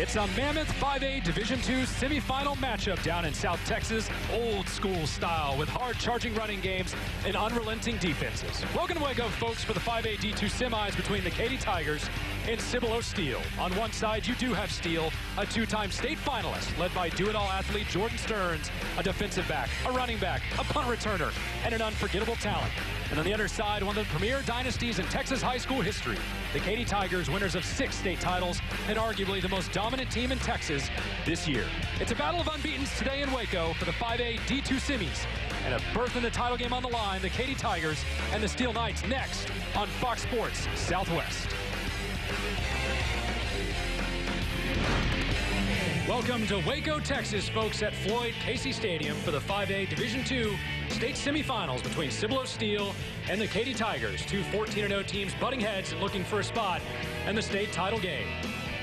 It's a mammoth 5A Division II semifinal matchup down in South Texas, old school style with hard-charging running games and unrelenting defenses. Welcome to Waco, folks, for the 5A D2 semis between the Katy Tigers and Cibolo Steele. On one side, you do have Steele, a two-time state finalist, led by do-it-all athlete Jordan Stearns, a defensive back, a running back, a punt returner, and an unforgettable talent. And on the other side, one of the premier dynasties in Texas high school history, the Katy Tigers, winners of 6 state titles and arguably the most dominant team in Texas this year. It's a battle of unbeatens today in Waco for the 5A D2 semis. And a berth in the title game on the line, the Katy Tigers and the Steel Knights next on Fox Sports Southwest. Welcome to Waco, Texas, folks, at Floyd Casey Stadium for the 5A Division II state semifinals between Cibolo Steele and the Katy Tigers. Two 14-0 teams butting heads and looking for a spot in the state title game.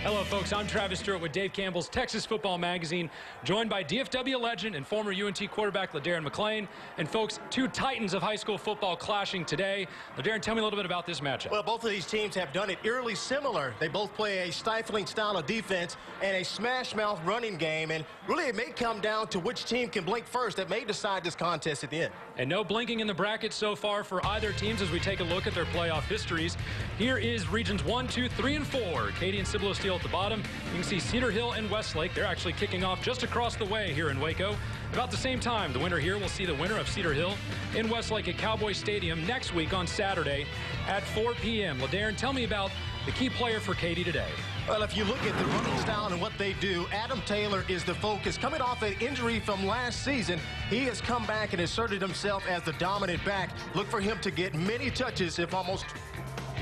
Hello, folks. I'm Travis Stewart with Dave Campbell's Texas Football Magazine, joined by DFW legend and former UNT quarterback LaDarren McClain. And, folks, two titans of high school football clashing today. LaDarren, tell me a little bit about this matchup. Well, both of these teams have done it eerily similar. They both play a stifling style of defense and a smash-mouth running game. And really, it may come down to which team can blink first. That may decide this contest at the end. And no blinking in the bracket so far for either teams as we take a look at their playoff histories. Here is regions 1, 2, 3, and 4. Katy and Cibolo Steele at the bottom. You can see Cedar Hill and Westlake. They're actually kicking off just across the way here in Waco. About the same time, the winner here will see the winner of Cedar Hill in Westlake at Cowboy Stadium next week on Saturday at 4 p.m. LaDarren, tell me about the key player for Katy today. Well, if you look at the running style and what they do, Adam Taylor is the focus. Coming off an injury from last season, he has come back and asserted himself as the dominant back. Look for him to get many touches, if almost.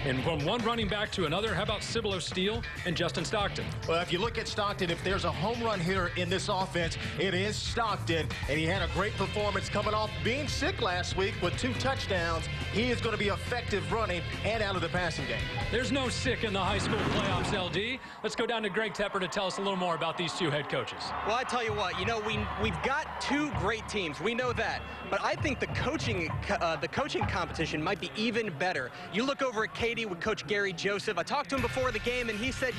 And from one running back to another, how about Cibolo Steele and Justin Stockton? Well, if you look at Stockton, if there's a home run hitter in this offense, it is Stockton. And he had a great performance coming off being sick last week with 2 touchdowns. He is going to be effective running and out of the passing game. There's no sick in the high school playoffs, LD. Let's go down to Greg Tepper to tell us a little more about these two head coaches. Well, I tell you what, we've got 2 great teams. We know that. But I think the coaching competition might be even better. You look over at Katy with Coach Gary Joseph. I talked to him before the game, and he said,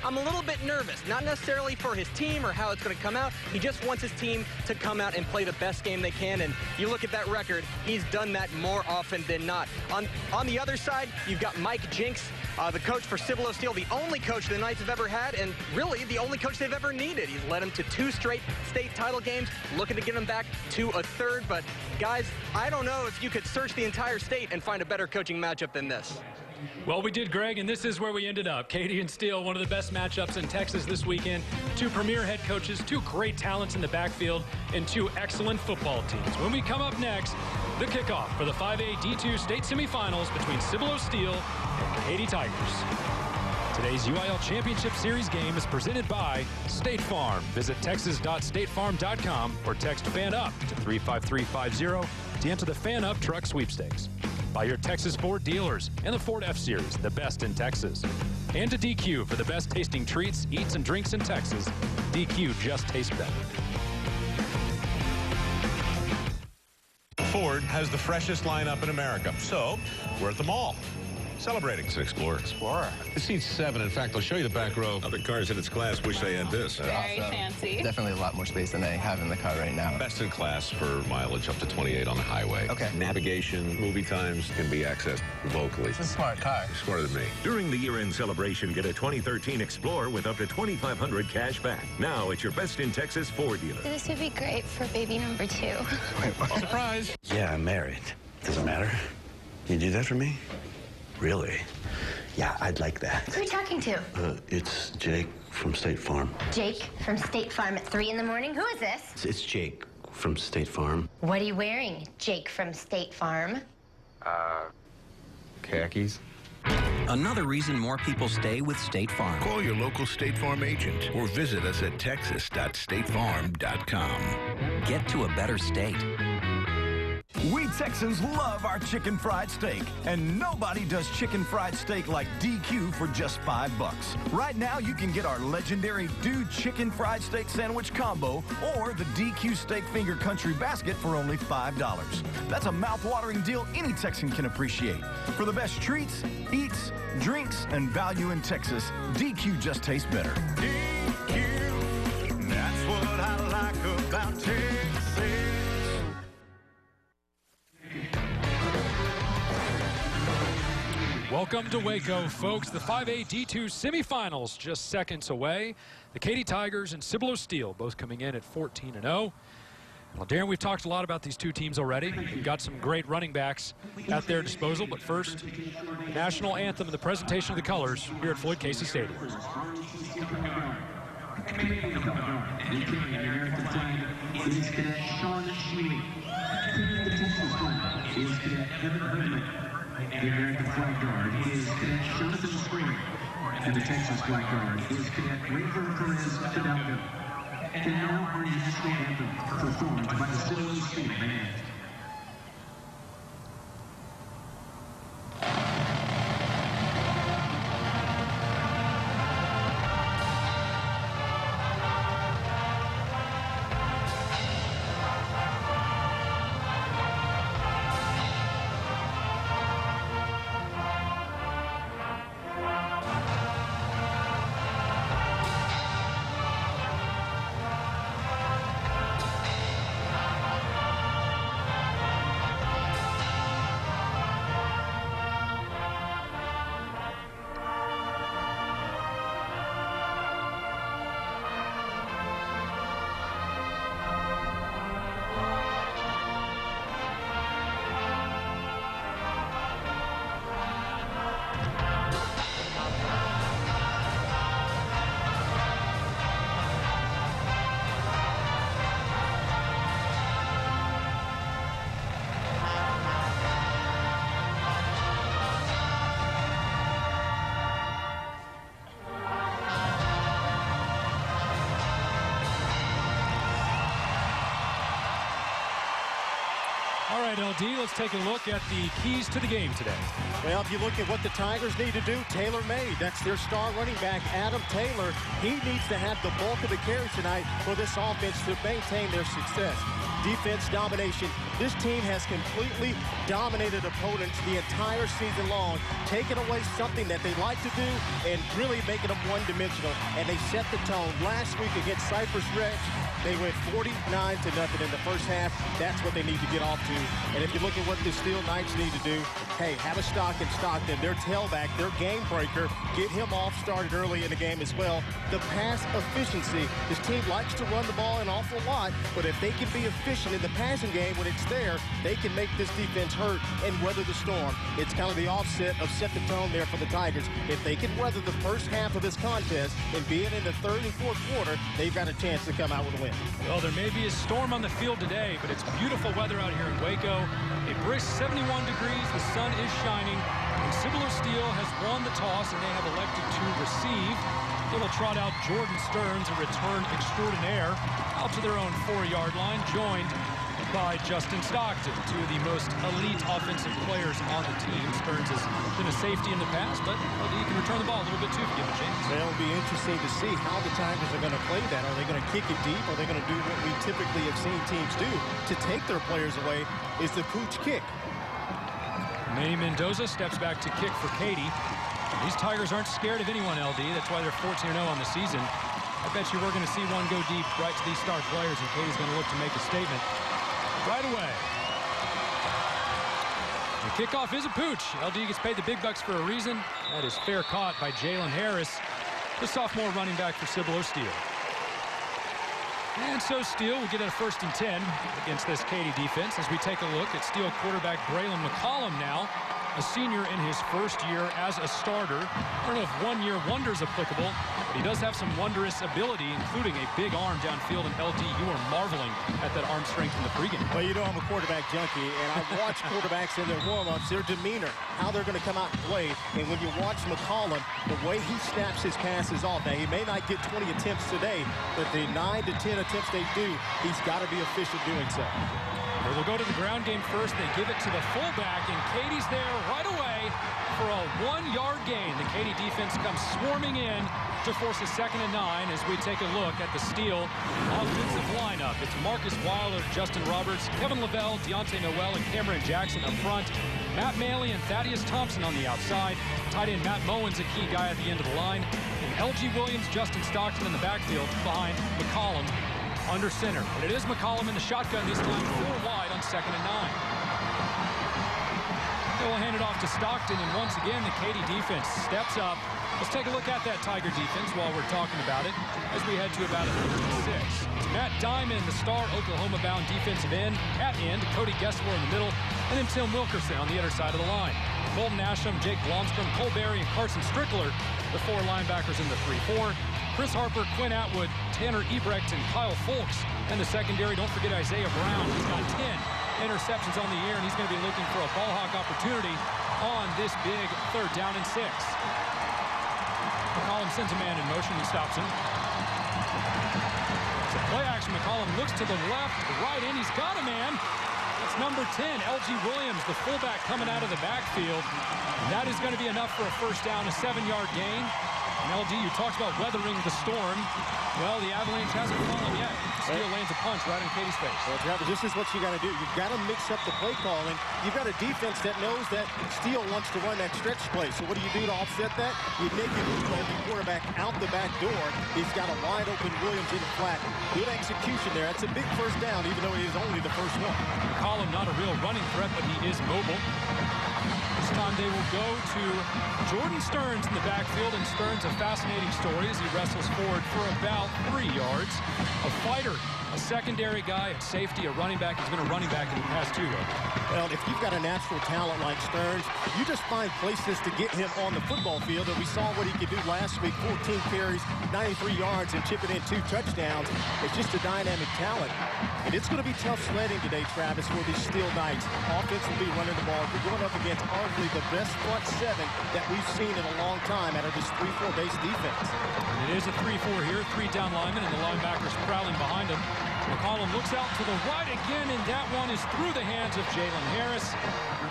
I'm a little bit nervous. Not necessarily for his team or how it's going to come out. He just wants his team to come out and play the best game they can. And you look at that record, he's done that more often than not. On the other side, you've got Mike Jinks, the coach for Cibolo Steele, the only coach the Knights have ever had, and really the only coach they've ever needed. He's led them to 2 straight state title games, looking to get them back to a 3rd. But, guys, I don't know if you could search the entire state and find a better coaching matchup than this. Well, we did, Greg, and this is where we ended up. Katy and Steele, one of the best matchups in Texas this weekend. 2 premier head coaches, 2 great talents in the backfield, and 2 excellent football teams. When we come up next, the kickoff for the 5A D2 state semifinals between Cibolo Steele and Katy Tigers. Today's UIL Championship Series game is presented by State Farm. Visit texas.statefarm.com or text FANUP to 35350 to enter the FANUP Truck Sweepstakes. By your Texas Ford dealers and the Ford F-Series, the best in Texas. And to DQ for the best tasting treats, eats, and drinks in Texas. DQ just tastes better. Ford has the freshest lineup in America, so we're at the mall. Celebrating. It's an Explorer. Explorer. This seats 7. In fact, I'll show you the back row. Other cars in its class wish they had this. Very fancy. Definitely a lot more space than they have in the car right now. Best in class for mileage up to 28 on the highway. Okay. Navigation, movie times can be accessed locally. It's a smart car. You're smarter than me. During the year-end celebration, get a 2013 Explorer with up to $2,500 cash back. Now at your best in Texas Ford dealer. This would be great for baby number 2. Surprise. Yeah, I'm married. Doesn't matter. You do that for me? Really? Yeah, I'd like that. Who are you talking to? It's Jake from State Farm. Jake from State Farm at 3 in the morning? Who is this? It's Jake from State Farm. What are you wearing, Jake from State Farm? Khakis. Another reason more people stay with State Farm. Call your local State Farm agent or visit us at texas.statefarm.com. Get to a better state. We Texans love our chicken fried steak, and nobody does chicken fried steak like DQ for just $5. Right now, you can get our legendary Dude Chicken Fried Steak Sandwich Combo or the DQ Steak Finger Country Basket for only $5. That's a mouth-watering deal any Texan can appreciate. For the best treats, eats, drinks, and value in Texas, DQ just tastes better. Welcome to Waco, folks. The 5A D2 semifinals just seconds away. The Katy Tigers and Cibolo Steele both coming in at 14-0. Well, Darren, we've talked a lot about these two teams already. We've got some great running backs at their disposal. But first, national anthem and the presentation of the colors here at Floyd Casey Stadium. The American flag guard is Cadet Jonathan Spring, and the Texas flag guard is Cadet Raver Perez Fidalgo. And now our national anthem, performed by the Cibolo Steele Band. All right, LD, let's take a look at the keys to the game today. Well, if you look at what the Tigers need to do, tailor-made. That's their star running back, Adam Taylor. He needs to have the bulk of the carries tonight for this offense to maintain their success. Defense domination. This team has completely dominated opponents the entire season long, taking away something that they like to do and really making them one-dimensional. And they set the tone. Last week against Cypress Ridge, they went 49-0 in the first half. That's what they need to get off to. And if you look at what the Steel Knights need to do, hey, have a stock in Stockton, their tailback, their game breaker, get him off started early in the game as well. The pass efficiency. This team likes to run the ball an awful lot, but if they can be efficient in the passing game when it's there, they can make this defense hurt and weather the storm. It's kind of the offset of set the tone there for the Tigers. If they can weather the first half of this contest and be in the third and fourth quarter, they've got a chance to come out with a win. Well, there may be a storm on the field today, but it's beautiful weather out here in Waco. A brisk 71 degrees, the sun is shining, and Cibolo Steele has won the toss, and they have elected to receive. They will trot out Jordan Stearns, a return extraordinaire, out to their own 4-yard line, joined by Justin Stockton, two of the most elite offensive players on the team. Stearns has been a safety in the past, but he can return the ball a little bit too if you give him a chance. Well, it'll be interesting to see how the Tigers are going to play that. Are they going to kick it deep? Are they going to do what we typically have seen teams do to take their players away, is the pooch kick. Manny Mendoza steps back to kick for Katy. These Tigers aren't scared of anyone, LD. That's why they're 14-0 on the season. I bet you we're going to see one go deep right to these star players, and Katy's going to look to make a statement right away. The kickoff is a pooch. LD gets paid the big bucks for a reason. That is fair caught by Jalen Harris, the sophomore running back for Cibolo Steele. And so Steele will get a 1st and 10 against this Katy defense as we take a look at Steele quarterback Braylon McCollum now, a senior in his first year as a starter. I don't know if one-year wonder is applicable, but he does have some wondrous ability, including a big arm downfield. And LD, you are marveling at that arm strength in the pregame. Well, you know I'm a quarterback junkie, and I watch quarterbacks in their warm-ups, their demeanor, how they're going to come out and play. And when you watch McCollum, the way he snaps his passes off, now he may not get 20 attempts today, but the 9 to 10 attempts they do, he's got to be efficient doing so. They will go to the ground game first. They give it to the fullback, and Katy's there right away for a 1-yard gain. The Katy defense comes swarming in to force a 2nd and 9 as we take a look at the Steele offensive lineup. It's Marcus Wilder, Justin Roberts, Kevin Lavelle, Deontay Noel, and Cameron Jackson up front. Matt Maley and Thaddeus Thompson on the outside. Tight end Matt Moen's a key guy at the end of the line. And LG Williams, Justin Stockton in the backfield behind McCollum under center. But it is McCollum in the shotgun this time, 4 wide on 2nd and 9. They will hand it off to Stockton, and once again, the Katy defense steps up. Let's take a look at that Tiger defense while we're talking about it as we head to about a 36. Matt Diamond, the star Oklahoma-bound defensive end, at end. Cody Gessler in the middle, and then Tim Wilkerson on the other side of the line. Colton Asham, Jake Blomstrom, Cole Berry, and Carson Strickler, the 4 linebackers in the 3-4. Chris Harper, Quinn Atwood, Tanner Ebrecht, and Kyle Folks. And the secondary, don't forget Isaiah Brown. He's got 10 interceptions on the year, and he's going to be looking for a ball hawk opportunity on this big 3rd down and 6. McCollum sends a man in motion and stops him. It's a play action. McCollum looks to the left, right in. He's got a man. That's number 10, LG Williams, the fullback coming out of the backfield. That is going to be enough for a 1st down, a 7-yard gain. And LG, you talked about weathering the storm. Well, the avalanche hasn't fallen yet. Steele lands a punch right in Katy's face. Well, Travis, this is what you got to do. You've got to mix up the play calling. You've got a defense that knows that Steele wants to run that stretch play. So what do you do to offset that? You make it the quarterback out the back door. He's got a wide open Williams in the flat. Good execution there. That's a big 1st down, even though it is only the first one. McCollum, not a real running threat, but he is mobile. This time they will go to Jordan Stearns in the backfield, and Stearns, a fascinating story as he wrestles forward for about 3 yards. A fighter, a secondary guy, a safety, a running back. He's been a running back in the past 2 years. Well, if you've got a natural talent like Stearns, you just find places to get him on the football field. And we saw what he could do last week, 14 carries, 93 yards, and chipping in 2 touchdowns. It's just a dynamic talent. And it's going to be tough sledding today, Travis, for these Steel Knights. Offense will be running the ball. We're going up against arguably the best front 7 that we've seen in a long time out of this 3-4 base defense. It is a 3-4 here, 3 down linemen, and the linebackers prowling behind him. McCollum looks out to the right again, and that one is through the hands of Jalen Harris.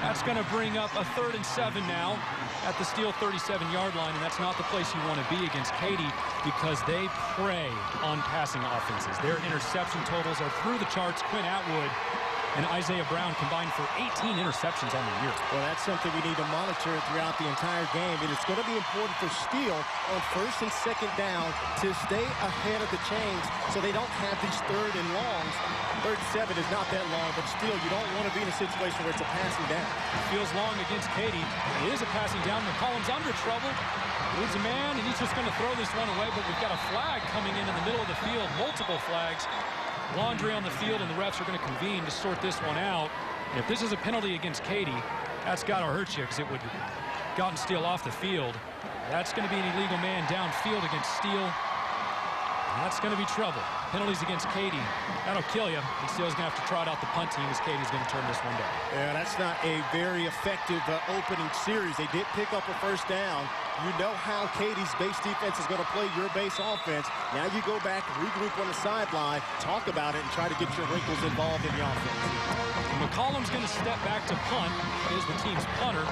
That's going to bring up a 3rd and 7 now at the Steele 37-yard line, and that's not the place you want to be against Katy because they prey on passing offenses. Their interception totals are through the charts. Quinn Atwood and Isaiah Brown combined for 18 interceptions on the year. Well, that's something we need to monitor throughout the entire game. And it's going to be important for Steele on 1st and 2nd down to stay ahead of the chains so they don't have these 3rd and longs. 3rd and 7 is not that long, but still, you don't want to be in a situation where it's a passing down. Feels long against Katy. It is a passing down. McCollum's under trouble. Moves a man, and he's just going to throw this one away, but we've got a flag coming in the middle of the field, multiple flags. Laundry on the field, and the refs are going to convene to sort this one out. And if this is a penalty against Katy, that's got to hurt you because it would have gotten Steele off the field. That's going to be an illegal man downfield against Steele. And that's going to be trouble. Penalties against Katy, that'll kill you. And Steele's going to have to trot out the punt team as Katy's going to turn this one down. Yeah, that's not a very effective opening series. They did pick up a 1st down. You know how Katy's base defense is going to play your base offense. Now you go back, regroup on the sideline, talk about it, and try to get your wrinkles involved in the offense. McCollum's going to step back to punt. He is the team's punter.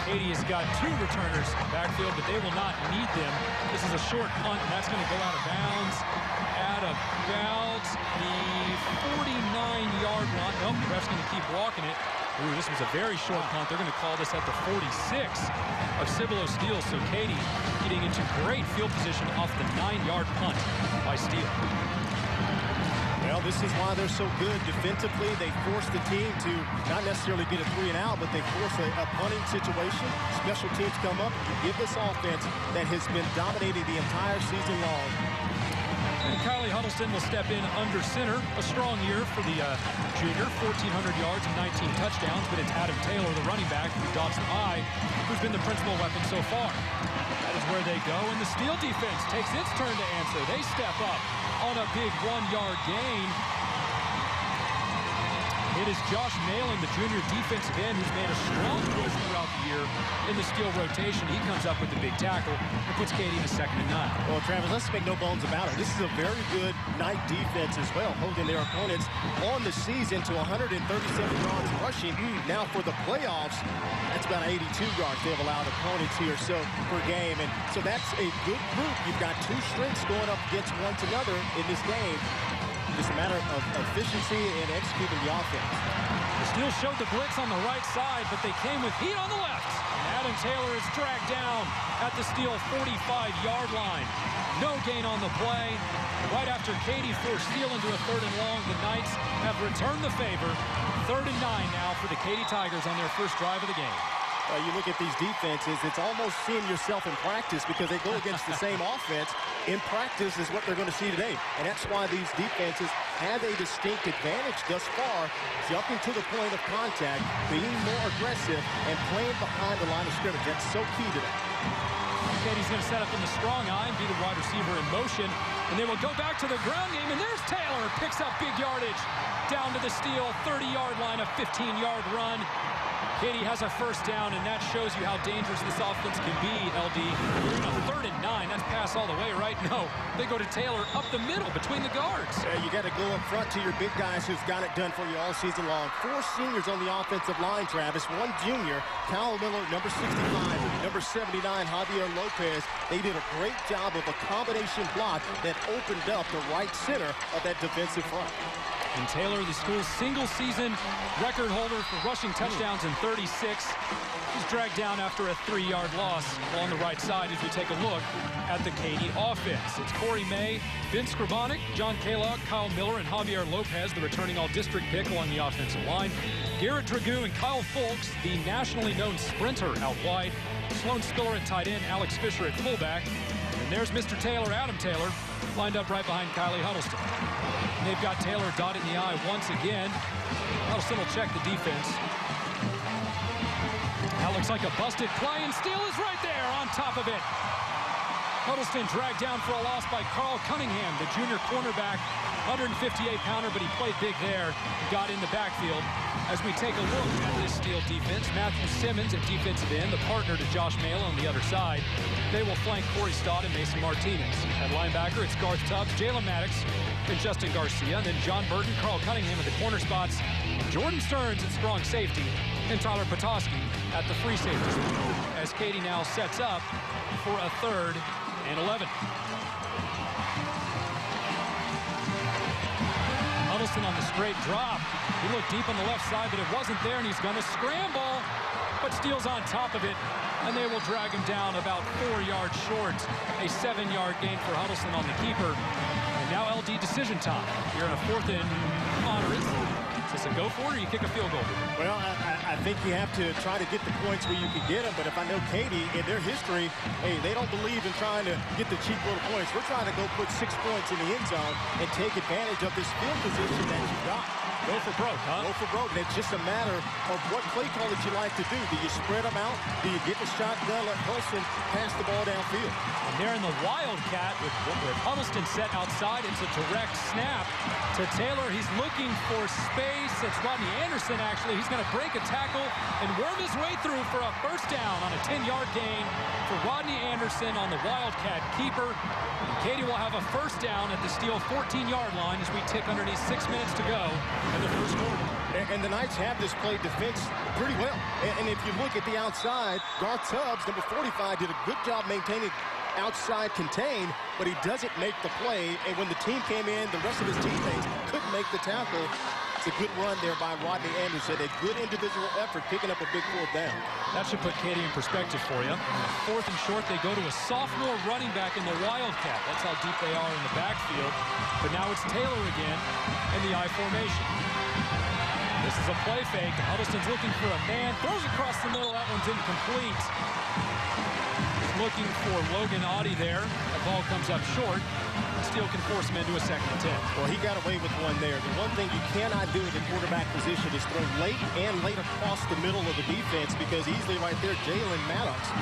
Katy has got 2 returners in the backfield, but they will not need them. This is a short punt, and that's going to go out of bounds at about the 49-yard line. Nope, the ref's going to keep walking it. Ooh, this was a very short punt. They're going to call this at the 46 of Cibolo Steele. So Katy getting into great field position off the 9-yard punt by Steele. Well, this is why they're so good defensively. They force the team to not necessarily get a 3 and out, but they force a punting situation. Special teams come up and give this offense that has been dominating the entire season long. And Kylie Huddleston will step in under center. A strong year for the junior, 1,400 yards and 19 touchdowns, but it's Adam Taylor, the running back, who dots the I, who's been the principal weapon so far. That is where they go, and the Steele defense takes its turn to answer. They step up on a big 1-yard gain. It is Josh Malin, the junior defensive end, who's made a strong push throughout the year in the Steele rotation. He comes up with the big tackle and puts Katy in a 2nd and 9. Well, Travis, let's make no bones about it. This is a very good Knight defense as well, holding their opponents on the season to 137 yards rushing. Now for the playoffs, that's about 82 yards they've allowed opponents here per game. And so that's a good group. You've got 2 strengths going up against one another in this game. It's a matter of efficiency and executing the offense. Steele showed the blitz on the right side, but they came with heat on the left. And Adam Taylor is dragged down at the Steele 45-yard line. No gain on the play. Right after Katy forced Steele into a 3rd and long, the Knights have returned the favor. 3rd and 9 now for the Katy Tigers on their first drive of the game. You look at these defenses, it's almost seeing yourself in practice because they go against the same offense. In practice is what they're going to see today. And that's why these defenses have a distinct advantage thus far, jumping to the point of contact, being more aggressive, and playing behind the line of scrimmage. That's so key to them. Katy's going to set up in the strong eye and be the wide receiver in motion. And they will go back to the ground game, and there's Taylor. Picks up big yardage down to the Steele 30-yard line, a 15-yard run. Katy has a first down, and that shows you how dangerous this offense can be, LD. You're in a 3rd and 9. That's pass all the way, right? No. They go to Taylor up the middle between the guards. You got to go up front to your big guys who've got it done for you all season long. 4 seniors on the offensive line, Travis. 1 junior, Kyle Miller, number 65, number 79, Javier Lopez. They did a great job of a combination block that opened up the right center of that defensive front. And Taylor, the school's single-season record holder for rushing touchdowns in 36. He's dragged down after a 3-yard loss along the right side as we take a look at the Katy offense. It's Corey May, Vince Scribonic, John Kalog, Kyle Miller, and Javier Lopez, the returning all-district pick along the offensive line. Garrett Dragoo and Kyle Folks, the nationally known sprinter out wide. Sloan Spiller at tight end, Alex Fisher at fullback. And there's Mr. Taylor, Adam Taylor, lined up right behind Kylie Huddleston. And they've got Taylor dotted in the eye once again. Huddleston will check the defense. That looks like a busted play, and Steele is right there on top of it. Huddleston dragged down for a loss by Carl Cunningham, the junior cornerback, 158-pounder, but he played big there, got in the backfield. As we take a look at this Steele defense, Matthew Simmons at defensive end, the partner to Josh Mala on the other side. They will flank Corey Stott and Mason Martinez. At linebacker, it's Garth Tubbs, Jalen Maddox, and Justin Garcia, and then John Burton, Carl Cunningham at the corner spots, Jordan Stearns at strong safety, and Tyler Petoskey at the free safety spot, as Katy now sets up for a 3rd and 11. Huddleston on the straight drop. He looked deep on the left side, but it wasn't there, and he's going to scramble. But Steele's on top of it, and they will drag him down about 4 yards short. A 7-yard gain for Huddleston on the keeper. And now LD decision time. You're in a 4th and moderate. Is this a go for it, or you kick a field goal? Well, I think you have to try to get the points where you can get them. But if I know Katy, in their history, hey, they don't believe in trying to get the cheap little points. We're trying to go put 6 points in the end zone and take advantage of this field position that you've got. Go for broke, huh? Go for broke. And it's just a matter of what play call that you like to do. Do you spread them out? Do you get the shotgun, let Huddleston pass the ball downfield? And they're in the Wildcat with Huddleston set outside. It's a direct snap to Taylor. He's looking for space. It's Rodney Anderson, actually. He's going to break a tackle and worm his way through for a first down on a 10-yard gain for Rodney Anderson on the Wildcat keeper. And Katy will have a first down at the Steele 14-yard line as we tick underneath 6 minutes to go in the first quarter. And the Knights have this play defense pretty well. And if you look at the outside, Garth Tubbs, number 45, did a good job maintaining outside contain, but he doesn't make the play. And when the team came in, the rest of his teammates couldn't make the tackle. It's a good run there by Rodney Anderson. A good individual effort picking up a big 4th down. That should put Katy in perspective for you. 4th and short, they go to a sophomore running back in the Wildcat. That's how deep they are in the backfield. But now it's Taylor again in the I formation. This is a play fake. Huddleston's looking for a man. Throws across the middle. That one's incomplete. He's looking for Logan Audie there. The ball comes up short. Steele can force him into a 2nd and 10. Well, he got away with one there. The one thing you cannot do in the quarterback position is throw late across the middle of the defense, because easily right there, Jalen Maddox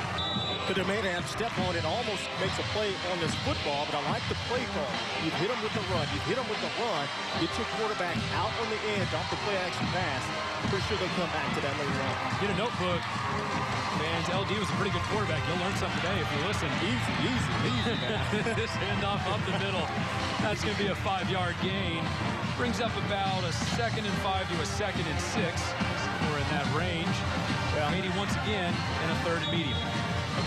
could have made a step on it. Almost makes a play on this football, but I like the play call. You hit him with the run. You hit him with the run. Get your quarterback out on the edge off the play action pass. Pretty sure they'll come back to that later on. Get a notebook. Fans, LD was a pretty good quarterback. You'll learn something today if you listen. Easy, man. This handoff up the middle. That's going to be a 5-yard gain. Brings up about a 2nd and 5 to a 2nd and 6. We're in that range. Katy once again in a 3rd and medium.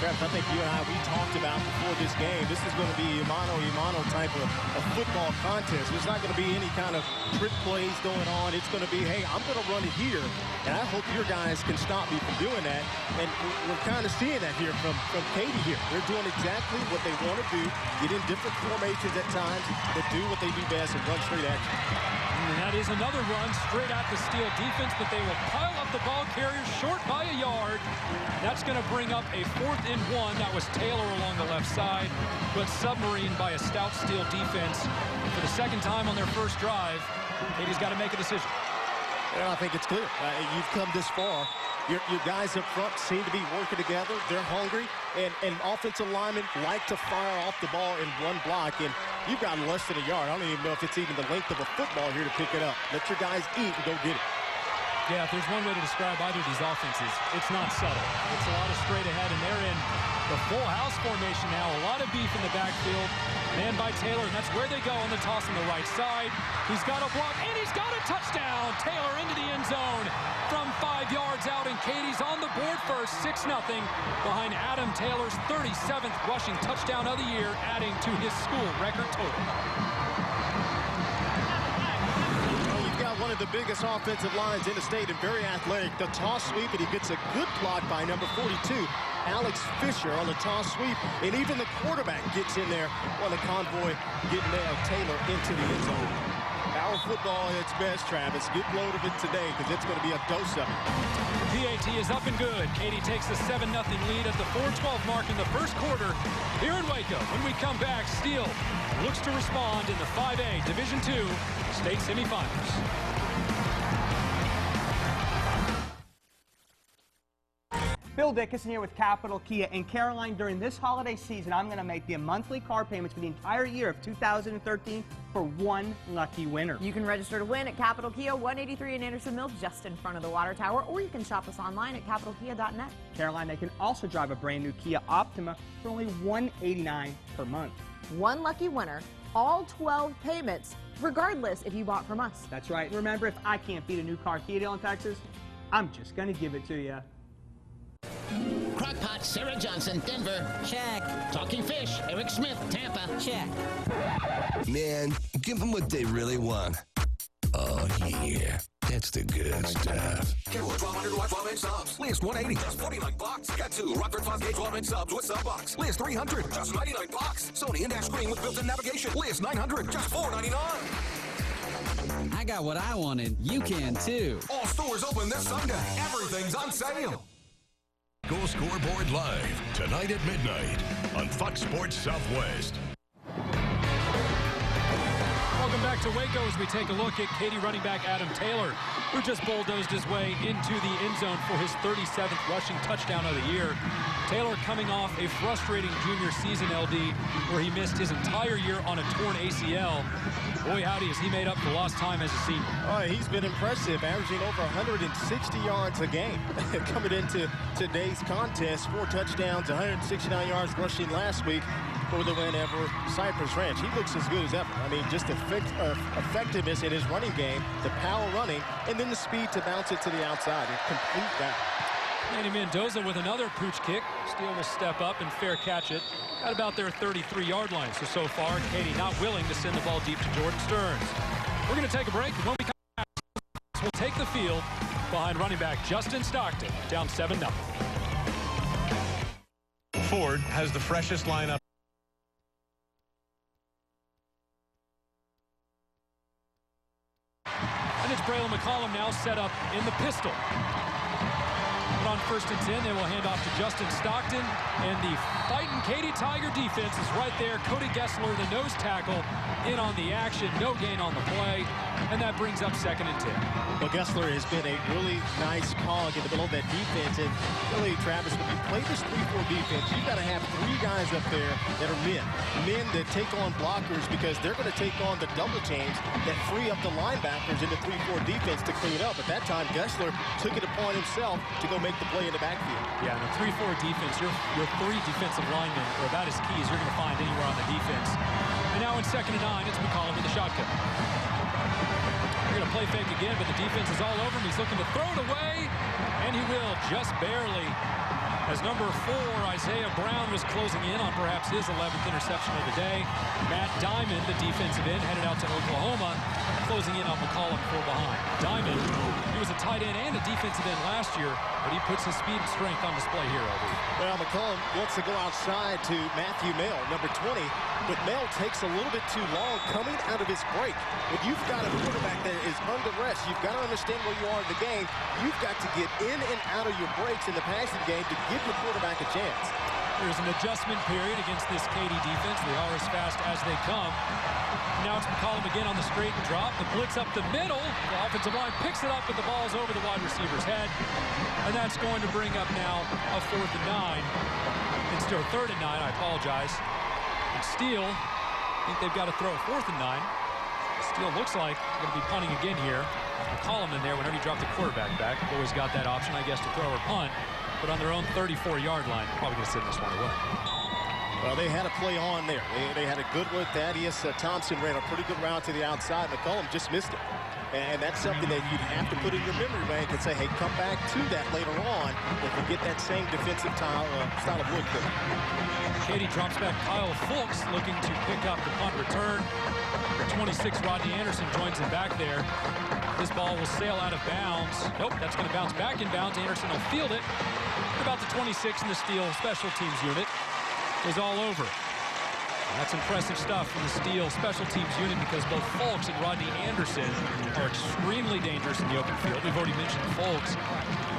Travis, I think you and I, we talked about before this game, this is going to be a mano-a-mano type of football contest. There's not going to be any kind of trick plays going on. It's going to be, hey, I'm going to run it here, and I hope your guys can stop me from doing that. And we're kind of seeing that here from Katy here. They're doing exactly what they want to do, get in different formations at times, but do what they do best and run straight at you. And that is another run straight at the Steele defense, but they will pile up the ball carrier short by a yard. That's going to bring up a 4th and 1. That was Taylor along the left side, but submarined by a stout Steele defense. For the second time on their first drive, Katy's got to make a decision. Well, I think it's clear. You've come this far. Your guys up front seem to be working together. They're hungry, and offensive linemen like to fire off the ball in one block, and you've got less than a yard. I don't even know if it's even the length of a football here to pick it up. Let your guys eat and go get it. Yeah, if there's one way to describe either of these offenses, it's not subtle. It's a lot of straight ahead, and they're in the full house formation now. A lot of beef in the backfield. Man by Taylor, and that's where they go on the toss on the right side. He's got a block, and he's got a touchdown. Taylor into the end zone from 5 yards out, and Katy's on the board first, 6-0, behind Adam Taylor's 37th rushing touchdown of the year, adding to his school record total. One of the biggest offensive lines in the state and very athletic. The toss sweep, and he gets a good block by number 42, Alex Fisher, on the toss sweep. And even the quarterback gets in there on the convoy, getting Taylor into the end zone. Our football at its best, Travis. Get load of it today, because it's going to be a dose of it. PAT is up and good. Katy takes the 7-0 lead at the 4:12 mark in the first quarter here in Waco. When we come back, Steele looks to respond in the 5A Division II state semifinals. Bill Dickinson here with Capital Kia. In Caroline, during this holiday season, I'm going to make the monthly car payments for the entire year of 2013 for one lucky winner. You can register to win at Capital Kia, 183 in Anderson Mills, just in front of the water tower, or you can shop us online at capitalkia.net. Caroline, they can also drive a brand new Kia Optima for only $189 per month. One lucky winner, all 12 payments, regardless if you bought from us. That's right. Remember, if I can't beat a new car Kia deal in Texas, I'm just going to give it to you. Crockpot, Sarah Johnson, Denver. Check. Talking Fish, Eric Smith, Tampa. Check. Man, give them what they really want. Oh, yeah. That's the good stuff. Get 1,200 watt 12-inch subs. List 180, just 49 bucks. Get 2 Rockford 5K 12-inch subs with sub box. List 300, just 99 bucks. Sony in-dash screen with built-in navigation. List 900, just $4.99. I got what I wanted. You can, too. All stores open this Sunday. Everything's on sale. Go Scoreboard Live tonight at midnight on Fox Sports Southwest. Welcome back to Waco as we take a look at Katy running back Adam Taylor, who just bulldozed his way into the end zone for his 37th rushing touchdown of the year. Taylor coming off a frustrating junior season, LD, where he missed his entire year on a torn ACL. Boy, howdy, has he made up for lost time as a senior. Oh, he's been impressive, averaging over 160 yards a game. Coming into today's contest, 4 touchdowns, 169 yards rushing last week for the win over Cypress Ranch. He looks as good as ever. I mean, just effectiveness in his running game, the power running, and then the speed to bounce it to the outside and complete that. Manny Mendoza with another pooch kick. Steele will step up and fair catch it at about their 33-yard line. So far, Katy not willing to send the ball deep to Jordan Stearns. We're going to take a break. When we come back, we'll take the field behind running back Justin Stockton, down 7-0. Ford has the freshest lineup. And it's Braylon McCollum now set up in the pistol. But on 1st and 10, they will hand off to Justin Stockton. And the fighting Katy Tiger defense is right there. Cody Gessler, the nose tackle, in on the action. No gain on the play. And that brings up 2nd and 10. Well, Gessler has been a really nice cog in the middle of that defense. And really, Travis, when you play this 3-4 defense, you've got to have 3 guys up there that are men. Men that take on blockers because they're going to take on the double teams that free up the linebackers in the 3-4 defense to clean up. At that time, Gessler took it upon himself to go make the play in the backfield. Yeah, in a 3-4 defense, your 3 defensive linemen are about as key as you're going to find anywhere on the defense. And now in 2nd and 9, it's McCollum with the shotgun. They're going to play fake again, but the defense is all over him. He's looking to throw it away, and he will just barely. as number 4, Isaiah Brown, was closing in on perhaps his 11th interception of the day. Matt Diamond, the defensive end, headed out to Oklahoma, closing in on McCollum 4 behind. Diamond, he was a tight end and a defensive end last year, but he puts his speed and strength on display here, LB. Well, McCollum wants to go outside to Matthew Mell, number 20, but Mell takes a little bit too long coming out of his break. When you've got a quarterback that is under rest, you've got to understand where you are in the game. You've got to get in and out of your breaks in the passing game to give the quarterback a chance. There's an adjustment period against this Katy defense. They are as fast as they come. Now it's McCollum again on the straight and drop. The blitz up the middle. The offensive line picks it up, but the ball's over the wide receiver's head. And that's going to bring up now a 4th and 9. It's still 3rd and 9, I apologize. And Steele, I think they've got to throw a 4th and 9. Steele looks like going to be punting again here. McCollum in there whenever you drop the quarterback back. They've always got that option, I guess, to throw or punt. But on their own 34-yard line, probably going to send this one away. Well, they had a play on there. They had a good one. Thaddeus Thompson ran a pretty good route to the outside. McCollum just missed it. And that's something that you'd have to put in your memory bank and say, hey, come back to that later on if we get that same defensive style of look there. Katy drops back Kyle Fulks looking to pick up the punt return. The 26, Rodney Anderson, joins him back there. This ball will sail out of bounds. Nope, that's going to bounce back in bounds. Anderson will field it. About the 26, and the Steele special teams unit is all over. And that's impressive stuff from the Steele special teams unit because both Fulks and Rodney Anderson are extremely dangerous in the open field. We've already mentioned Fulks.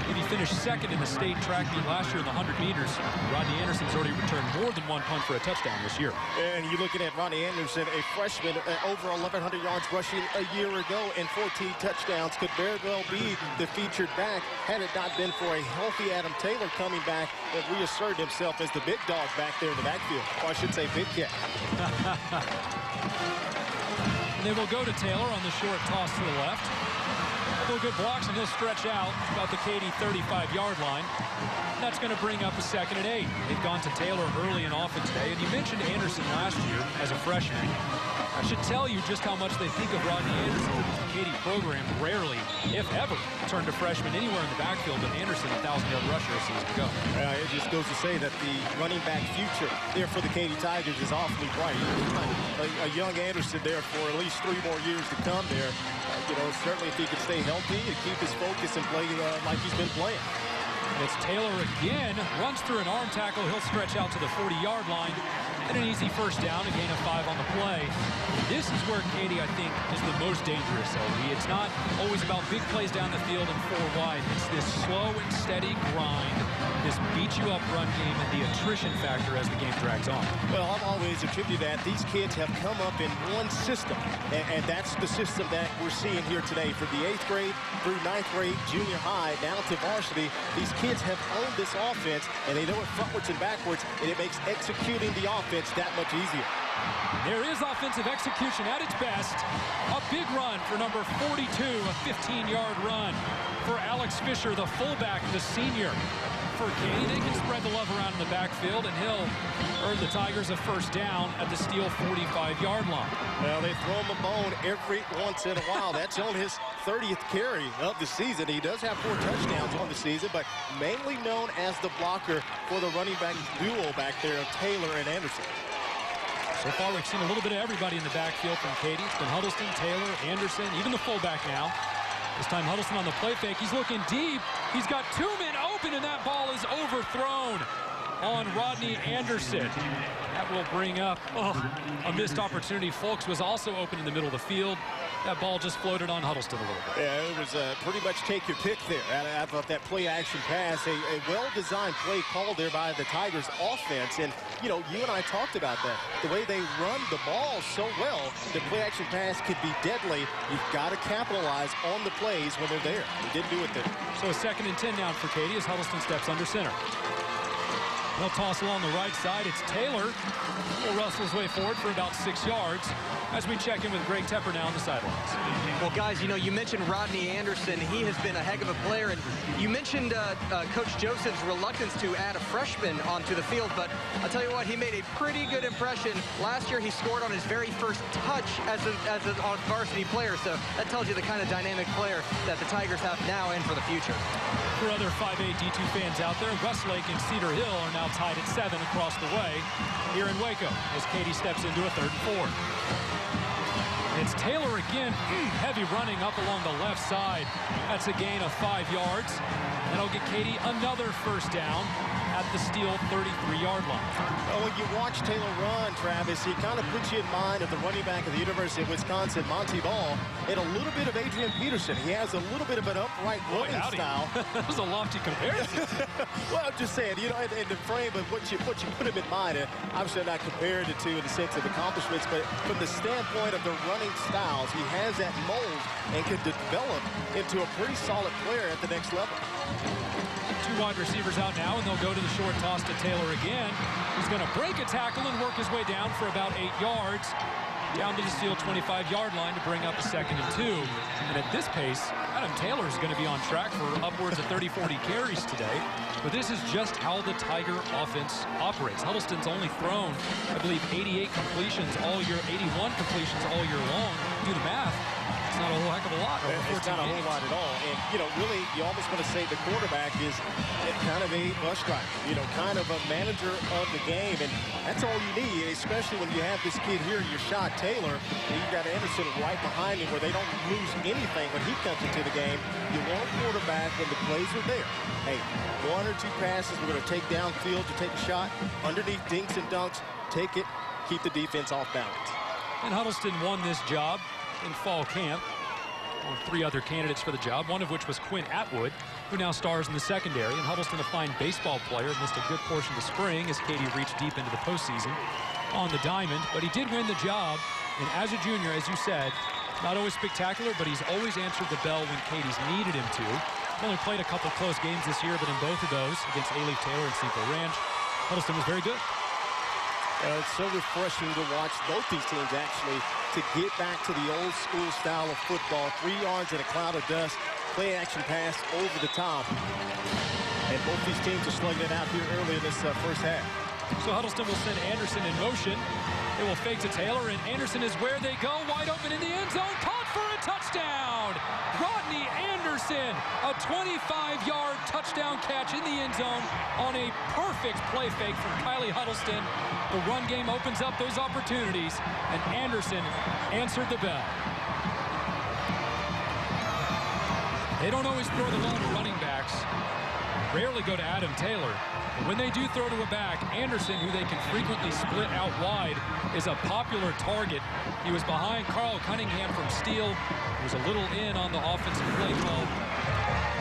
He finished 2nd in the state track meet last year in the 100 meters. Rodney Anderson's already returned more than 1 punt for a touchdown this year. And you're looking at Rodney Anderson, a freshman, over 1,100 yards rushing a year ago and 14 touchdowns. Could very well be the featured back had it not been for a healthy Adam Taylor coming back that reasserted himself as the big dog back there in the backfield. Or I should say big cat. They will go to Taylor on the short toss to the left. Good blocks, and he'll stretch out about the Katy 35-yard line. That's going to bring up a 2nd and 8. They've gone to Taylor early and often today, and you mentioned Anderson last year as a freshman. I should tell you just how much they think of Rodney Anderson. The Katy program rarely, if ever, turned a freshman anywhere in the backfield, but Anderson, a 1,000-yard rusher a season ago. It just goes to say that the running back future there for the Katy Tigers is awfully bright. A young Anderson there for at least 3 more years to come there. Certainly if he could stay healthy and keep his focus and play like he's been playing. And it's Taylor again, runs through an arm tackle. He'll stretch out to the 40-yard line. And an easy first down, a gain of 5 on the play. This is where Katy, I think, is the most dangerous, LB. It's not always about big plays down the field and 4 wide. It's this slow and steady grind, this beat-you-up run game, and the attrition factor as the game drags on. Well, I've always attributed that. These kids have come up in one system, and that's the system that we're seeing here today. From the 8th grade through 9th grade, junior high, down to varsity, these kids have owned this offense, and they know it frontwards and backwards, and it makes executing the offense that much easier. There is offensive execution at its best. A big run for number 42, a 15-yard run for Alex Fisher, the fullback, the senior. For Katy, they can spread the love around in the backfield, and he'll earn the Tigers a first down at the Steele 45-yard line. Well, they throw him a bone every once in a while. That's on his 30th carry of the season. He does have 4 touchdowns on the season, but mainly known as the blocker for the running back duo back there of Taylor and Anderson. So far, we've seen a little bit of everybody in the backfield from Katy. It's been Huddleston, Taylor, Anderson, even the fullback now. This time, Huddleston on the play fake. He's looking deep. He's got 2 men open, and that ball is overthrown on Rodney Anderson. That will bring up a missed opportunity. Fulks was also open in the middle of the field. That ball just floated on Huddleston a little bit. Yeah, it was pretty much take your pick there. I thought that play-action pass, a well-designed play called there by the Tigers offense. And, you and I talked about that. The way they run the ball so well, the play-action pass could be deadly. You've got to capitalize on the plays when they're there. They didn't do it there. So a 2nd and 10 down for Katy as Huddleston steps under center. They'll toss along the right side. It's Taylor. He'll wrestle his way forward for about 6 yards as we check in with Greg Tepper now on the sidelines. Well, guys, you know, you mentioned Rodney Anderson. He has been a heck of a player. And you mentioned Coach Joseph's reluctance to add a freshman onto the field. But I'll tell you what, he made a pretty good impression. Last year, he scored on his very first touch as a varsity player. So that tells you the kind of dynamic player that the Tigers have now and for the future. For other 5A D2 fans out there, Westlake and Cedar Hill are now tied at 7 across the way here in Waco as Katy steps into a 3rd and 4. It's Taylor again, heavy running up along the left side. That's a gain of 5 yards. That'll get Katy another first down at the Steele 33-yard line. Well, when you watch Taylor run, Travis, he kind of puts you in mind of the running back of the University of Wisconsin, Monty Ball, and a little bit of Adrian Peterson. He has a little bit of an upright running style. That was a lofty comparison. Well, I'm just saying, you know, in the frame of what you put him in mind, obviously I'm not comparing the two in the sense of accomplishments, but from the standpoint of the running styles, he has that mold and can develop into a pretty solid player at the next level. 2 wide receivers out now, and they'll go to the short toss to Taylor again. He's going to break a tackle and work his way down for about 8 yards. Down to the Steele 25-yard line to bring up a 2nd and 2. And at this pace, Adam Taylor is going to be on track for upwards of 30-40 carries today. But this is just how the Tiger offense operates. Huddleston's only thrown, I believe, 88 completions all year, 81 completions all year long. Do the math. It's not a whole heck of a lot. It's not a whole lot at all. And, you know, really, you almost want to say the quarterback is kind of a bus driver, you know, kind of a manager of the game. And that's all you need, especially when you have this kid here, your shot, Taylor, and you've got Anderson right behind him where they don't lose anything when he comes into the game. You want a quarterback when the plays are there. Hey, 1 or 2 passes, we're going to take downfield to take a shot. Underneath dinks and dunks, take it, keep the defense off balance. And Huddleston won this job in fall camp on 3 other candidates for the job, one of which was Quinn Atwood, who now stars in the secondary. And Huddleston, a fine baseball player, missed a good portion of the spring as Katy reached deep into the postseason on the diamond. But he did win the job, and as a junior, as you said, not always spectacular, but he's always answered the bell when Katy's needed him to. Only played a couple close games this year, but in both of those, against A-Leaf Taylor and Cinco Ranch, Huddleston was very good. It's so refreshing to watch both these teams actually to get back to the old school style of football. 3 yards in a cloud of dust, play action pass over the top. And both these teams are slugging it out here early in this first half. So Huddleston will send Anderson in motion. They will fake to Taylor, and Anderson is where they go, wide open in the end zone, caught for a touchdown. Rodney Anderson, a 25-yard touchdown catch in the end zone on a perfect play fake from Kylie Huddleston. The run game opens up those opportunities, and Anderson answered the bell. They don't always throw the ball to running backs. Rarely go to Adam Taylor. But when they do throw to a back, Anderson, who they can frequently split out wide, is a popular target. He was behind Carl Cunningham from Steele. He was a little in on the offensive play call.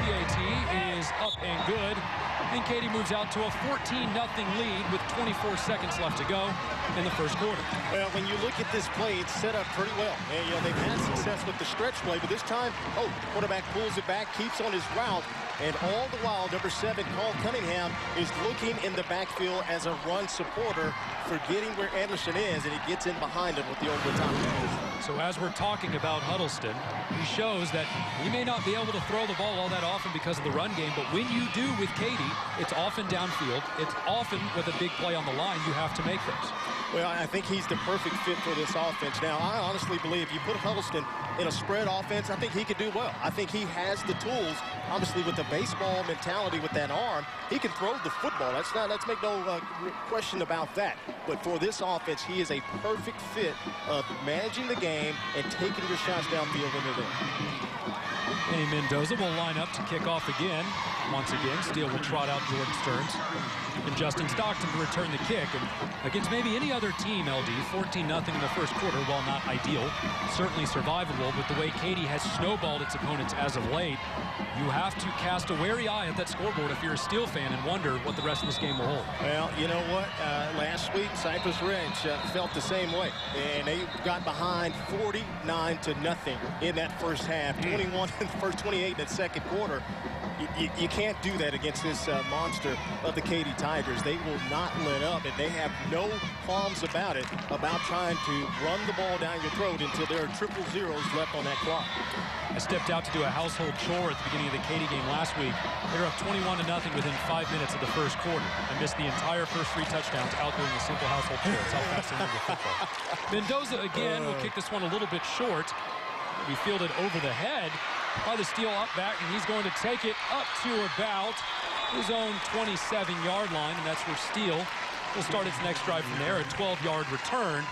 PAT is up and good. And Katy moves out to a 14-0 lead with 24 seconds left to go in the first quarter. Well, when you look at this play, it's set up pretty well. And, you know, they've had success with the stretch play, but this time, quarterback pulls it back, keeps on his route, and all the while, number 7, Carl Cunningham, is looking in the backfield as a run supporter, forgetting where Anderson is, and he gets in behind him with the over-the-top pass. So as we're talking about Huddleston, he shows that he may not be able to throw the ball all that often because of the run game, but when you do with Katy, it's often downfield. It's often with a big play on the line. You have to make those. Well, I think he's the perfect fit for this offense. Now, I honestly believe you put Huddleston in a spread offense, I think he could do well. I think he has the tools, obviously with the baseball mentality with that arm. He can throw the football. Let's make no question about that. But for this offense, he is a perfect fit of managing the game and taking your shots downfield when they're there. Manny Mendoza will line up to kick off again. Once again, Steele will trot out Jordan Stearns and Justin Stockton to return the kick. And against maybe any other team, LD, 14-0 in the first quarter, while not ideal, certainly survivable. But the way Katy has snowballed its opponents as of late, you have to cast a wary eye at that scoreboard if you're a Steele fan and wonder what the rest of this game will hold. Well, you know what? Last week, Cypress Ridge felt the same way. And they got behind 49-0 in that first half. 21 in the first, 28 in the second quarter. You can't do that against this monster of the Katy Tigers. They will not let up, and they have no qualms about it, about trying to run the ball down your throat until there are triple zeros left on that clock. I stepped out to do a household chore at the beginning of the Katy game last week. They were up 21-0 within 5 minutes of the first quarter. I missed the entire first 3 touchdowns out doing a simple household chore. That's how fast I remember football. Mendoza again will kick this one a little bit short. We fielded over the head by the Steele up back, and he's going to take it up to about his own 27-yard line, and that's where Steele will start its next drive from there, a 12-yard return.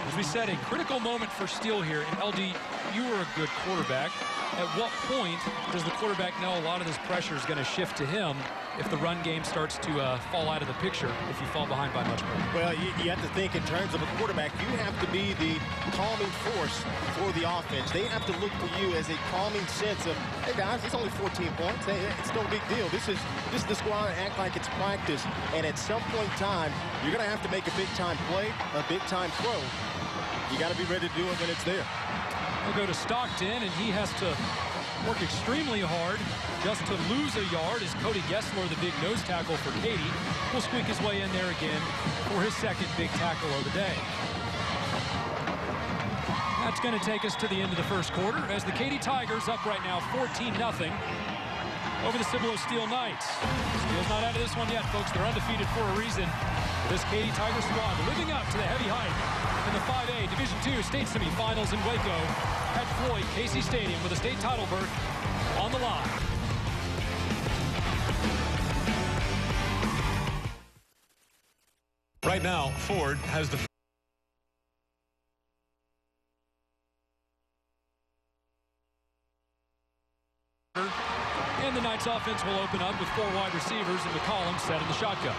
As we said, a critical moment for Steele here. And LD, you were a good quarterback. At what point does the quarterback know a lot of this pressure is going to shift to him if the run game starts to fall out of the picture, if you fall behind by much more? Well, you have to think in terms of a quarterback. You have to be the calming force for the offense. They have to look for you as a calming sense of, hey, guys, it's only 14 points. Hey, it's no big deal. This is just go out and act like it's practice. And at some point in time, you're going to have to make a big-time play, a big-time throw. You got to be ready to do it when it's there. He'll go to Stockton, and he has to work extremely hard just to lose a yard as Cody Gessler, the big nose tackle for Katy, will squeak his way in there again for his second big tackle of the day. That's going to take us to the end of the first quarter as the Katy Tigers up right now 14-0 over the Cibolo Steele Knights. Steele's not out of this one yet, folks. They're undefeated for a reason. This Katy Tiger squad living up to the heavy hype in the 5A Division II state semifinals in Waco at Floyd Casey Stadium with a state title berth on the line. Right now, Ford has the and the Knights offense will open up with 4 wide receivers and McCollum set in the shotgun.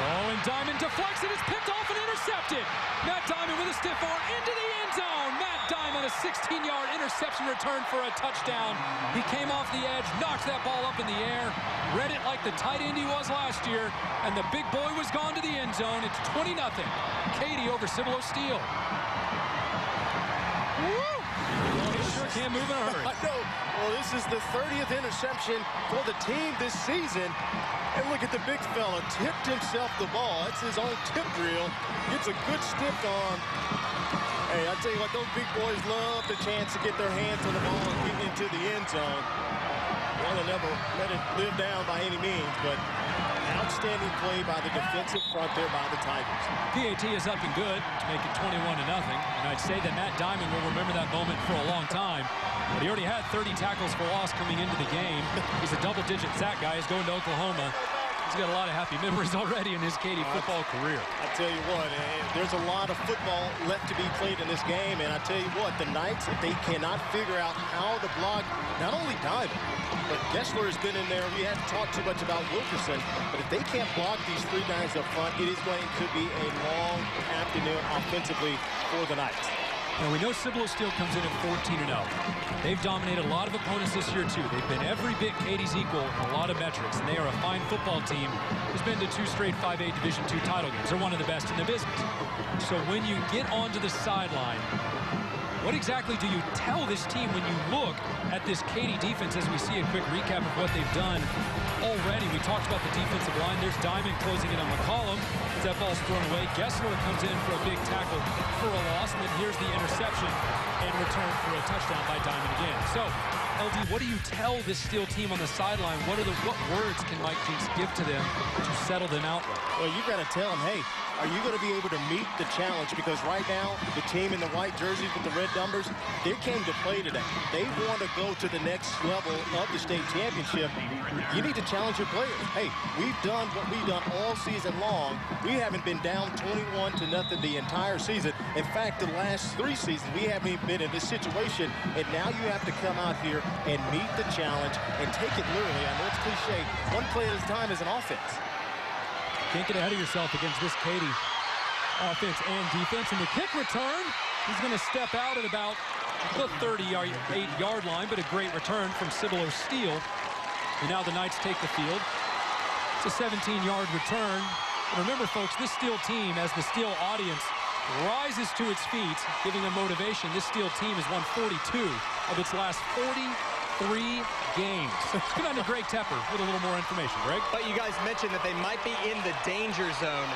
Oh, and Diamond deflects it. It's picked off and intercepted. Matt Diamond with a stiff arm into the end zone. Matt Diamond, a 16-yard interception return for a touchdown. He came off the edge, knocked that ball up in the air, read it like the tight end he was last year, and the big boy was gone to the end zone. It's 20-0. Katy over Cibolo Steele. Woo! Sure can't move in a hurry. I know. Well, this is the 30th interception for the team this season. And look at the big fella. Tipped himself the ball. It's his own tip drill. Gets a good stiff arm. Hey, I tell you what, those big boys love the chance to get their hands on the ball and get into the end zone. Well, they'll never let it live down by any means, but outstanding play by the defensive front there by the Tigers. PAT is up and good to make it 21-0. And I'd say that Matt Diamond will remember that moment for a long time. But he already had 30 tackles for loss coming into the game. He's a double-digit sack guy. He's going to Oklahoma. He's got a lot of happy memories already in his Katy football career. I tell you what, there's a lot of football left to be played in this game. And I tell you what, the Knights, if they cannot figure out how to block not only Diamond, but Gessler has been in there. We haven't talked too much about Wilkerson. But if they can't block these 3 guys up front, it is going to be a long afternoon offensively for the Knights. Now, we know Cibolo Steele comes in at 14-0. They've dominated a lot of opponents this year, too. They've been every bit Katy's equal in a lot of metrics, and they are a fine football team who's been to 2 straight 5A Division II title games. They're one of the best in the business. So when you get onto the sideline, what exactly do you tell this team when you look at this Katy defense as we see a quick recap of what they've done already? We talked about the defensive line. There's Diamond closing in on McCollum. As that ball's thrown away, Gessler comes in for a big tackle for a loss, and then here's the interception and return for a touchdown by Diamond again. So, LD, what do you tell this Steele team on the sideline? What words can Mike Jinks give to them to settle them out? Well, you've got to tell them, hey, are you going to be able to meet the challenge? Because right now, the team in the white jerseys with the red numbers, they came to play today. They want to go to the next level of the state championship. You need to challenge your players. Hey, we've done what we've done all season long. We haven't been down 21-0 the entire season. In fact, the last 3 seasons, we haven't even been in this situation. And now you have to come out here and meet the challenge and take it literally. I know it's cliche. One play at a time is an offense. Can't get ahead of yourself against this Katy offense and defense. And the kick return, he's going to step out at about the 38-yard line, but a great return from Cibolo Steele. And now the Knights take the field. It's a 17-yard return. And remember, folks, this Steele team, as the Steele audience rises to its feet, giving them motivation, this Steele team has won 42 of its last 45 3 games. Let's get on to Greg Tepper with a little more information. Greg? But you guys mentioned that they might be in the danger zone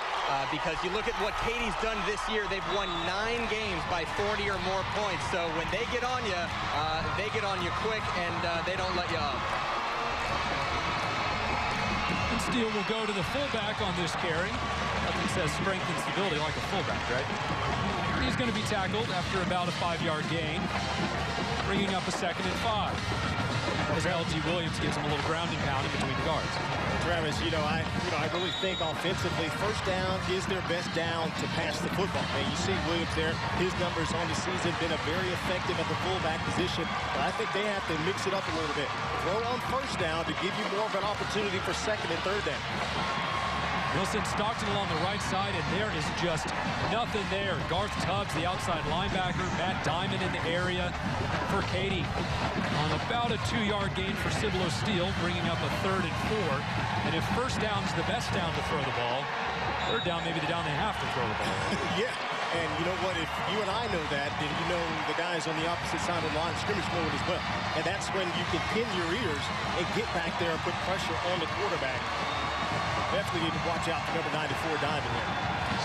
because you look at what Katy's done this year. They've won 9 games by 40 or more points. So when they get on you quick, and they don't let you up. And Steele will go to the fullback on this carry. Nothing says strength and stability like a fullback, right? He's going to be tackled after about a 5-yard gain, bringing up a 2nd and 5. As LG Williams gives him a little grounding pound in between the guards. Travis, I really think offensively, first down is their best down to pass the football. And you see Williams there, his numbers on the season been very effective at the fullback position. But I think they have to mix it up a little bit. Throw on first down to give you more of an opportunity for 2nd and 3rd down. Wilson Stockton along the right side, and there is just nothing there. Garth Tubbs, the outside linebacker. Matt Diamond in the area for Katy. On about a 2-yard gain for Cibolo Steele, bringing up a 3rd and 4. And if first down's the best down to throw the ball, 3rd down maybe the down they have to throw the ball. Yeah, and you know what? If you and I know that, then you know the guys on the opposite side of the line of scrimmage know it as well. And that's when you can pin your ears and get back there and put pressure on the quarterback. Definitely need to watch out for number 94 Diamond here.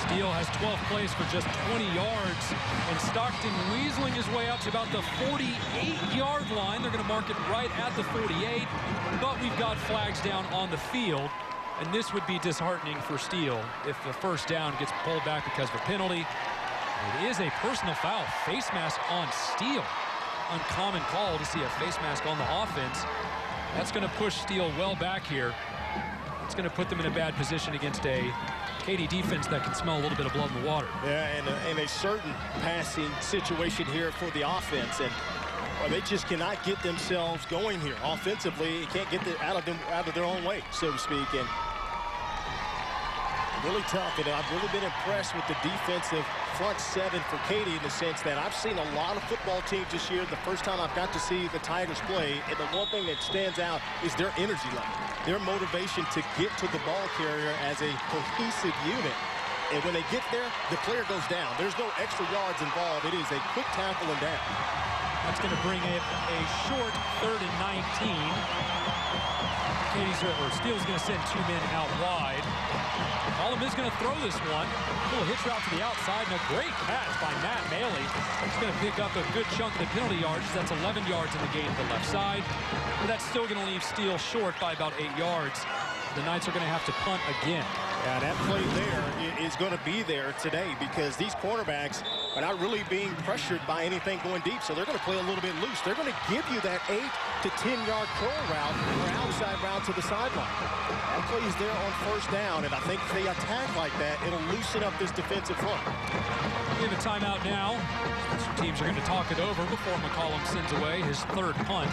Steele has 12 plays for just 20 yards, and Stockton weaseling his way out to about the 48-yard line. They're going to mark it right at the 48, but we've got flags down on the field, and this would be disheartening for Steele if the first down gets pulled back because of a penalty. It is a personal foul. Face mask on Steele. Uncommon call to see a face mask on the offense. That's going to push Steele well back here. It's going to put them in a bad position against a Katy defense that can smell a little bit of blood in the water. Yeah, and a certain passing situation here for the offense, and they just cannot get themselves going here offensively. Can't get out of their own way, so to speak. And really tough, and I've really been impressed with the defensive front 7 for Katy in the sense that I've seen a lot of football teams this year. The first time I've got to see the Tigers play, and the one thing that stands out is their energy level, their motivation to get to the ball carrier as a cohesive unit. And when they get there, the player goes down. There's no extra yards involved. It is a quick tackle and down. That's going to bring it a short 3rd and 19. Steele's going to send 2 men out wide. Colum is going to throw this one. A little hitch route to the outside, and a great catch by Matt Maley. He's going to pick up a good chunk of the penalty yards. That's 11 yards in the game to the left side. But that's still going to leave Steele short by about 8 yards. The Knights are going to have to punt again. Yeah, that play there is going to be there today because these cornerbacks are not really being pressured by anything going deep, so they're going to play a little bit loose. They're going to give you that 8 to 10-yard curl route or outside route to the sideline. That play is there on first down, and I think if they attack like that, it'll loosen up this defensive front. We have a timeout now. Two teams are going to talk it over before McCollum sends away his 3rd punt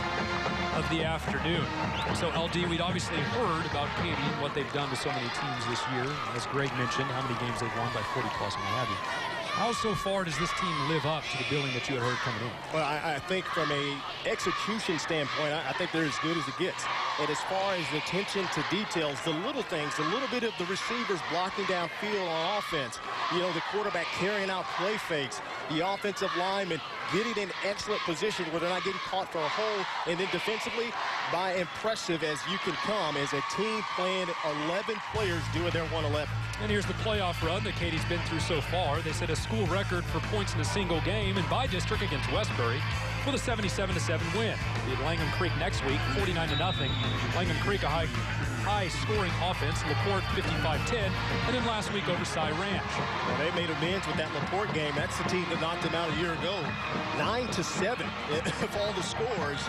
of the afternoon. So, LD, we'd obviously heard about Katy and what they've done to so many teams this year. As Greg mentioned, how many games they've won by 40-plus and what have you. How so far does this team live up to the billing that you had heard coming in? Well, I think from a execution standpoint, I think they're as good as it gets. And as far as the attention to details, the little things, a little bit of the receivers blocking downfield on offense, the quarterback carrying out play fakes, the offensive lineman getting in excellent position where they're not getting caught for a hole, and then defensively, by impressive as you can come as a team playing 11 players doing their 111. And here's the playoff run that Katy's been through so far. They set a school record for points in a single game and by district against Westbury with a 77-7 win. Beat Langham Creek next week, 49-0. Langham Creek, a high-scoring offense. LaPorte 55-10, and then last week over Cy Ranch. Well, they made amends with that LaPorte game. That's the team that knocked them out a year ago. 9-7 of all the scores.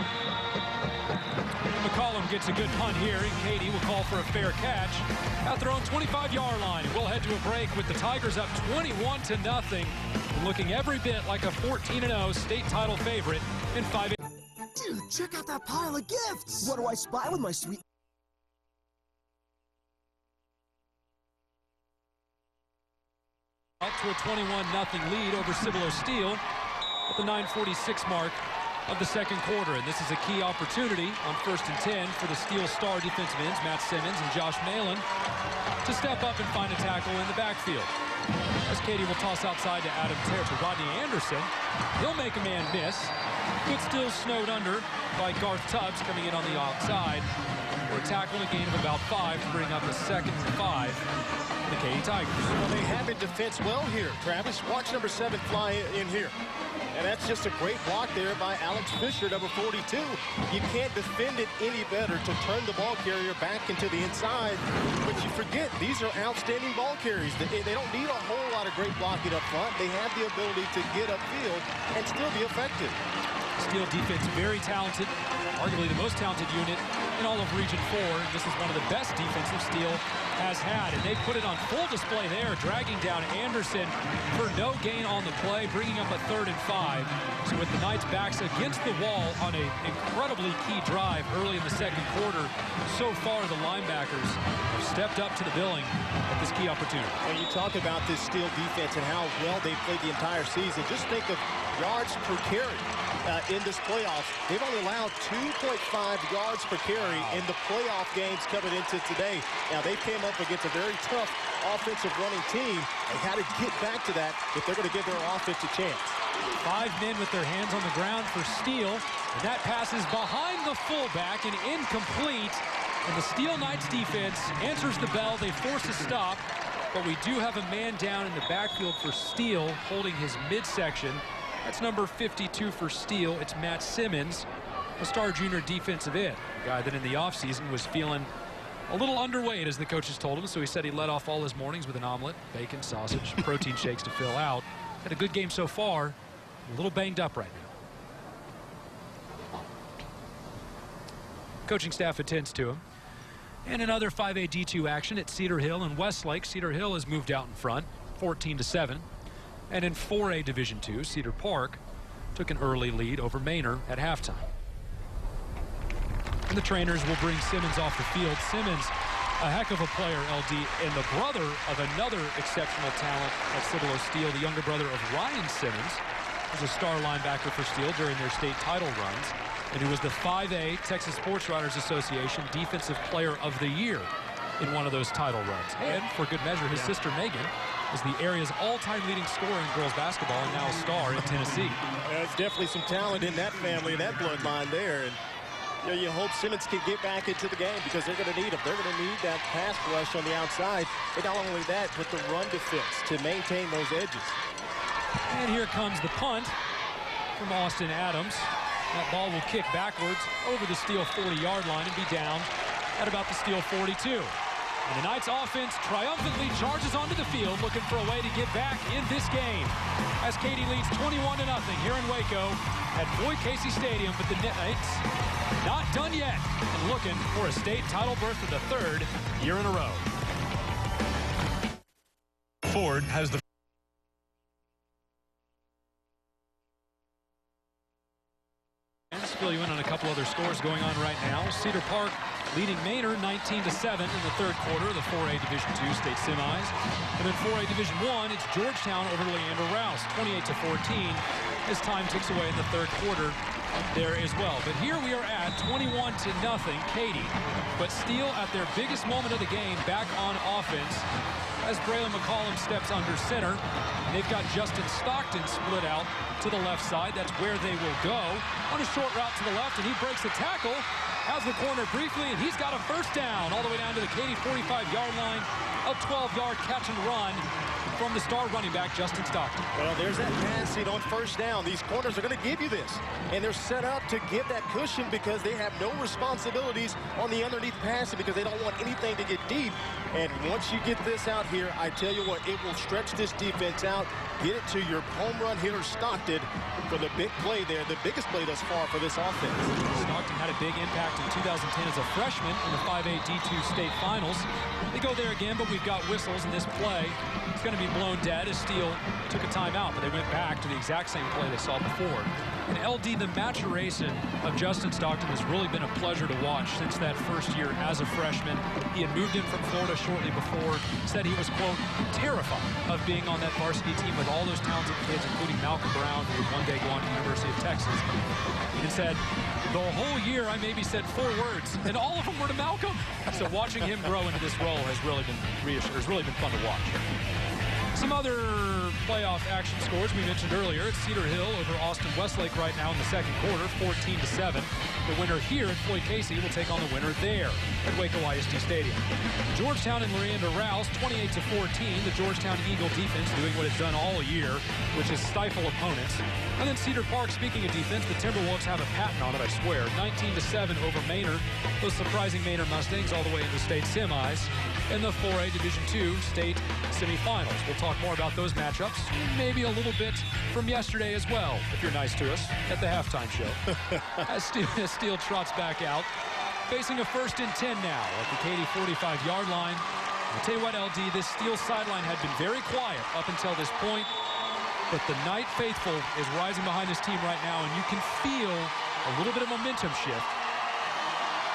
McCollum gets a good punt here, and Katy will call for a fair catch at their own 25-yard line. And we'll head to a break with the Tigers up 21-0, and looking every bit like a 14-0 state title favorite in 5A. Dude, check out that pile of gifts. What do I spy with my sweet... Out to a 21-0 lead over Cibolo Steele at the 9:46 mark of the second quarter, and this is a key opportunity on 1st and 10 for the Steele star defensive ends, Matt Simmons and Josh Malin, to step up and find a tackle in the backfield. As Katy will toss outside to Rodney Anderson. He'll make a man miss, but still snowed under by Garth Tubbs coming in on the outside for a tackle, a gain of about 5 to bring up a 2nd and 5 for the Katy Tigers. Well, they have it defense well here, Travis. Watch number 7 fly in here. And that's just a great block there by Alex Fisher, number 42. You can't defend it any better to turn the ball carrier back into the inside. But you forget, these are outstanding ball carriers. They don't need a whole lot of great blocking up front. They have the ability to get upfield and still be effective. Steele defense very talented, arguably the most talented unit in all of Region 4. And this is one of the best defensive Steele has had. And they put it on full display there, dragging down Anderson for no gain on the play, bringing up a 3rd and 5. So with the Knights' backs against the wall on an incredibly key drive early in the second quarter, so far the linebackers have stepped up to the billing at this key opportunity. When you talk about this Steele defense and how well they played the entire season, just think of yards per carry. In this playoffs, they've only allowed 2.5 yards per carry in the playoff games coming into today. Now, they came up against a very tough offensive running team. They had to get back to that if they're going to give their offense a chance. 5 men with their hands on the ground for Steele, and that pass is behind the fullback and incomplete. And the Steele Knights defense answers the bell. They force a stop, but we do have a man down in the backfield for Steele holding his midsection. That's number 52 for Steele. It's Matt Simmons, a star junior defensive end, a guy that in the offseason was feeling a little underweight, as the coaches told him, so he said he led off all his mornings with an omelet, bacon, sausage, protein shakes to fill out. Had a good game so far, a little banged up right now. Coaching staff attends to him. And another 5A D2 action at Cedar Hill and Westlake. Cedar Hill has moved out in front, 14-7. And in 4A Division II, Cedar Park took an early lead over Manor at halftime. And the trainers will bring Simmons off the field. Simmons, a heck of a player, LD, and the brother of another exceptional talent at Cibolo Steele, the younger brother of Ryan Simmons, was a star linebacker for Steele during their state title runs, and who was the 5A Texas Sports Writers Association Defensive Player of the Year in one of those title runs. And for good measure, his sister Megan is the area's all-time leading scorer in girls basketball and now a star in Tennessee. There's definitely some talent in that family, in that bloodline there. And you know, you hope Simmons can get back into the game because they're going to need him. They're going to need that pass rush on the outside. And not only that, but the run defense to maintain those edges. And here comes the punt from Austin Adams. That ball will kick backwards over the Steele 40-yard line and be down at about the Steele 42. And the Knights offense triumphantly charges onto the field, looking for a way to get back in this game. As Katy leads 21-0 here in Waco at Boyd Casey Stadium, but the Knights not done yet and looking for a state title berth for the 3rd year in a row. Ford has the Fill you in on a couple other scores going on right now. Cedar Park leading Manor 19-7 in the 3rd quarter of the 4A Division II state semis. And then 4A Division I, it's Georgetown over Leander Rouse, 28-14, as time ticks away in the 3rd quarter there as well. But here we are at 21-0 Katy. But Steele at their biggest moment of the game back on offense as Braylon McCollum steps under center. They've got Justin Stockton split out to the left side. That's where they will go on a short route to the left, and he breaks a tackle, has the corner briefly, and he's got a 1st down all the way down to the Katy 45-yard line. A 12-yard catch and run from the star running back, Justin Stockton. Well, there's that passing on 1st down. These corners are going to give you this, and they're set up to give that cushion because they have no responsibilities on the underneath passing because they don't want anything to get deep. And once you get this out here, I tell you what, it will stretch this defense out, get it to your home run hitter Stockton for the big play there, the biggest play thus far for this offense. Stockton had a big impact in 2010 as a freshman in the 5A D2 state finals. They go there again, but we've got whistles in this play. It's going to be blown dead as Steele took a timeout, but they went back to the exact same play they saw before. And LD, the maturation of Justin Stockton has really been a pleasure to watch since that first year as a freshman. He had moved in from Florida shortly before, said he was, quote, terrified of being on that varsity team with all those talented kids, including Malcolm Brown, who would one day go on to the University of Texas. He said, the whole year I maybe said 4 words, and all of them were to Malcolm. So watching him grow into this role has really been reassuring. It's really been fun to watch. Some other playoff action scores we mentioned earlier. It's Cedar Hill over Austin Westlake right now in the second quarter, 14-7. The winner here at Floyd Casey will take on the winner there at Waco ISD Stadium. Georgetown and Miranda Rouse, 28-14. The Georgetown Eagle defense doing what it's done all year, which is stifle opponents. And then Cedar Park, speaking of defense, the Timberwolves have a patent on it, I swear. 19-7 over Manor. Those surprising Manor Mustangs all the way into state semis. In the 4A Division II state semifinals. We'll talk more about those matchups, maybe a little bit from yesterday as well, if you're nice to us, at the halftime show. As Steele trots back out, facing a 1st and 10 now at the Katy 45-yard line. I'll tell you what, LD, this Steele sideline had been very quiet up until this point, but the Knight faithful is rising behind this team right now, and you can feel a little bit of momentum shift.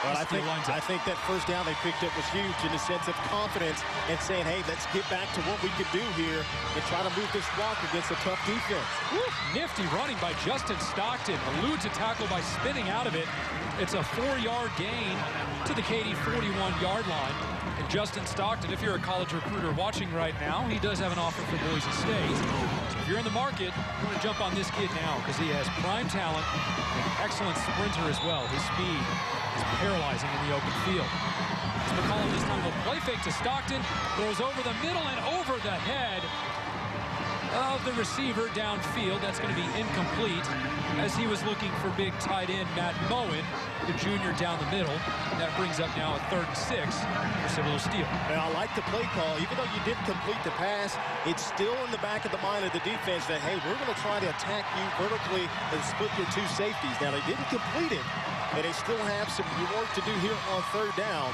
Well, I think that first down they picked up was huge in the sense of confidence and saying, hey, let's get back to what we could do here and try to move this rock against a tough defense. Woo. Nifty running by Justin Stockton. Eludes a tackle by spinning out of it. It's a 4-yard gain to the Katy 41-yard line. And Justin Stockton, if you're a college recruiter watching right now, he does have an offer for Boise State. So if you're in the market, you want to jump on this kid now because he has prime talent, an excellent sprinter as well. His speed is paralyzing in the open field. It's McCollum this time will play fake to Stockton, throws over the middle and over the head of the receiver downfield. That's going to be incomplete as he was looking for big tight end Matt Moen, the junior down the middle. That brings up now a 3rd and 6 for Cibolo Steele. And I like the play call. Even though you didn't complete the pass, it's still in the back of the mind of the defense that, hey, we're going to try to attack you vertically and split your 2 safeties. Now, they didn't complete it, and they still have some work to do here on 3rd down.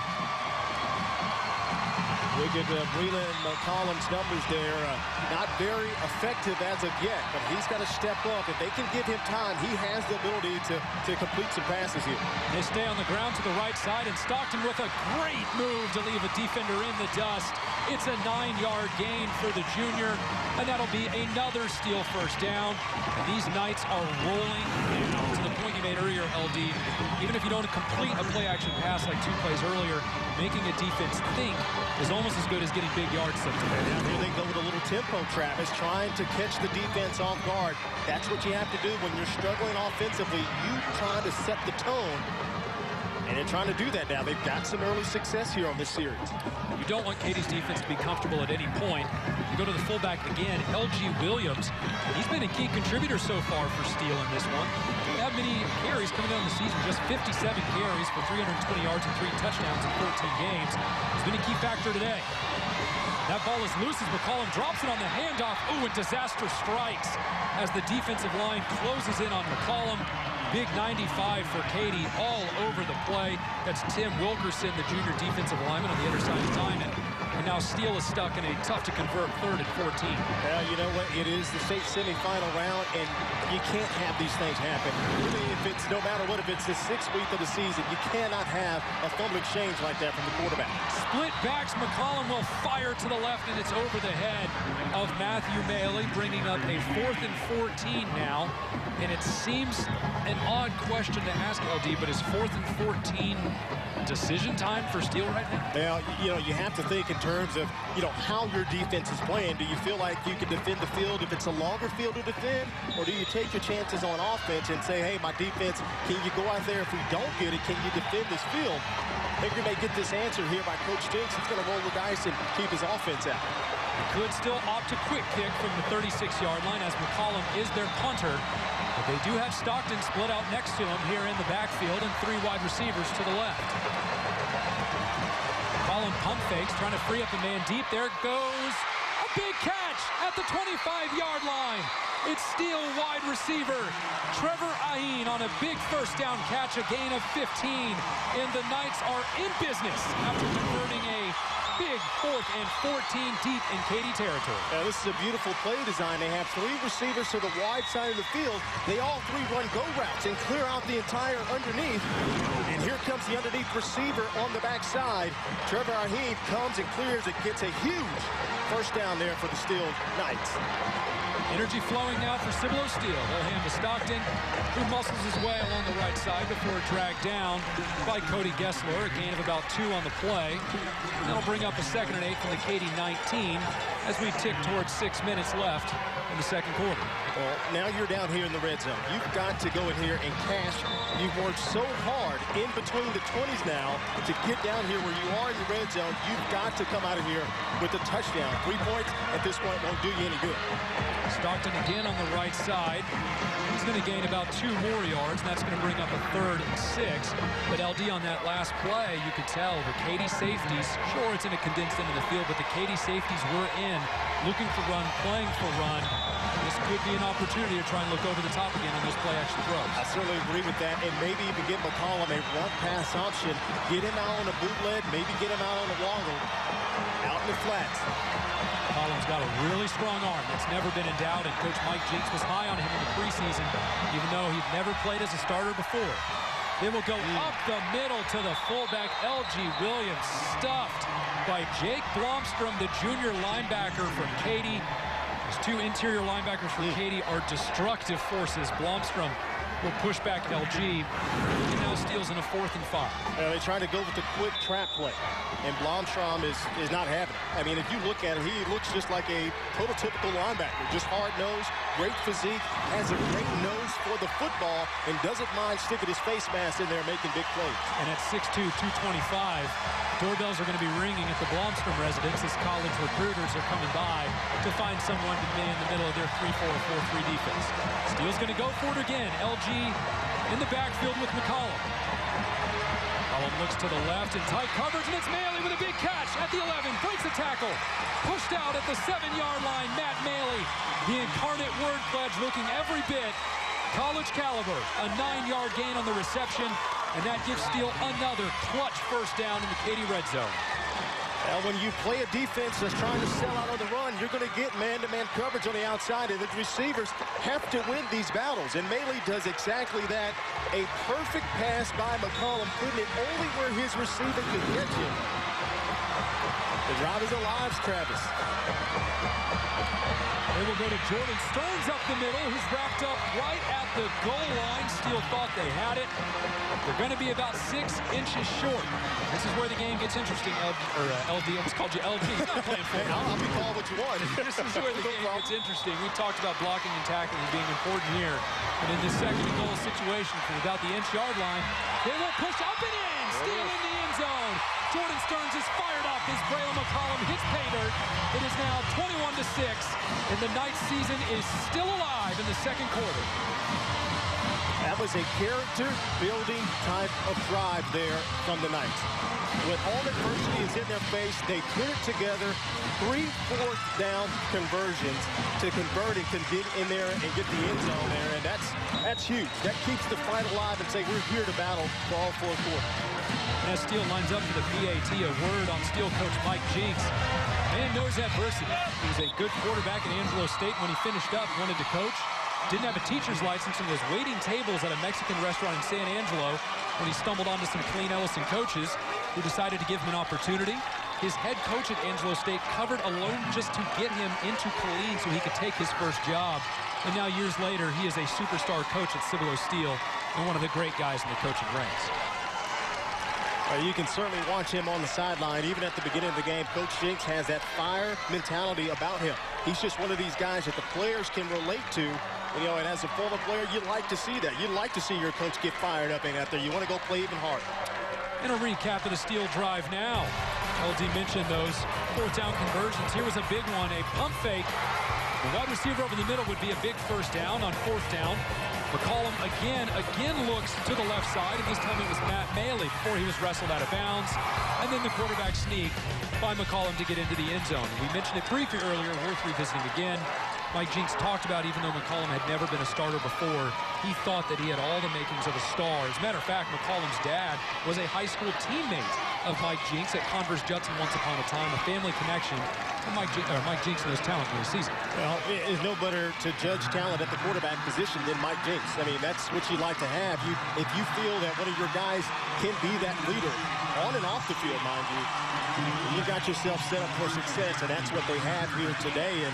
Look at Breland McCollum's numbers there. Not very effective as of yet, but he's got to step up. If they can give him time, he has the ability to complete some passes here. They stay on the ground to the right side, and Stockton with a great move to leave a defender in the dust. It's a 9-yard gain for the junior, and that'll be another Steele 1st down. And these Knights are rolling now. To the point you made earlier, LD, even if you don't complete a play-action pass like 2 plays earlier, making a defense think is almost as good as getting big yards sometimes. And here they go with a little tempo, Travis, trying to catch the defense off guard. That's what you have to do when you're struggling offensively. You try to set the tone, and they're trying to do that now. They've got some early success here on this series. You don't want Katy's defense to be comfortable at any point. You go to the fullback again, LG Williams. He's been a key contributor so far for Steele in this one. Didn't have many carries coming down the season, just 57 carries for 320 yards and 3 touchdowns in 14 games. He's been a key factor today. That ball is loose as McCollum drops it on the handoff. Ooh, and disaster strikes as the defensive line closes in on McCollum. Big 95 for Katy all over the play. That's Tim Wilkerson, the junior defensive lineman on the other side of Diamond. And now Steele is stuck in a tough-to-convert 3rd and 14. Well, you know what? It is the state semifinal round, and you can't have these things happen. Really, if it's no matter what, if it's the 6th week of the season, you cannot have a fumble exchange like that from the quarterback. Split backs. McCollum will fire to the left, and it's over the head of Matthew Maley, bringing up a 4th and 14 now. And it seems an odd question to ask, LD, but is 4th and 14 decision time for Steele right now? Well, you know, you have to think in terms of, you know, how your defense is playing. Do you feel like you can defend the field if it's a longer field to defend? Or do you take your chances on offense and say, hey, my defense, can you go out there? If we don't get it, can you defend this field? I think we may get this answer here by Coach Jinks. He's going to roll the dice and keep his offense out. Could still opt a quick kick from the 36-yard line as McCollum is their punter. But they do have Stockton split out next to him here in the backfield and 3 wide receivers to the left. McCollum pump fakes, trying to free up a man deep. There goes a big catch at the 25-yard line. It's Steele wide receiver Trevor Aheen on a big 1st down catch, a gain of 15. And the Knights are in business after converting a big 4th and 14 deep in Katy territory. Now, this is a beautiful play design. They have 3 receivers to the wide side of the field. They all 3 run go routes and clear out the entire underneath. And here comes the underneath receiver on the backside. Trevor Aheen comes and clears it, gets a huge first down there for the Steele Knights. Energy flowing now for Cibolo Steele. They'll hand to Stockton, who muscles his way along the right side before dragged down by Cody Gessler. A gain of about 2 on the play. That'll bring up a 2nd and 8 from the Katy 19 as we tick towards 6 minutes left in the second quarter. Well, now you're down here in the red zone. You've got to go in here and cash. You've worked so hard in between the 20s now to get down here where you are in the red zone. You've got to come out of here with a touchdown. 3 points at this point won't do you any good. Stockton again on the right side. He's going to gain about 2 more yards, and that's going to bring up a 3rd and 6. But LD on that last play, you could tell the Katy safeties, sure it's in a condensed end of the field, but the Katy safeties were in, looking for run, playing for run. This could be an opportunity to try and look over the top again on those play-action throws. I certainly agree with that, and maybe even get McCollum a run-pass option. Get him out on a bootleg, maybe get him out on a woggle, out in the flats. McCollum's got a really strong arm. That's never been in doubt, and Coach Mike Jinks was high on him in the preseason, even though he'd never played as a starter before. They will go up the middle to the fullback, L.G. Williams, stuffed by Jake Blomstrom, the junior linebacker from Katy. Those 2 interior linebackers for Katy are destructive forces. Blomstrom will push back LG, and now Steele's in a 4th and 5. They're trying to go with the quick trap play, and Blomstrom is not having it. I mean, if you look at it, he looks just like a prototypical linebacker, just hard-nosed, great physique, has a great nose for the football, and doesn't mind sticking his face mask in there making big plays. And at 6'2", 225, doorbells are going to be ringing at the Blomstrom residence as college recruiters are coming by to find someone to be in the middle of their 3-4, 4-3 defense. Steele's going to go for it again. LG in the backfield with McCollum. McCollum looks to the left in tight coverage, and it's Maley with a big catch at the 11. Breaks the tackle. Pushed out at the 7-yard line, Matt Maley. The incarnate word pledge looking every bit college caliber. A 9-yard gain on the reception, and that gives Steele another clutch first down in the Katy red zone. Now, when you play a defense that's trying to sell out on the run, you're going to get man-to-man coverage on the outside, and the receivers have to win these battles, and Maley does exactly that. A perfect pass by McCollum, putting it only where his receiver could get him. The drive is alive, Travis. They will go to Jordan Stearns up the middle, who's wrapped up right at the goal line. Steele thought they had it. They're going to be about 6 inches short. This is where the game gets interesting, LD. I almost called you LG. He's not playing for it. I'll be called what you want. This is where the game gets interesting. We talked about blocking and tackling being important here. And in this second and goal situation from about the inch-yard line, they will push up and in. Steele in the end zone. Jordan Stearns is fired up as Braylon McCollum hits pay dirt. It is now 21-6, and the Knights season is still alive in the second quarter. That was a character-building type of drive there from the Knights. When all adversity is in their face, they put it together. 3 4th down conversions to convert it, can get in there and get the end zone there, and that's huge. That keeps the fight alive and say we're here to battle for all 4 quarters. And as Steele lines up for the PAT, a word on Steele coach Mike Jinks. Man knows adversity. He was a good quarterback at Angelo State when he finished up, wanted to coach. Didn't have a teacher's license and was waiting tables at a Mexican restaurant in San Angelo when he stumbled onto some Clean Ellison coaches who decided to give him an opportunity. His head coach at Angelo State covered a loan just to get him into Killeen so he could take his first job. And now years later, he is a superstar coach at Cibolo Steele and one of the great guys in the coaching ranks. You can certainly watch him on the sideline. Even at the beginning of the game, Coach Jinks has that fire mentality about him. He's just one of these guys that the players can relate to. You know, and as a former player, you'd like to see that. You'd like to see your coach get fired up and out there. You want to go play even harder. And a recap of the Steele drive now. LD mentioned those 4th down conversions. Here was a big one, a pump fake. The wide receiver over the middle would be a big first down on 4th down. McCollum again looks to the left side, and this time it was Matt Maley before he was wrestled out of bounds. And then the quarterback sneak by McCollum to get into the end zone. We mentioned it briefly earlier, worth revisiting again. Mike Jinks talked about, even though McCollum had never been a starter before, he thought that he had all the makings of a star. As a matter of fact, McCollum's dad was a high school teammate of Mike Jinks at Converse Judson once upon a time, a family connection to Mike Jinks and his talent in the season. Well, it's no better to judge talent at the quarterback position than Mike Jinks. I mean, that's what you like to have. If you feel that one of your guys can be that leader on and off the field, mind you got yourself set up for success, and that's what they have here today. And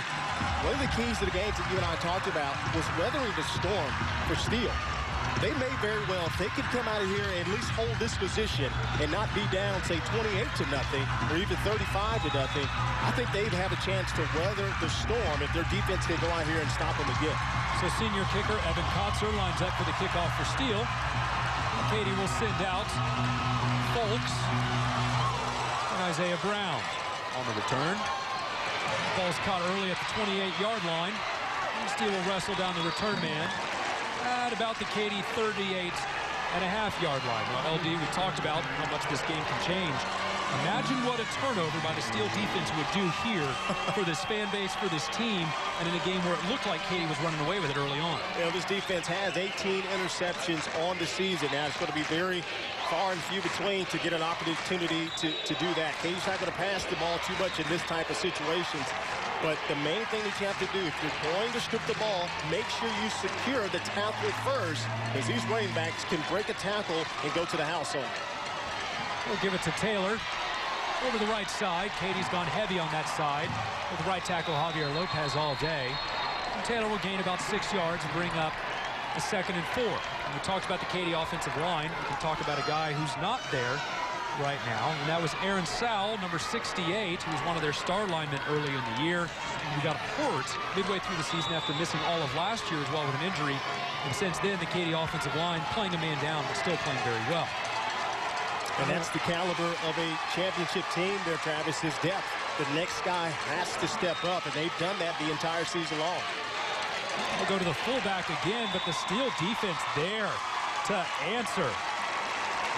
one of the keys to the games that you and I talked about was weathering the storm for Steele. They may very well, if they could come out of here and at least hold this position and not be down, say, 28-0 or even 35-0, I think they'd have a chance to weather the storm if their defense can go out here and stop them again. So senior kicker Evan Kotzer lines up for the kickoff for Steele. Katy will send out Folks and Isaiah Brown on the return. Ball's caught early at the 28-yard line. Steele will wrestle down the return man at about the Katy 38.5-yard line. Well, LD, we talked about how much this game can change. Imagine what a turnover by the Steele defense would do here for this fan base, for this team, and in a game where it looked like Katy was running away with it early on. You know, this defense has 18 interceptions on the season. Now, it's going to be very far and few between to get an opportunity to do that. Katy's not going to pass the ball too much in this type of situations. But the main thing that you have to do, if you're going to strip the ball, make sure you secure the tackle first, because these running backs can break a tackle and go to the house on it. We'll give it to Taylor over the right side. Katy's gone heavy on that side with right tackle Javier Lopez all day. And Taylor will gain about 6 yards and bring up a 2nd and 4. And we talked about the Katy offensive line. We can talk about a guy who's not there right now, and that was Aaron Sowell, number 68, who was one of their star linemen early in the year. He got hurt midway through the season after missing all of last year as well with an injury. And since then, the Katy offensive line playing a man down, but still playing very well. And that's the caliber of a championship team there, Travis, is depth. The next guy has to step up, and they've done that the entire season long. We'll go to the fullback again, but the Steele defense there to answer.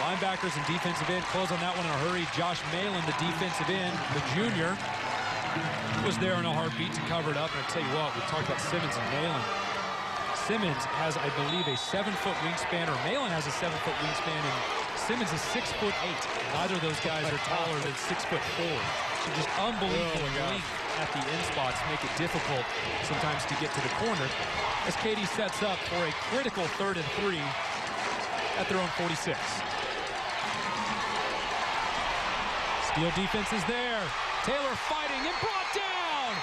Linebackers and defensive end close on that one in a hurry. Josh Malin, the defensive end, the junior, was there in a heartbeat to cover it up. And I tell you what, we talked about Simmons and Malin. Simmons has, I believe, a 7-foot wingspan, or Malin has a 7-foot wingspan, and Simmons is 6'8". Neither of those guys are taller than 6'4". So just unbelievable length at the end spots make it difficult sometimes to get to the corner. As Katy sets up for a critical 3rd and 3 at their own 46. Steele defense is there. Taylor fighting and brought down.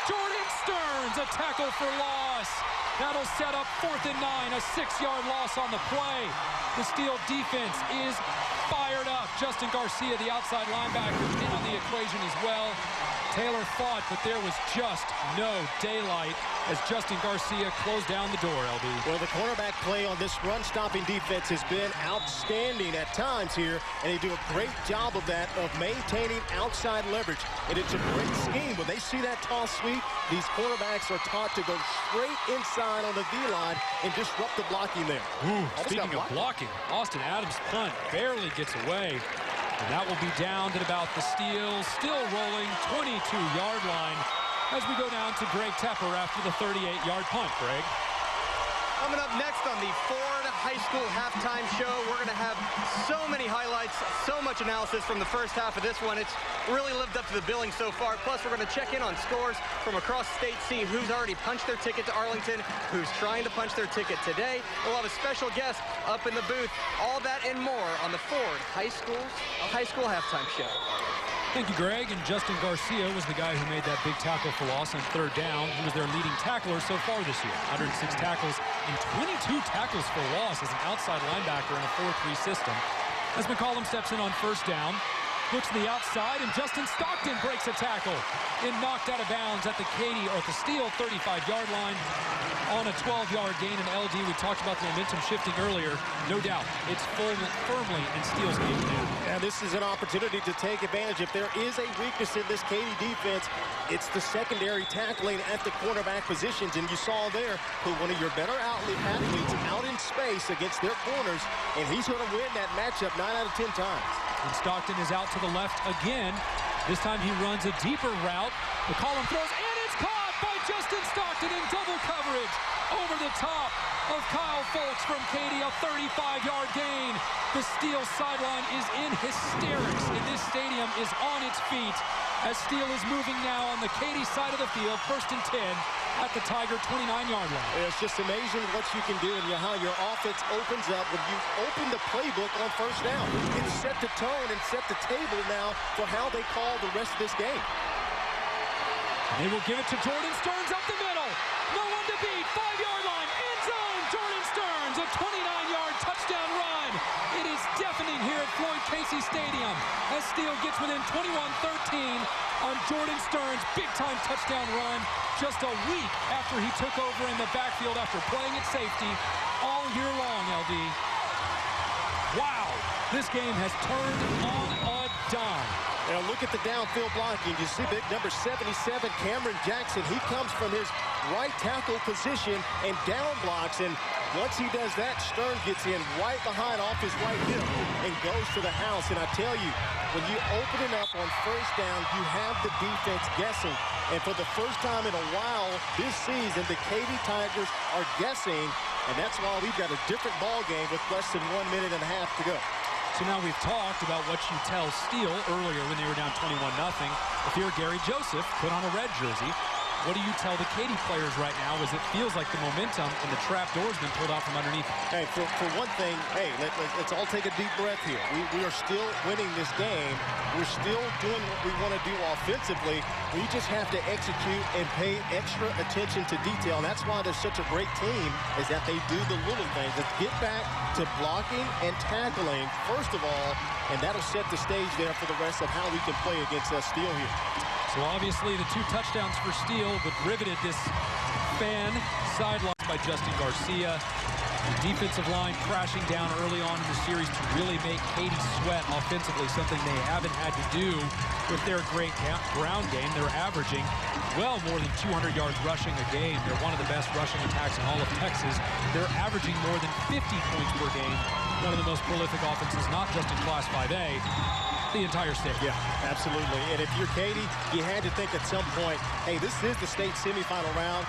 Jordan Stearns, a tackle for loss. That'll set up 4th and 9, a 6-yard loss on the play. The Steele defense is fired up. Justin Garcia, the outside linebacker, in on the equation as well. Taylor fought, but there was just no daylight as Justin Garcia closed down the door, LB. Well, the cornerback play on this run-stopping defense has been outstanding at times here, and they do a great job of that, of maintaining outside leverage. And it's a great scheme. When they see that toss sweep, these cornerbacks are taught to go straight inside on the V-line and disrupt the blocking there. Speaking of blocking, Austin Adams' punt barely gets away. And that will be down to about the Steele, still rolling 22-yard line as we go down to Greg Tepper after the 38-yard punt. Greg. Coming up next on the Ford High School halftime show, we're going to have so many highlights, so much analysis from the first half of this one. It's really lived up to the billing so far. Plus, we're going to check in on scores from across state, see who's already punched their ticket to Arlington, who's trying to punch their ticket today. We'll have a special guest up in the booth. All that and more on the Ford High School halftime show. Thank you, Greg. And Justin Garcia was the guy who made that big tackle for loss on 3rd down. He was their leading tackler so far this year. 106 tackles and 22 tackles for loss as an outside linebacker in a 4-3 system. As McCollum steps in on 1st down, looks to the outside, and Justin Stockton breaks a tackle and knocked out of bounds at the Katy, or at the Steele 35-yard line on a 12-yard gain. And LD, we talked about the momentum shifting earlier. No doubt, it's firmly in Steele's game now. Yeah, this is an opportunity to take advantage. If there is a weakness in this Katy defense, it's the secondary tackling at the cornerback positions. And you saw there, put one of your better athletes out in space against their corners, and he's going to win that matchup 9 out of 10 times. And Stockton is out to the left again. This time he runs a deeper route. McCollum throws, and it's caught by Justin Stockton in double coverage over the top of Kyle Folks from Katy, a 35-yard gain. The Steele sideline is in hysterics, and this stadium is on its feet as Steele is moving now on the Katy side of the field, 1st and 10 at the Tiger 29-yard line. It's just amazing what you can do and how your offense opens up when you open the playbook on 1st down. It set the tone and set the table now for how they call the rest of this game. They will give it to Jordan Stearns up the middle. No one to beat. 5-yard line. End zone. Jordan Stearns, a 29-yard touchdown run. It is deafening here at Floyd Casey Stadium as Steele gets within 21-13 on Jordan Stearns' big-time touchdown run just a week after he took over in the backfield after playing at safety all year long, LD. Wow, this game has turned on a dime. Now look at the downfield blocking. You see big number 77, Cameron Jackson. He comes from his right tackle position and down blocks. And once he does that, Stearns gets in right behind off his right hip and goes to the house. And I tell you, when you open it up on 1st down, you have the defense guessing. And for the first time in a while this season, the Katy Tigers are guessing. And that's why we've got a different ball game with less than 1.5 minutes to go. So now we've talked about what you tell Steele earlier when they were down 21-0. If you're Gary Joseph, put on a red jersey. What do you tell the Katy players right now as it feels like the momentum and the trap door's been pulled out from underneath? Hey, for one thing, hey, let's all take a deep breath here. We are still winning this game. We're still doing what we want to do offensively. We just have to execute and pay extra attention to detail. And that's why they're such a great team, is that they do the little things. Let's get back to blocking and tackling, first of all, and that'll set the stage there for the rest of how we can play against Steele here. So obviously the 2 touchdowns for Steele would riveted this fan sideline by Justin Garcia. The defensive line crashing down early on in the series to really make Katy sweat offensively, something they haven't had to do with their great ground game. They're averaging well more than 200 yards rushing a game. They're one of the best rushing attacks in all of Texas. They're averaging more than 50 points per game. One of the most prolific offenses, not just in Class 5A, the entire state. Yeah, absolutely. And if you're Katy, you had to think at some point, hey, this is the state semifinal round.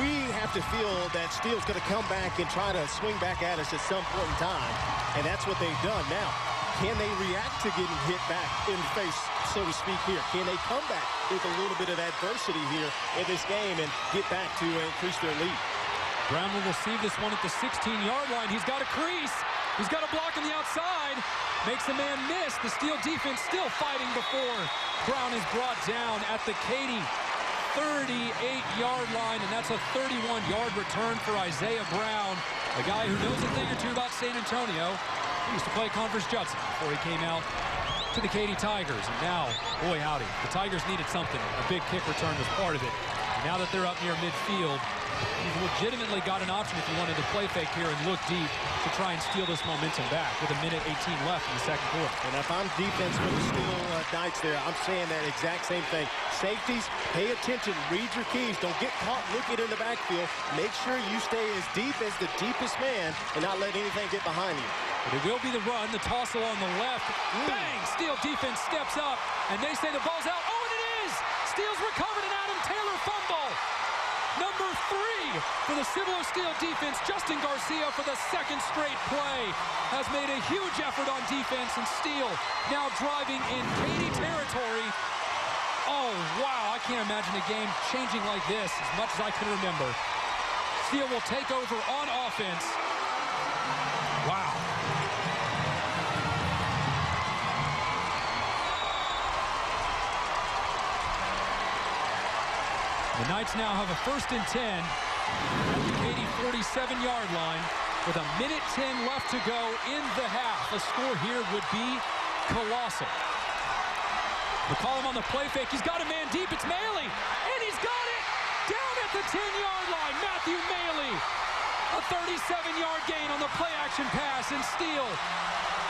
We have to feel that Steele's going to come back and try to swing back at us at some point in time. And that's what they've done. Now, can they react to getting hit back in the face, so to speak, here? Can they come back with a little bit of adversity here in this game and get back to increase their lead? Brown will receive this one at the 16-yard line. He's got a crease. He's got a block on the outside. Makes the man miss. The Steele defense still fighting before Brown is brought down at the Katy 38-yard line, and that's a 31-yard return for Isaiah Brown, a guy who knows a thing or two about San Antonio. He used to play Conference Judson before he came out to the Katy Tigers, and now, boy howdy, the Tigers needed something. A big kick return was part of it. And now that they're up near midfield, you've legitimately got an option if you wanted to play fake here and look deep to try and steal this momentum back with 1:18 left in the 2nd quarter. And if I'm defense for the Steele Knights there, I'm saying that exact same thing. Safeties, pay attention, read your keys. Don't get caught looking in the backfield. Make sure you stay as deep as the deepest man and not let anything get behind you. But it will be the run, the tossle on the left. Bang! Steele defense steps up, and they say the ball's out. Oh, and it is! Steele's recovered, and Adam Taylor fumble. Number 3 for the Cibolo Steele defense, Justin Garcia, for the 2nd straight play, has made a huge effort on defense, and Steele now driving in Katy territory. Oh, wow, I can't imagine a game changing like this as much as I can remember. Steele will take over on offense. Wow. The Knights now have a 1st and 10 at the Katy 47-yard line with 1:10 left to go in the half. The score here would be colossal. McCollum on the play fake. He's got a man deep. It's Maley, and he's got it down at the 10-yard line. Matthew Maley, a 37-yard gain on the play-action pass, and Steele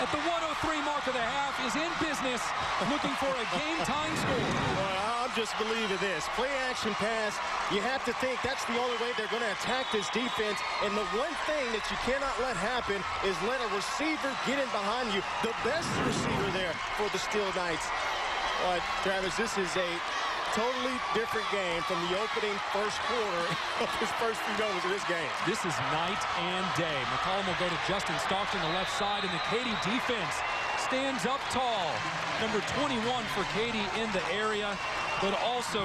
at the 1:03 mark of the half is in business, looking for a game-tying score. Well, I'm just believing this. Play-action pass, you have to think that's the only way they're going to attack this defense. And the one thing that you cannot let happen is let a receiver get in behind you. The best receiver there for the Steele Knights. Travis, this is a totally different game from the opening first quarter of his first few goals of this game. This is night and day. McCollum will go to Justin Stockton, the left side, and the Katy defense stands up tall. Number 21 for Katy in the area, but also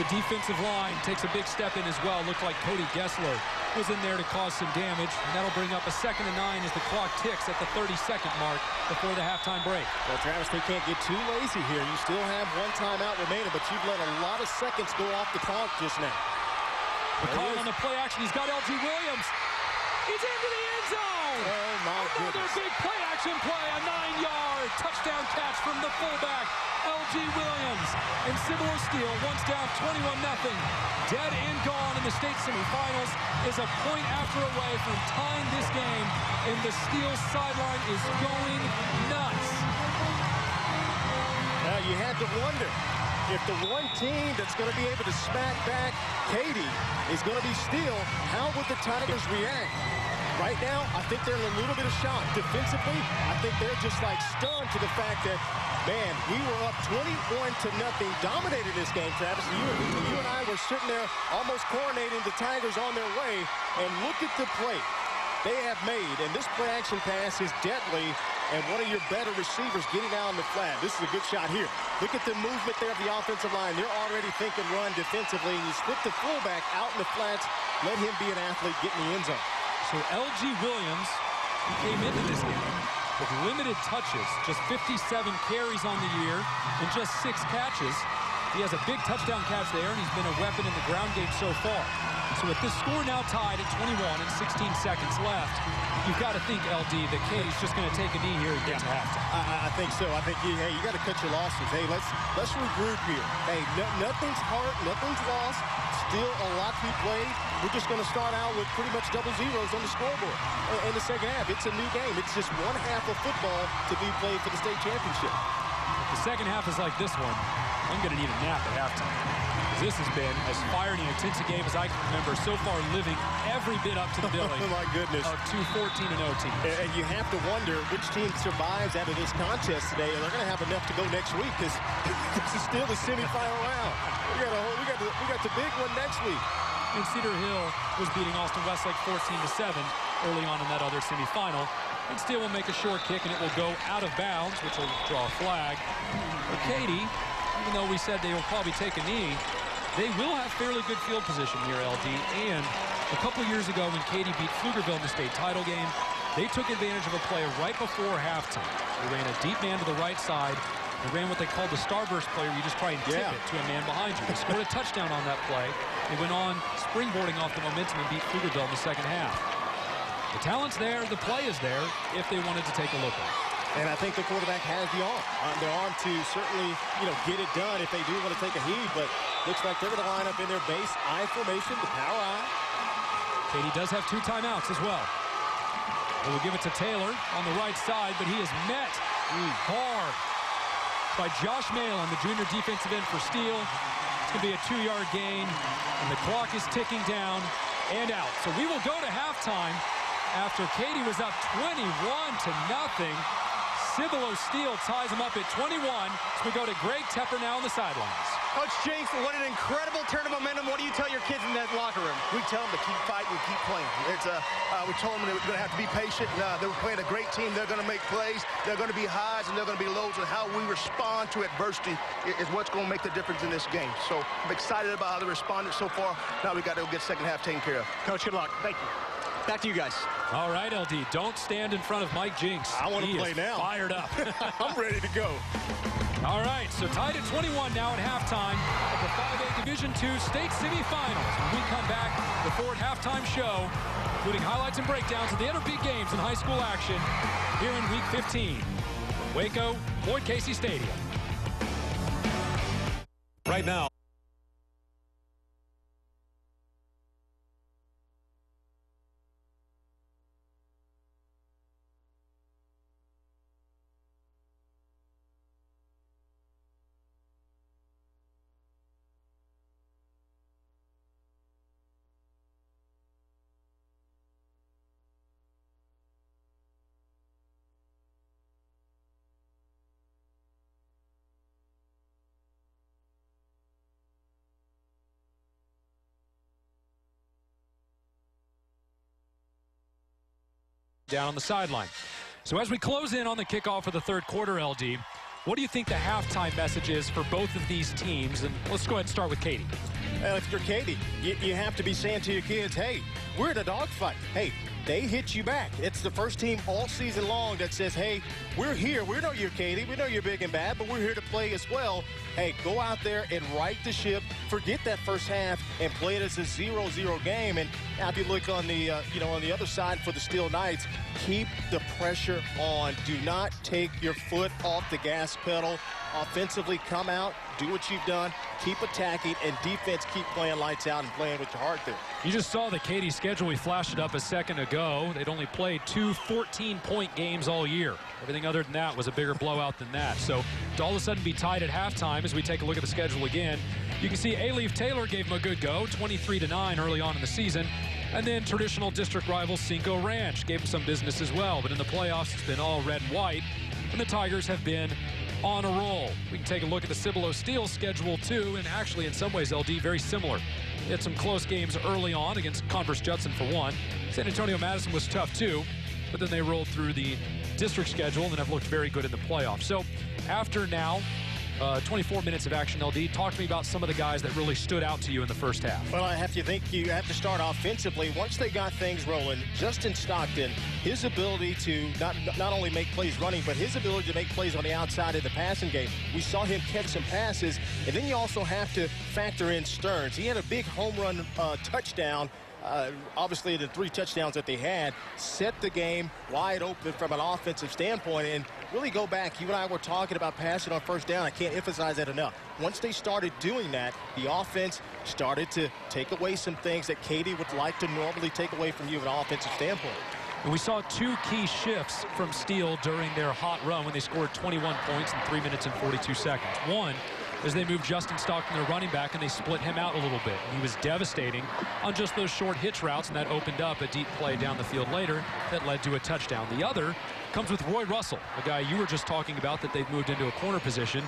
the defensive line takes a big step in as well. Looked like Cody Gessler was in there to cause some damage, and that'll bring up a 2nd and 9 as the clock ticks at the 32nd mark before the halftime break. Well, Travis, they can't get too lazy here. You still have 1 timeout remaining, but you've let a lot of seconds go off the clock just now. McCollum on the play action. He's got LG Williams. He's into the end zone. Oh, my Another goodness. big play action play, a 9-yard touchdown catch from the fullback, LG Williams. And Cibolo Steele, once down 21-0, dead and gone in the state semifinals, is a point after away from tying this game, and the Steele sideline is going nuts. Now, you had to wonder if the one team that's going to be able to smack back Katy is going to be Steele, how would the Tigers react? Right now, I think they're in a little bit of shock. Defensively, I think they're just like stunned to the fact that, man, we were up 21-0, dominated this game, Travis. You and I were sitting there almost coronating the Tigers on their way, and look at the play they have made. And this play action pass is deadly, and one of your better receivers getting out on the flat. This is a good shot here. Look at the movement there of the offensive line. They're already thinking run defensively. You split the fullback out in the flats, let him be an athlete, get in the end zone. So LG Williams, he came into this game with limited touches, just 57 carries on the year and just 6 catches. He has a big touchdown catch there, and he's been a weapon in the ground game so far. So with this score now tied at 21 and 16 seconds left, you've got to think, LD, that Katy's just going to take a knee here and get to halftime. I think so. I think, hey, you got to cut your losses. Hey, let's regroup here. Hey, nothing's hurt, nothing's lost. Still a lot to be played. We're just going to start out with pretty much double zeros on the scoreboard. In the second half, it's a new game. It's just one half of football to be played for the state championship. If the second half is like this one, I'm going to need a nap at halftime. This has been as fiery and intense a game as I can remember so far, living every bit up to the billing Oh, my goodness. of 2 14-0 teams. And you have to wonder which team survives out of this contest today, and they're going to have enough to go next week because this is still the semifinal round. We got the big one next week. And Cedar Hill was beating Austin Westlake 14-7 early on in that other semifinal. And Steele will make a short kick, and it will go out of bounds, which will draw a flag. For Katy, even though we said they will probably take a knee, they will have fairly good field position here, LD. And a couple years ago when Katy beat Pflugerville in the state title game, they took advantage of a play right before halftime. They ran a deep man to the right side. They ran what they called the starburst play, where you just try and tip it to a man behind you. They scored a touchdown on that play. They went on springboarding off the momentum and beat Pflugerville in the second half. The talent's there, the play is there, if they wanted to take a look at it. And I think the quarterback has the arm to certainly, get it done if they do want to take a heave. But looks like they're going to line up in their base I formation, the power I. Katy does have 2 timeouts as well. They will give it to Taylor on the right side, but he is met hard by Josh Malin, the junior defensive end for Steele. It's going to be a 2-yard gain, and the clock is ticking down and out. So we will go to halftime after Katy was up 21-0. Cibolo Steele ties him up at 21. So we go to Greg Tepper now on the sidelines. Coach Jinks, what an incredible turn of momentum. What do you tell your kids in that locker room? We tell them to keep fighting and keep playing. We told them they were going to have to be patient. They were playing a great team. They're going to make plays. They're going to be highs and they're going to be lows. And how we respond to adversity is what's going to make the difference in this game. So I'm excited about how they responded so far. Now we got to go get second half taken care of. Coach, good luck. Thank you. Back to you guys. All right, LD, don't stand in front of Mike Jinks. I want to play now. Fired up. I'm ready to go. All right, so tied at 21 now at halftime of the 5A Division II state semifinals. When we come back, the Ford halftime show, including highlights and breakdowns of the interbeat games in high school action here in Week 15. Waco, Floyd Casey Stadium. Right now. down on the sideline. So as we close in on the kickoff of the third quarter, LD, what do you think the halftime message is for both of these teams? And let's go ahead and start with Katy. Well, if you're Katy, you have to be saying to your kids, hey, we're in a dogfight. Hey, they hit you back. It's the first team all season long that says, hey, we're here. We know you're Katy. We know you're big and bad, but we're here to play as well. Hey, go out there and right the ship. Forget that first half and play it as a 0-0 game. And now if you look on the, on the other side for the Steel Knights, keep the pressure on. Do not take your foot off the gas pedal. Offensively, come out, do what you've done, keep attacking, and defense, keep playing lights out and playing with your heart there. You just saw the Katy schedule. We flashed it up a second ago. They'd only played 2 14-point games all year. Everything other than that was a bigger blowout than that. So to all of a sudden be tied at halftime as we take a look at the schedule again, you can see A-Leaf Taylor gave them a good go, 23-9 early on in the season. And then traditional district rival Cinco Ranch gave them some business as well. But in the playoffs, it's been all red and white. And the Tigers have been on a roll. We can take a look at the Cibolo Steele schedule too, and actually in some ways, LD, very similar. They had some close games early on against Converse Judson for one. San Antonio Madison was tough too, but then they rolled through the district schedule and have looked very good in the playoffs. So after now 24 minutes of action, LD, talk to me about some of the guys that really stood out to you in the first half. Well, I have to think you have to start offensively. Once they got things rolling, Justin Stockton, his ability to not only make plays running, but his ability to make plays on the outside of the passing game. We saw him catch some passes, and then you also have to factor in Stearns. He had a big home run touchdown. Obviously, the 3 touchdowns that they had set the game wide open from an offensive standpoint. And really go back, you and I were talking about passing on first down. I can't emphasize that enough. Once they started doing that, the offense started to take away some things that Katy would like to normally take away from you from an offensive standpoint. And we saw 2 key shifts from Steele during their hot run when they scored 21 points in 3 minutes and 42 seconds. One, as they moved Justin Stockton, their running back, and they split him out a little bit. He was devastating on just those short hitch routes, and that opened up a deep play down the field later that led to a touchdown. The other comes with Roy Russell, a guy you were just talking about that they've moved into a corner position.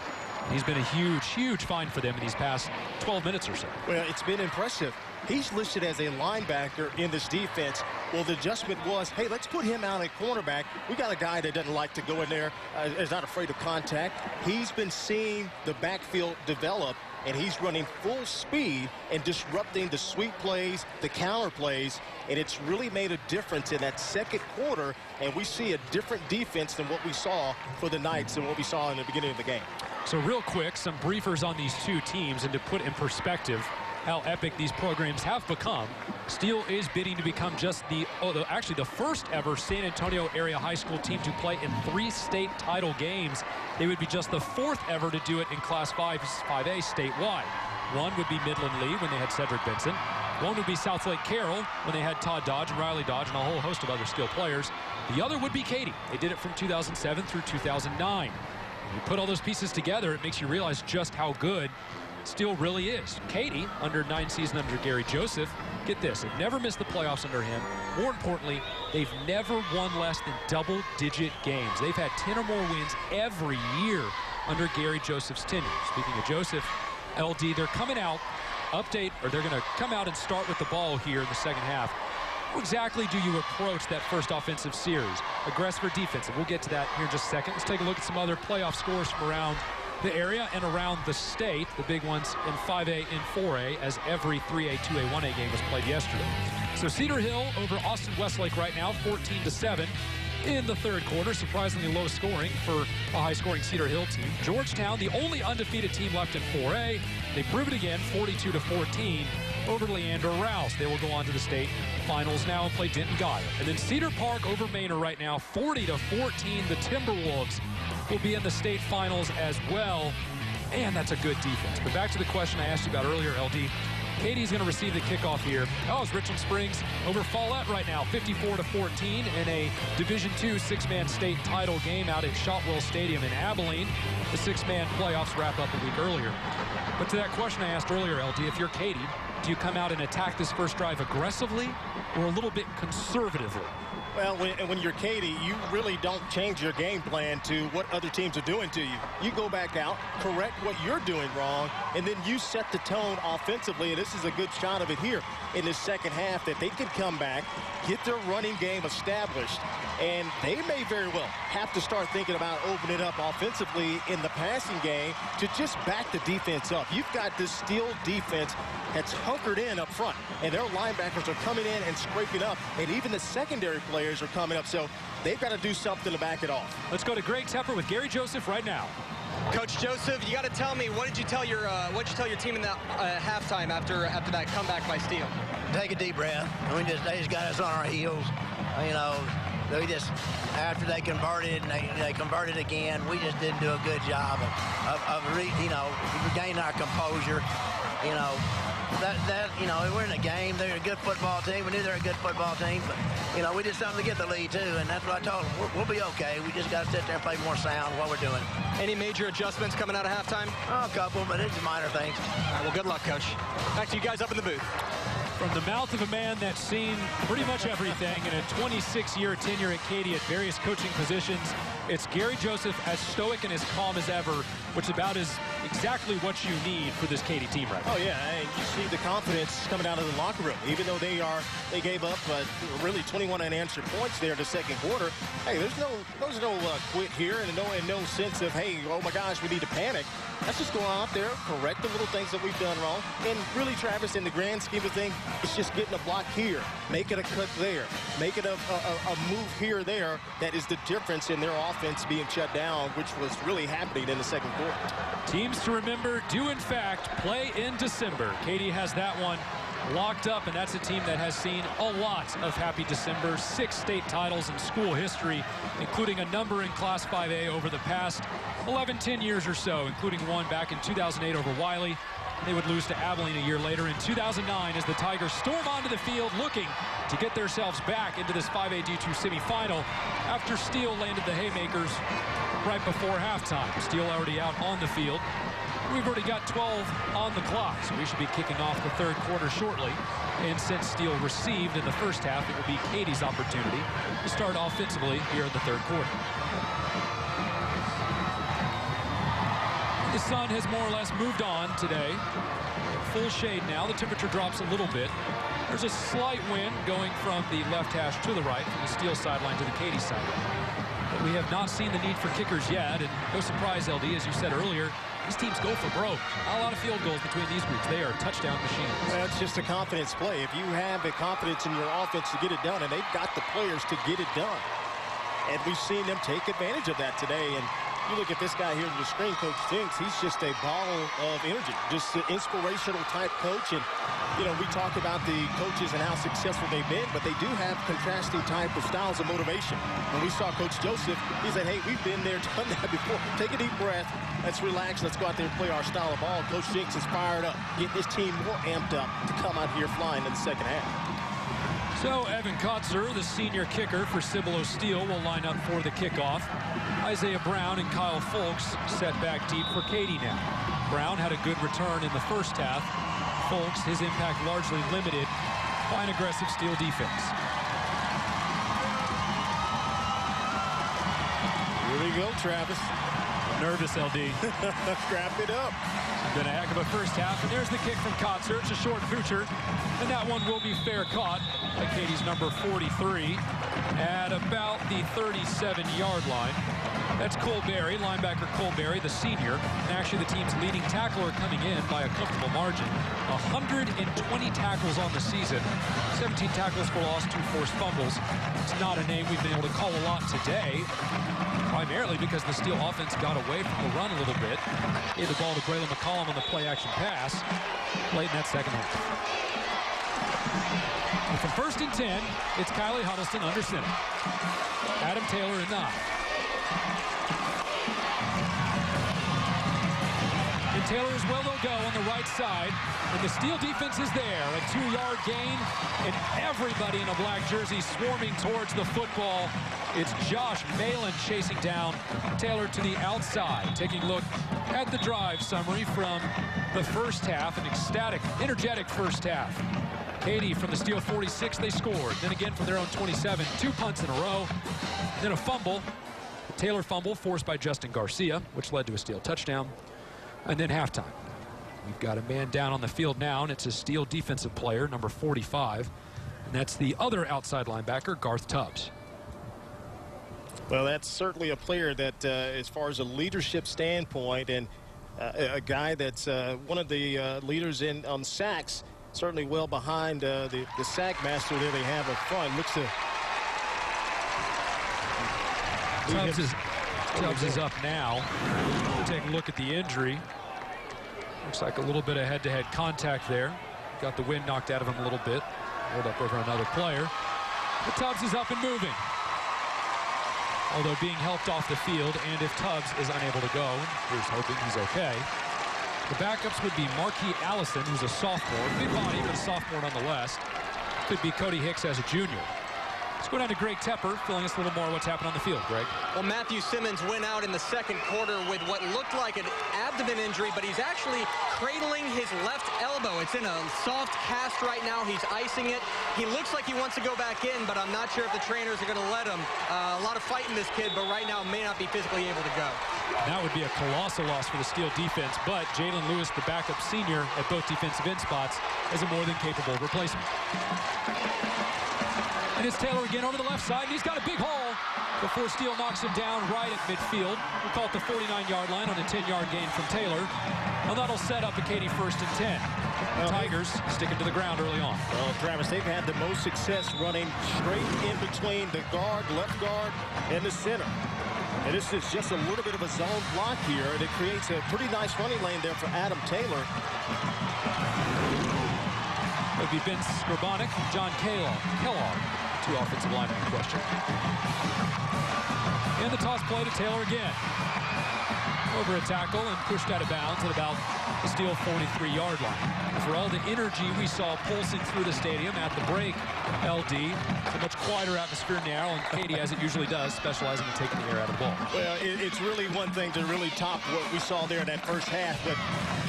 He's been a huge, huge find for them in these past 12 minutes or so. Well, it's been impressive. He's listed as a linebacker in this defense. Well, the adjustment was, hey, let's put him out at cornerback. We got a guy that doesn't like to go in there, is not afraid of contact. He's been seeing the backfield develop, and he's running full speed and disrupting the sweep plays, the counter plays, and it's really made a difference in that second quarter, and we see a different defense than what we saw for the Knights and what we saw in the beginning of the game. So real quick, some briefers on these 2 teams, and to put in perspective how epic these programs have become. Steele is bidding to become just actually the first ever San Antonio area high school team to play in 3 state title games. They would be just the 4th ever to do it in Class 5A statewide. One would be Midland Lee when they had Cedric Benson. One would be South Lake Carroll when they had Todd Dodge and Riley Dodge and a whole host of other skilled players. The other would be Katy. They did it from 2007 through 2009. When you put all those pieces together, it makes you realize just how good Steele really is. Katy, under 9 seasons under Gary Joseph, get this, they've never missed the playoffs under him. More importantly, they've never won less than double-digit games. They've had 10 or more wins every year under Gary Joseph's tenure. Speaking of Joseph, LD, they're coming out, they're going to come out and start with the ball here in the second half. How exactly do you approach that first offensive series? Aggressive or defensive? We'll get to that here in just a second. Let's take a look at some other playoff scores from around the area and around the state, the big ones in 5A and 4A, as every 3A, 2A, 1A game was played yesterday. So Cedar Hill over Austin Westlake right now, 14-7 in the third quarter. Surprisingly low scoring for a high-scoring Cedar Hill team. Georgetown, the only undefeated team left in 4A. They prove it again, 42-14 over Leander Rouse. They will go on to the state finals now and play Denton Guyer. And then Cedar Park over Manor right now, 40-14. The Timberwolves will be in the state finals as well. And that's a good defense. But back to the question I asked you about earlier, LD. Katy's going to receive the kickoff here. Oh, it's Richland Springs over Follett right now, 54-14 in a Division II 6-man state title game out at Shotwell Stadium in Abilene. The 6-man playoffs wrap up a week earlier. But to that question I asked earlier, LD, if you're Katy, do you come out and attack this first drive aggressively or a little bit conservatively? Well, when you're Katy, you really don't change your game plan to what other teams are doing to you. You go back out, correct what you're doing wrong, and then you set the tone offensively. And this is a good shot of it here in the second half, that they can come back, get their running game established, And they may very well have to start thinking about opening it up offensively in the passing game to just back the defense up. You've got this Steele defense that's hunkered in up front, and their linebackers are coming in and scraping up, and even the secondary players are coming up. So they've got to do something to back it off. Let's go to Greg Tepper with Gary Joseph right now. Coach Joseph, you got to tell me, what did you tell your team in the halftime after that comeback by Steele? Take a deep breath. They just got us on our heels. You know, we just, after they converted and they converted again, we just didn't do a good job of regaining our composure. You know, we're in a game. They're a good football team. We knew they're a good football team, but you know, we did something to get the lead too, and that's what I told them. We'll be okay. We just got to sit there and play more sound while we're doing. Any major adjustments coming out of halftime? Oh, a couple, but it's minor things. All right, well, good luck, Coach. Back to you guys up in the booth. From the mouth of a man that's seen pretty much everything in a 26-year tenure at Katy at various coaching positions, it's Gary Joseph, as stoic and as calm as ever, which is about exactly what you need for this Katy team right now. Oh yeah, and you see the confidence coming out of the locker room. Even though they gave up really 21 unanswered points there in the second quarter. Hey, there's no quit here, and no sense of, hey, oh my gosh, we need to panic. Let's just go out there, correct the little things that we've done wrong, and really, Travis, in the grand scheme of things, it's just getting a block here, make it a cut there, make it a move here or there. That is the difference in their offense being shut down, which was really happening in the second quarter. Teams to remember do, in fact, play in December. Katy has that one locked up, and that's a team that has seen a lot of happy December. 6 state titles in school history, including a number in Class 5A over the past 10 years or so, including one back in 2008 over Wiley. They would lose to Abilene a year later in 2009 as the Tigers storm onto the field looking to get themselves back into this 5A D2 semifinal after Steele landed the haymakers right before halftime. Steele already out on the field. We've already got 12 on the clock, so we should be kicking off the third quarter shortly. And since Steele received in the first half, it will be Katy's opportunity to start offensively here in the third quarter. The sun has more or less moved on today. Full shade now. The temperature drops a little bit. There's a slight wind going from the left hash to the right, from the Steele sideline to the Katy sideline. But we have not seen the need for kickers yet, and no surprise, LD, as you said earlier, these teams go for broke. Not a lot of field goals between these groups. They are touchdown machines. That's just a confidence play. If you have the confidence in your offense to get it done, and they've got the players to get it done. And we've seen them take advantage of that today. And you look at this guy here on the screen, Coach Jinks, he's just a ball of energy, just an inspirational type coach. And, you know, we talk about the coaches and how successful they've been, but they do have contrasting type of styles of motivation. When we saw Coach Joseph, he said, hey, we've been there, done that before. Take a deep breath. Let's relax. Let's go out there and play our style of ball. Coach Jinks is fired up, getting his team more amped up to come out here flying in the second half. So Evan Kotzer, the senior kicker for Cibolo Steele, will line up for the kickoff. Isaiah Brown and Kyle Folks set back deep for Katy now. Brown had a good return in the first half. Folks, his impact largely limited by an aggressive Steele defense. Here we go, Travis. Nervous, LD. Wrap it up. Been a heck of a first half, and there's the kick from Kotzer. It's a short poocher, and that one will be fair caught by Katy's number 43 at about the 37-yard line. That's Colberry, linebacker Colberry, the senior, and actually the team's leading tackler coming in by a comfortable margin. 120 tackles on the season, 17 tackles for loss, 2 forced fumbles. It's not a name we've been able to call a lot today, primarily because the Steele offense got away from the run a little bit. Gave the ball to Braylon McCollum on the play-action pass late in that second half. And from 1st and 10, it's Kylie Huddleston under center. Adam Taylor in the eye. And Taylor as well, they'll go on the right side. And the Steele defense is there. A 2-yard gain, and everybody in a black jersey swarming towards the football. It's Josh Malin chasing down Taylor to the outside. Taking a look at the drive summary from the first half. An ecstatic, energetic first half. Katy from the Steele 46, they scored. Then again from their own 27, 2 punts in a row. Then a fumble. A Taylor fumble forced by Justin Garcia, which led to a Steele touchdown. And then halftime. We've got a man down on the field now, and it's a Steele defensive player, number 45. And that's the other outside linebacker, Garth Tubbs. Well, that's certainly a player that, as far as a leadership standpoint, and a guy that's one of the leaders on sacks, certainly well behind the sack master there they have up front. Looks to Tubbs is up now. We'll take a look at the injury. Looks like a little bit of head-to-head contact there. Got the wind knocked out of him a little bit. Rolled up over another player. But Tubbs is up and moving. Although being helped off the field, and if Tubbs is unable to go, here's hoping he's okay. The backups would be Marquis Allison, who's a sophomore. Big body, but a sophomore nonetheless. Could be Cody Hicks as a junior. Let's go down to Greg Tepper, filling us a little more what's happened on the field. Greg. Well, Matthew Simmons went out in the second quarter with what looked like an abdomen injury, but he's actually cradling his left elbow. It's in a soft cast right now. He's icing it. He looks like he wants to go back in, but I'm not sure if the trainers are going to let him. A lot of fighting this kid, but right now may not be physically able to go. That would be a colossal loss for the Steele defense, but Jalen Lewis, the backup senior at both defensive end spots, is a more than capable replacement. And it's Taylor again over the left side, and he's got a big haul before Steele knocks him down right at midfield. We'll call it the 49-yard line on a 10-yard gain from Taylor. Well, that'll set up a Katy 1st and 10. The Tigers sticking to the ground early on. Well, Travis, they've had the most success running straight in between the guard, left guard, and the center. And this is just a little bit of a zone block here, and it creates a pretty nice running lane there for Adam Taylor. It would be Vince Skrbonek and John Kellogg, two offensive linemen in question. And the toss play to Taylor again. Over a tackle and pushed out of bounds at about the Steele 43-yard line. For all the energy we saw pulsing through the stadium at the break, LD, a much quieter atmosphere now, and Katy, as it usually does, specializing in taking the air out of the ball. Well, it's really one thing to really top what we saw there in that first half, but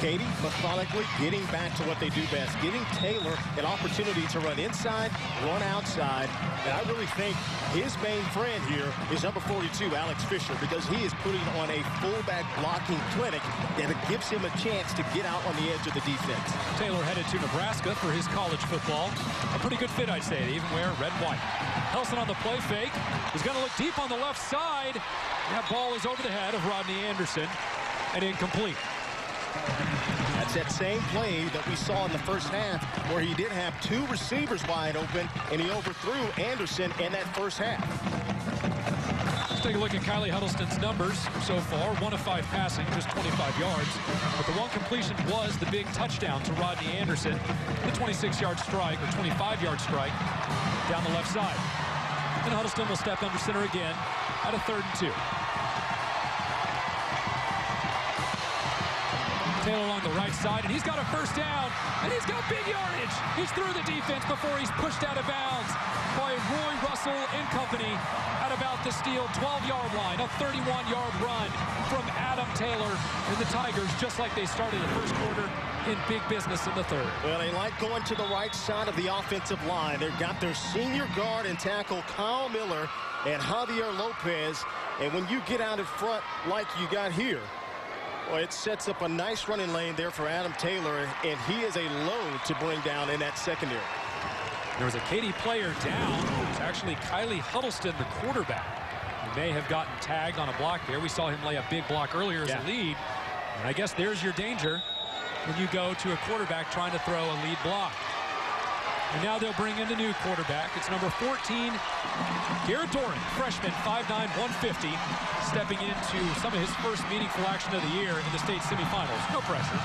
Katy methodically getting back to what they do best, giving Taylor an opportunity to run inside, run outside, and I really think his main friend here is number 42, Alex Fisher, because he is putting on a fullback blocking clinic, and it gives him a chance to get out on the edge of the defense. Taylor headed to Nebraska for his college football. A pretty good fit, I'd say, to even wear red and white. Helson on the play fake. He's going to look deep on the left side. That ball is over the head of Rodney Anderson and incomplete. That's that same play that we saw in the first half where he did have two receivers wide open, and he overthrew Anderson in that first half. Let's take a look at Kylie Huddleston's numbers so far. 1 of 5 passing, just 25 yards. But the one completion was the big touchdown to Rodney Anderson, the 26-yard strike, or 25-yard strike, down the left side. And Huddleston will step under center again at a 3rd and 2. Taylor along the right side, and he's got a first down, and he's got big yardage. He's through the defense before he's pushed out of bounds by Roy Russell and company at about the Steele 12-yard line. A 31-yard run from Adam Taylor and the Tigers, just like they started the first quarter in big business in the 3rd. Well, they like going to the right side of the offensive line. They've got their senior guard and tackle Kyle Miller and Javier Lopez, and when you get out in front like you got here, well, it sets up a nice running lane there for Adam Taylor, and he is a load to bring down in that secondary. There was a Katy player down. It's actually Kylie Huddleston, the quarterback. He may have gotten tagged on a block there. We saw him lay a big block earlier as a lead. And I guess there's your danger when you go to a quarterback trying to throw a lead block. And now they'll bring in the new quarterback. It's number 14, Garrett Doran, freshman, 5'9", 150, stepping into some of his first meaningful action of the year in the state semifinals. No pressure.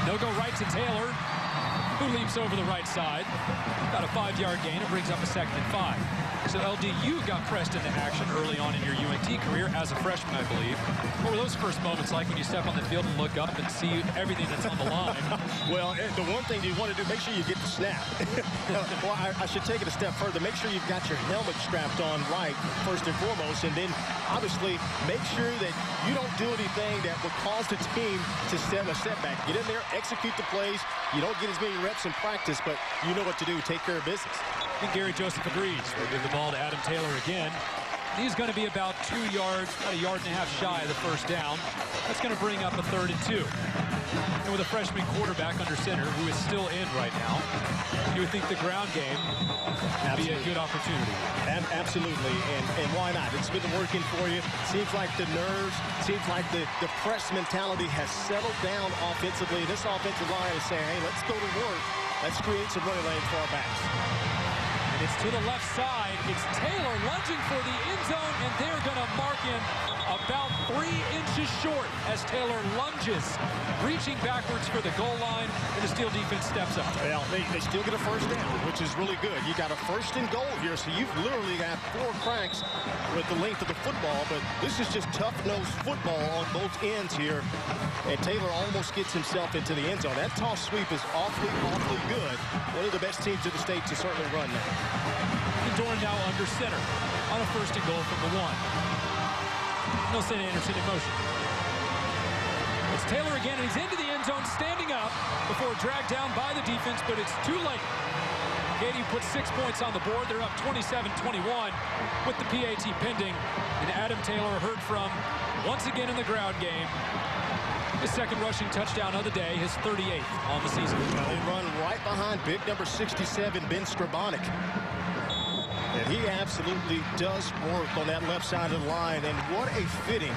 They'll go right to Taylor, who leaps over the right side. About a 5-yard gain. It brings up a 2nd and 5. So LDU got pressed into action early on in your UNT career as a freshman, I believe. What were those first moments like when you step on the field and look up and see everything that's on the line? Well, the one thing you want to do, make sure you get the snap. Well, I should take it a step further. Make sure you've got your helmet strapped on right, first and foremost, and then obviously make sure that you don't do anything that would cause the team to step a setback. Get in there, execute the plays. You don't get as many reps in practice, but you know what to do. Take care of business. And Gary Joseph agrees. We'll give the ball to Adam Taylor again. He's going to be about 2 yards, about a yard and a half shy of the first down. That's going to bring up a 3rd and 2. And with a freshman quarterback under center, who is still in right now, You would think the ground game would be a good opportunity. Absolutely, and why not? It's been working for you. Seems like the nerves, seems like the press mentality has settled down offensively. This offensive line is saying, hey, let's go to work. Let's create some running lanes for our backs. And it's to the left side. It's Taylor lunging for the end zone, and they're going to mark him about 3 inches short as Taylor lunges, reaching backwards for the goal line, and the Steele defense steps up. Well, they still get a first down, which is really good. You got a first and goal here, so you've literally got 4 cracks with the length of the football, but this is just tough-nosed football on both ends here, and Taylor almost gets himself into the end zone. That toss sweep is awfully, awfully good. One of the best teams in the state to certainly run that. Doran now under center on a first and goal from the 1. They'll send Anderson in motion. It's Taylor again, and he's into the end zone, standing up before dragged down by the defense, but it's too late. Katy puts 6 points on the board. They're up 27-21 with the PAT pending, and Adam Taylor heard from once again in the ground game. His second rushing touchdown of the day, his 38th on the season. Well, they run right behind big number 67, Ben Skrabanek. And he absolutely does work on that left side of the line. And what a fitting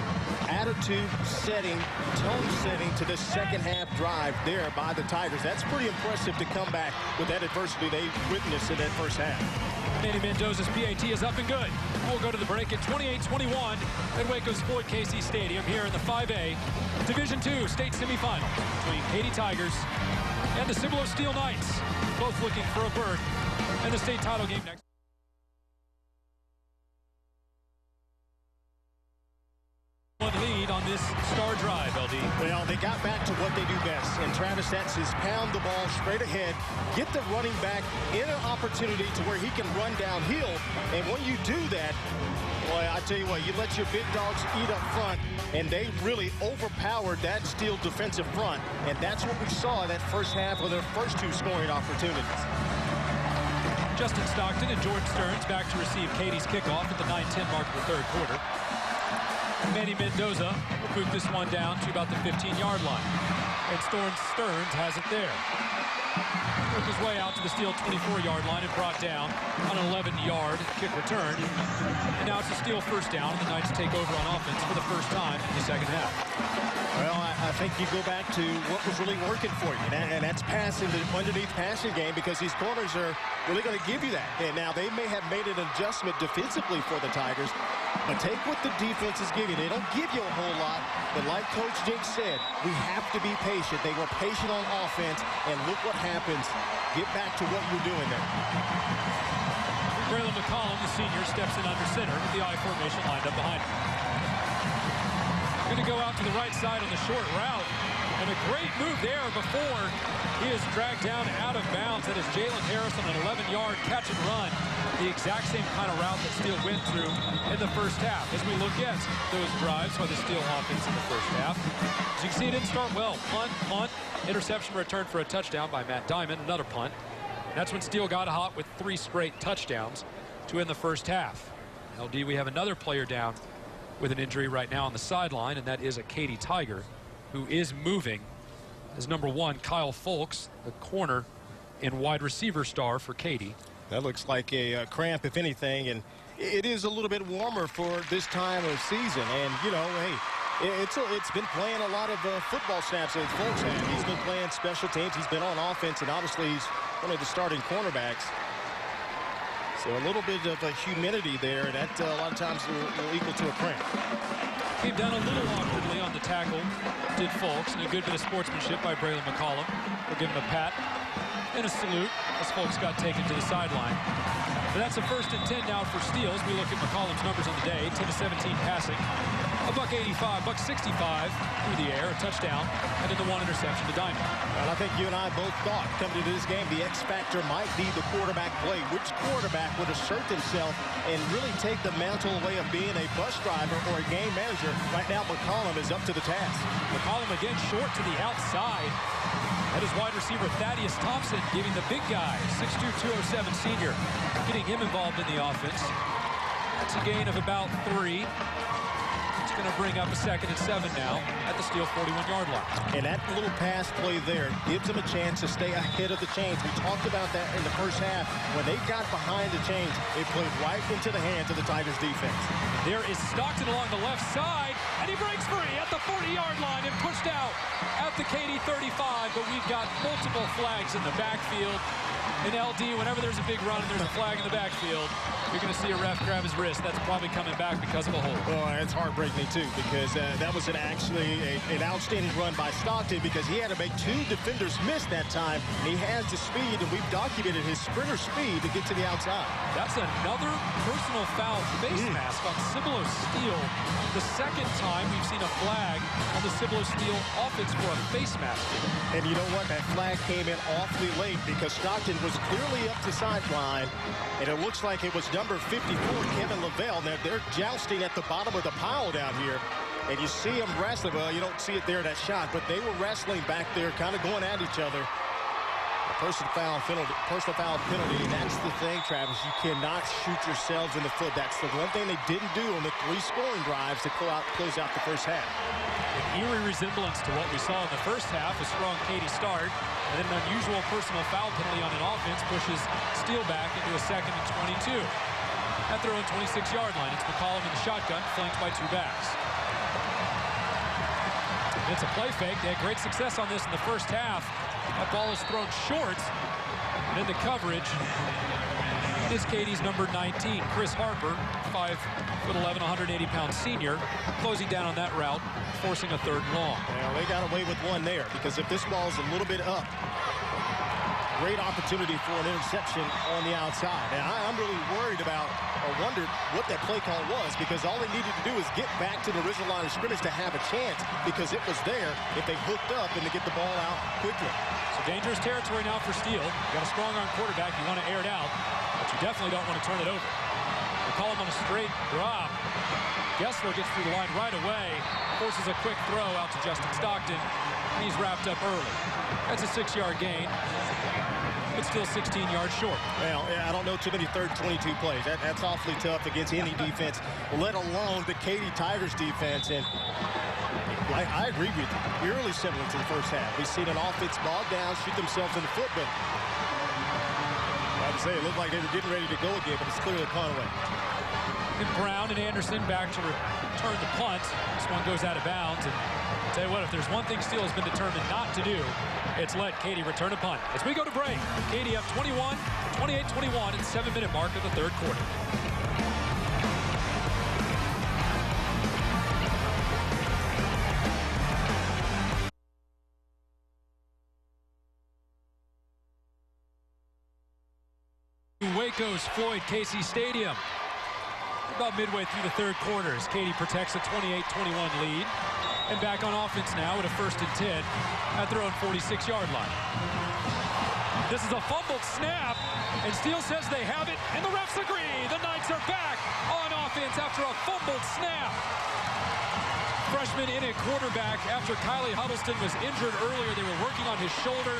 attitude setting, tone setting to the second half drive there by the Tigers. That's pretty impressive to come back with that adversity they witnessed in that first half. Manny Mendoza's PAT is up and good. We'll go to the break at 28-21 at Waco's Floyd Casey Stadium here in the 5A Division II state semifinals between Katy Tigers and the Cibolo Steele Knights, both looking for a berth in the state title game next. Lead on this star drive, LD. Well, they got back to what they do best, and Travis, that's his pound the ball straight ahead, get the running back in an opportunity to where he can run downhill, and when you do that, boy, I tell you what, you let your big dogs eat up front, and they really overpowered that Steele defensive front, and that's what we saw in that first half of their first 2 scoring opportunities. Justin Stockton and Jordan Stearns back to receive Katy's kickoff at the 9:10 mark of the third quarter. Manny Mendoza will boot this one down to about the 15-yard line. And Stearns has it there. Worked his way out to the Steele 24-yard line and brought down on an 11-yard kick return. And now it's a Steele first down, and the Knights take over on offense for the first time in the second half. Well, I think you go back to what was really working for you, and that's passing, the underneath passing game, because these corners are really going to give you that. And now they may have made an adjustment defensively for the Tigers, but take what the defense is giving. They don't give you a whole lot, but like Coach Dink said, we have to be patient. They were patient on offense, and look what happens. Get back to what you're doing there. Braylon McCollum, the senior, steps in under center with the I formation lined up behind him. Going to go out to the right side on the short route. And a great move there before he is dragged down out of bounds. That is Jalen Harris on an 11-yard catch and run. The exact same kind of route that Steele went through in the first half. As we look at those drives by the Steele offense in the first half, as you can see, it didn't start well. Punt, interception return for a touchdown by Matt Diamond, another punt. That's when Steele got hot with 3 straight touchdowns to end the first half. LD, we have another player down with an injury right now on the sideline, and that is a Katy Tiger who is moving as number 1, Kyle Folks, the corner and wide receiver star for Katy. That looks like a cramp, if anything, and it is a little bit warmer for this time of season. And, you know, hey, it's been playing a lot of football snaps as Folks has. He's been playing special teams. He's been on offense, and obviously he's one of the starting cornerbacks. So a little bit of a humidity there, and that a lot of times will equal to a cramp. Came down a little awkwardly on the tackle, did Folks, and a good bit of sportsmanship by Braylon McCollum. We'll give him a pat and a salute as Folks got taken to the sideline. But that's a 1st and 10 now for Steele as we look at McCollum's numbers on the day. 10-17 passing, $185, $165 through the air, a touchdown, and then the 1 interception to Diamond. Well, I think you and I both thought coming into this game the X factor might be the quarterback play. Which quarterback would assert himself and really take the mantle away of being a bus driver or a game manager? Right now, McCollum is up to the task. McCollum again short to the outside. That is wide receiver Thaddeus Thompson giving the big guy, 6'2", 207 senior, getting him involved in the offense. That's a gain of about 3. It's going to bring up a 2nd and 7 now at the Steele 41-yard line. And that little pass play there gives them a chance to stay ahead of the chains. We talked about that in the first half. When they got behind the chains, it played right into the hands of the Tigers defense. There is Stockton along the left side, and he breaks free at the 40-yard line and pushed out at the Katy 35, but we've got multiple flags in the backfield. In LD, whenever there's a big run and there's a flag in the backfield, you're going to see a ref grab his wrist. That's probably coming back because of a hold. Oh, it's heartbreaking, too, because that was actually an outstanding run by Stockton because he had to make 2 defenders miss that time. And he has the speed, and we've documented his sprinter speed to get to the outside. That's another personal foul face mask on Cibolo Steele. The 2nd time we've seen a flag on the Cibolo Steele offense for a face mask. And you know what? That flag came in awfully late because Stockton was clearly up the sideline, and it looks like it was number 54, Kevin Lavelle. Now, they're jousting at the bottom of the pile down here, and you see them wrestling. Well, you don't see it there, that shot, but they were wrestling back there, kind of going at each other. Personal foul penalty. That's the thing, Travis. You cannot shoot yourselves in the foot. That's the one thing they didn't do on the 3 scoring drives to close out the first half. An eerie resemblance to what we saw in the first half, a strong Katy start, and then an unusual personal foul penalty on an offense pushes Steele back into a 2nd and 22. At their own 26-yard line, it's McCollum in the shotgun, flanked by 2 backs. It's a play fake. They had great success on this in the first half. That ball is thrown short, and in the coverage is Katy's number 19, Chris Harper, 5'11", 180-pound senior, closing down on that route, forcing a 3rd and long. Well, they got away with 1 there, because if this ball's a little bit up, great opportunity for an interception on the outside. And I'm really worried about, or wondered what that play call was, because all they needed to do is get back to the original line of scrimmage to have a chance, because it was there if they hooked up and to get the ball out quickly. So dangerous territory now for Steele. You got a strong arm quarterback. You want to air it out, but you definitely don't want to turn it over. They call him on a straight drop. Gessler gets through the line right away, forces a quick throw out to Justin Stockton, and he's wrapped up early. That's a 6-yard gain, but still 16 yards short. Well, I don't know too many 3rd and 22 plays. That's awfully tough against any defense, let alone the Katy Tigers defense. And I agree with you. Eerily similar to the first half. We've seen an offense bog down, shoot themselves in the foot, but I would say it looked like they were getting ready to go again, but it's clearly Conway. And Brown and Anderson back to return the punt. This one goes out of bounds. And I'll tell you what, if there's one thing Steele has been determined not to do, it's let Katy return a punt. As we go to break, Katy up 28-21 at the 7-minute mark of the 3rd quarter. Waco's Floyd Casey Stadium. About midway through the 3rd quarter as Katy protects a 28-21 lead. And back on offense now at a 1st and 10 at their own 46-yard line. This is a fumbled snap, and Steele says they have it, and the refs agree. The Knights are back on offense after a fumbled snap. Freshman in at quarterback after Kylie Huddleston was injured earlier. They were working on his shoulder.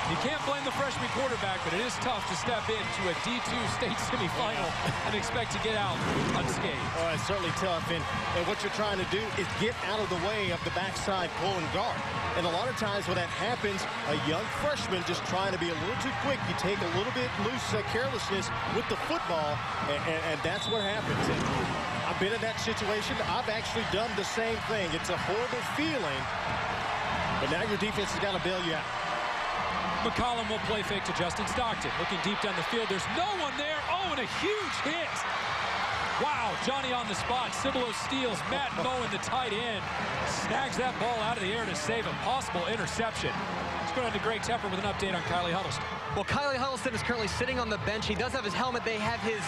You can't blame the freshman quarterback, but it is tough to step into a D2 state semifinal and expect to get out unscathed. Oh, it's certainly tough, and what you're trying to do is get out of the way of the backside pulling guard. And a lot of times when that happens, a young freshman just trying to be a little too quick, you take a little bit loose carelessness with the football, and that's what happens. And I've been in that situation. I've actually done the same thing. It's a horrible feeling, but now your defense has got to bail you out. McCollum will play fake to Justin Stockton. Looking deep down the field. There's no one there. Oh, and a huge hit. Wow, Johnny on the spot. Cibolo Steele's Matt Moen, the tight end, snags that ball out of the air to save a possible interception. Let's go down to Greg Tepper with an update on Kylie Huddleston. Well, Kylie Huddleston is currently sitting on the bench. He does have his helmet. They have his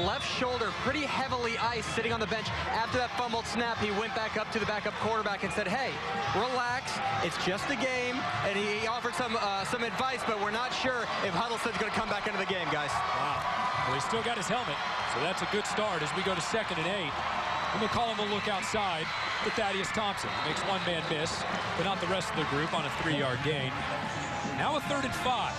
left shoulder pretty heavily iced sitting on the bench. After that fumbled snap, he went back up to the backup quarterback and said, hey, relax. It's just a game. And he offered some advice, but we're not sure if Huddleston's going to come back into the game, guys. Wow. Well, he's still got his helmet, so that's a good start as we go to 2nd and 8. And McCollum will look outside to Thaddeus Thompson. Makes one man miss, but not the rest of the group on a 3-yard gain. Now a 3rd and 5.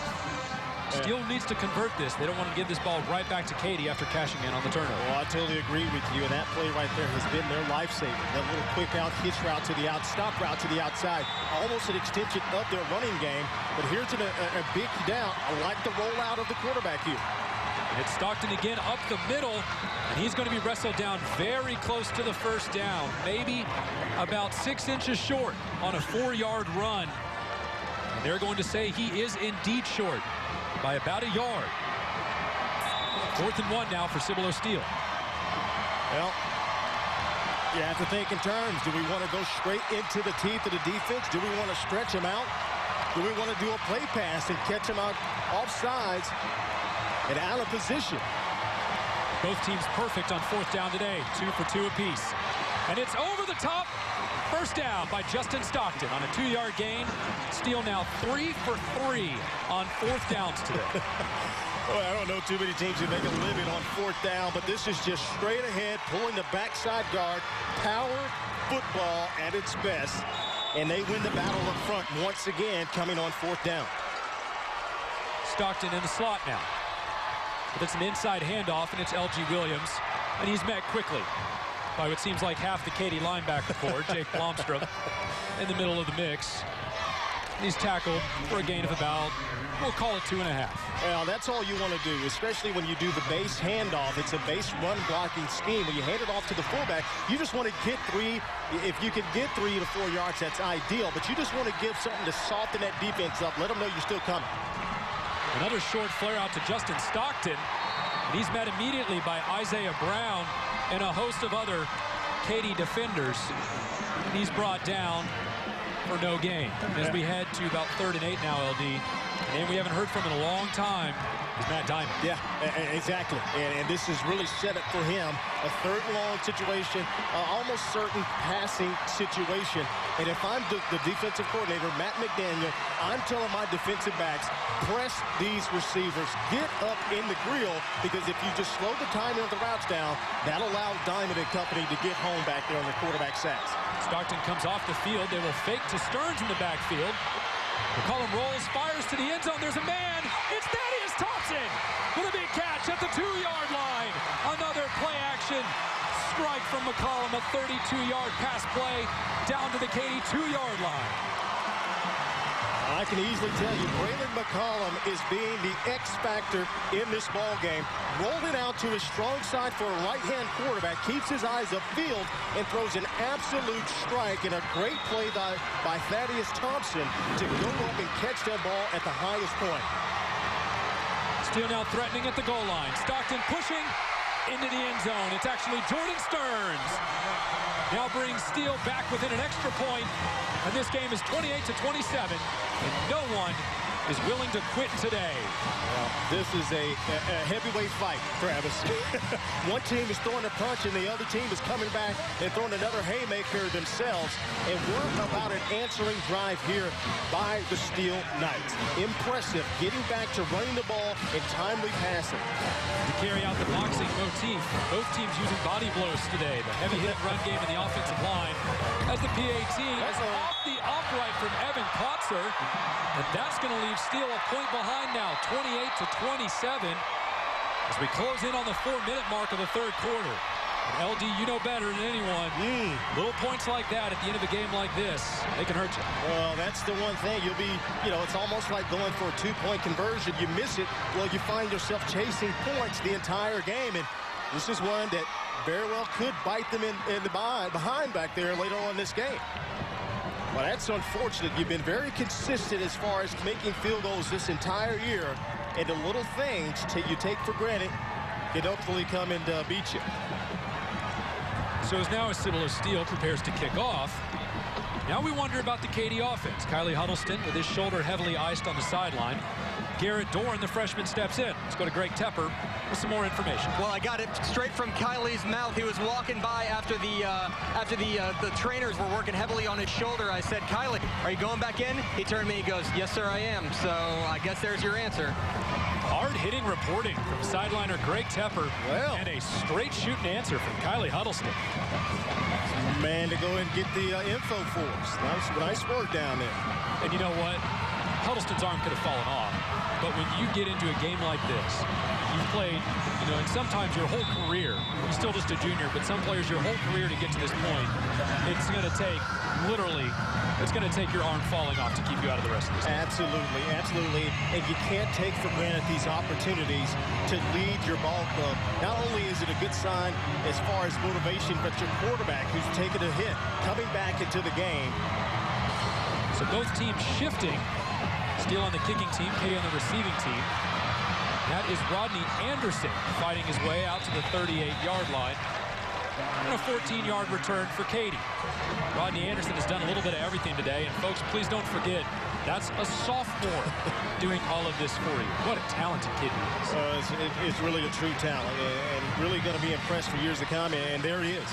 Steele needs to convert this. They don't want to give this ball right back to Katy after cashing in on the turnover. Well, I totally agree with you. And that play right there has been their lifesaver. That little quick out hitch route to the stop route to the outside. Almost an extension of their running game. But here's a big down. I like the rollout of the quarterback here. It's Stockton again up the middle, and he's going to be wrestled down very close to the first down, maybe about 6 inches short on a 4-yard run. And they're going to say he is indeed short by about a yard. 4th and 1 now for Cibolo Steele. Well, you have to think in terms. Do we want to go straight into the teeth of the defense? Do we want to stretch them out? Do we want to do a play pass and catch them out off sides and out of position? Both teams perfect on 4th down today. 2 for 2 apiece. And it's over the top. First down by Justin Stockton on a 2-yard gain. Steele now 3 for 3 on 4th downs today. Well, I don't know too many teams who make a living on 4th down, but this is just straight ahead, pulling the backside guard. Power football at its best. And they win the battle up front once again, coming on 4th down. Stockton in the slot now. But it's an inside handoff, and it's L.G. Williams. And he's met quickly by what seems like half the Katy linebacker corps, Jake Blomstrom, in the middle of the mix. He's tackled for a gain of about, we'll call it 2.5. Well, that's all you want to do, especially when you do the base handoff. It's a base run blocking scheme. When you hand it off to the fullback, you just want to get 3. If you can get 3 to 4 yards, that's ideal. But you just want to give something to soften that defense up. Let them know you're still coming. Another short flare out to Justin Stockton. And he's met immediately by Isaiah Brown and a host of other Katy defenders. And he's brought down for no gain. As we head to about 3rd and 8 now, LD. And we haven't heard from him in a long time. Is Matt Diamond. Yeah, exactly. And this is really set up for him. A 3rd and long situation, almost certain passing situation. And if I'm the defensive coordinator, Matt McDaniel, I'm telling my defensive backs, press these receivers, get up in the grill, because if you just slow the timing of the routes down, that'll allow Diamond and company to get home back there on the quarterback sacks. Stockton comes off the field. They will fake to Stearns in the backfield. McCollum rolls, fires to the end zone. There's a man. It's Thaddeus Thompson with a big catch at the 2-yard line. Another play action strike from McCollum, a 32-yard pass play down to the Katy 2-yard line. I can easily tell you, Braylon McCollum is being the X factor in this ball game. Rolling out to his strong side for a right-hand quarterback, keeps his eyes upfield, and throws an absolute strike and a great play by Thaddeus Thompson to go up and catch that ball at the highest point. Steele now threatening at the goal line. Stockton pushing into the end zone. It's actually Jordan Stearns. Now brings Steele back within an extra point. And this game is 28-27. And no one is willing to quit today. Well, this is a heavyweight fight, Travis. One team is throwing a punch and the other team is coming back and throwing another haymaker themselves. And we're about an answering drive here by the Steele Knights. Impressive, getting back to running the ball and timely passing. To carry out the boxing motif, both teams using body blows today. The heavy hit run game in the offensive line as the PAT off the upright from Evan Kotzer. And that's going to leave Steele a point behind now, 28-27, as we close in on the 4-minute mark of the 3rd quarter. And LD, you know better than anyone. Little points like that at the end of a game like this, they can hurt you. Well, that's the one thing. You'll be, it's almost like going for a 2-point conversion. You miss it, well, you find yourself chasing points the entire game. And this is one that very well could bite them in the behind back there later on in this game. Well, that's unfortunate. You've been very consistent as far as making field goals this entire year. And the little things you take for granted can hopefully come and beat you. So as now as Cibolo Steele prepares to kick off, now we wonder about the Katy offense. Kylie Huddleston with his shoulder heavily iced on the sideline. Garrett Dorn, the freshman, steps in. Let's go to Greg Tepper with some more information. Well, I got it straight from Kylie's mouth. He was walking by after the trainers were working heavily on his shoulder. I said, "Kylie, are you going back in?" He turned to me, he goes, "Yes, sir, I am." So I guess there's your answer. Hard-hitting reporting from sideliner Greg Tepper, and a straight shooting answer from Kylie Huddleston. Man, to go and get the info for us. Nice work down there. And you know what? Huddleston's arm could have fallen off. But when you get into a game like this, you've played, you know, and sometimes your whole career, you're still just a junior, but some players your whole career to get to this point, it's going to take, literally, it's going to take your arm falling off to keep you out of the rest of this game. Absolutely, absolutely. And you can't take for granted these opportunities to lead your ball club. Not only is it a good sign as far as motivation, but your quarterback who's taken a hit, coming back into the game. So both teams shifting. Steele on the kicking team, Katy on the receiving team. That is Rodney Anderson fighting his way out to the 38-yard line. And a 14-yard return for Katy. Rodney Anderson has done a little bit of everything today. And folks, please don't forget, that's a sophomore doing all of this for you. What a talented kid he is. It's really a true talent and really going to be impressed for years to come. And there he is.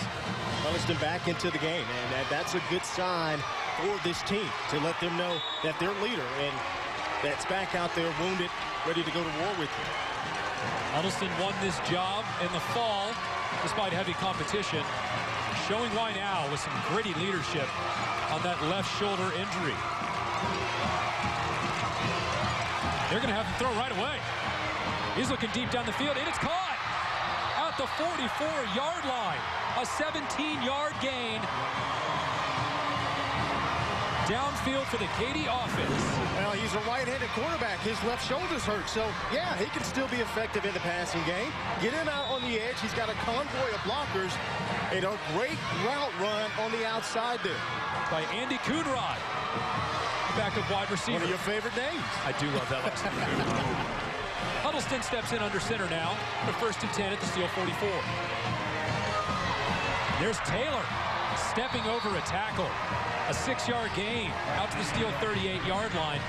Huddleston back into the game. And that's a good sign for this team to let them know that their leader and that's back out there wounded, ready to go to war with you. Huddleston won this job in the fall despite heavy competition, showing why now with some gritty leadership on that left shoulder injury. They're going to have him throw right away. He's looking deep down the field, and it's caught at the 44-yard line. A 17-yard gain downfield for the Katy offense. Well, he's a right-handed quarterback. His left shoulder's hurt. So, yeah, he can still be effective in the passing game. Get him out on the edge. He's got a convoy of blockers and a great route run on the outside there. By Andy Coonrod, backup wide receiver. One of your favorite names. I do love that last name. Huddleston steps in under center now. The 1st and 10 at the Steele 44. There's Taylor stepping over a tackle. A 6-yard gain out to the Steele 38-yard line.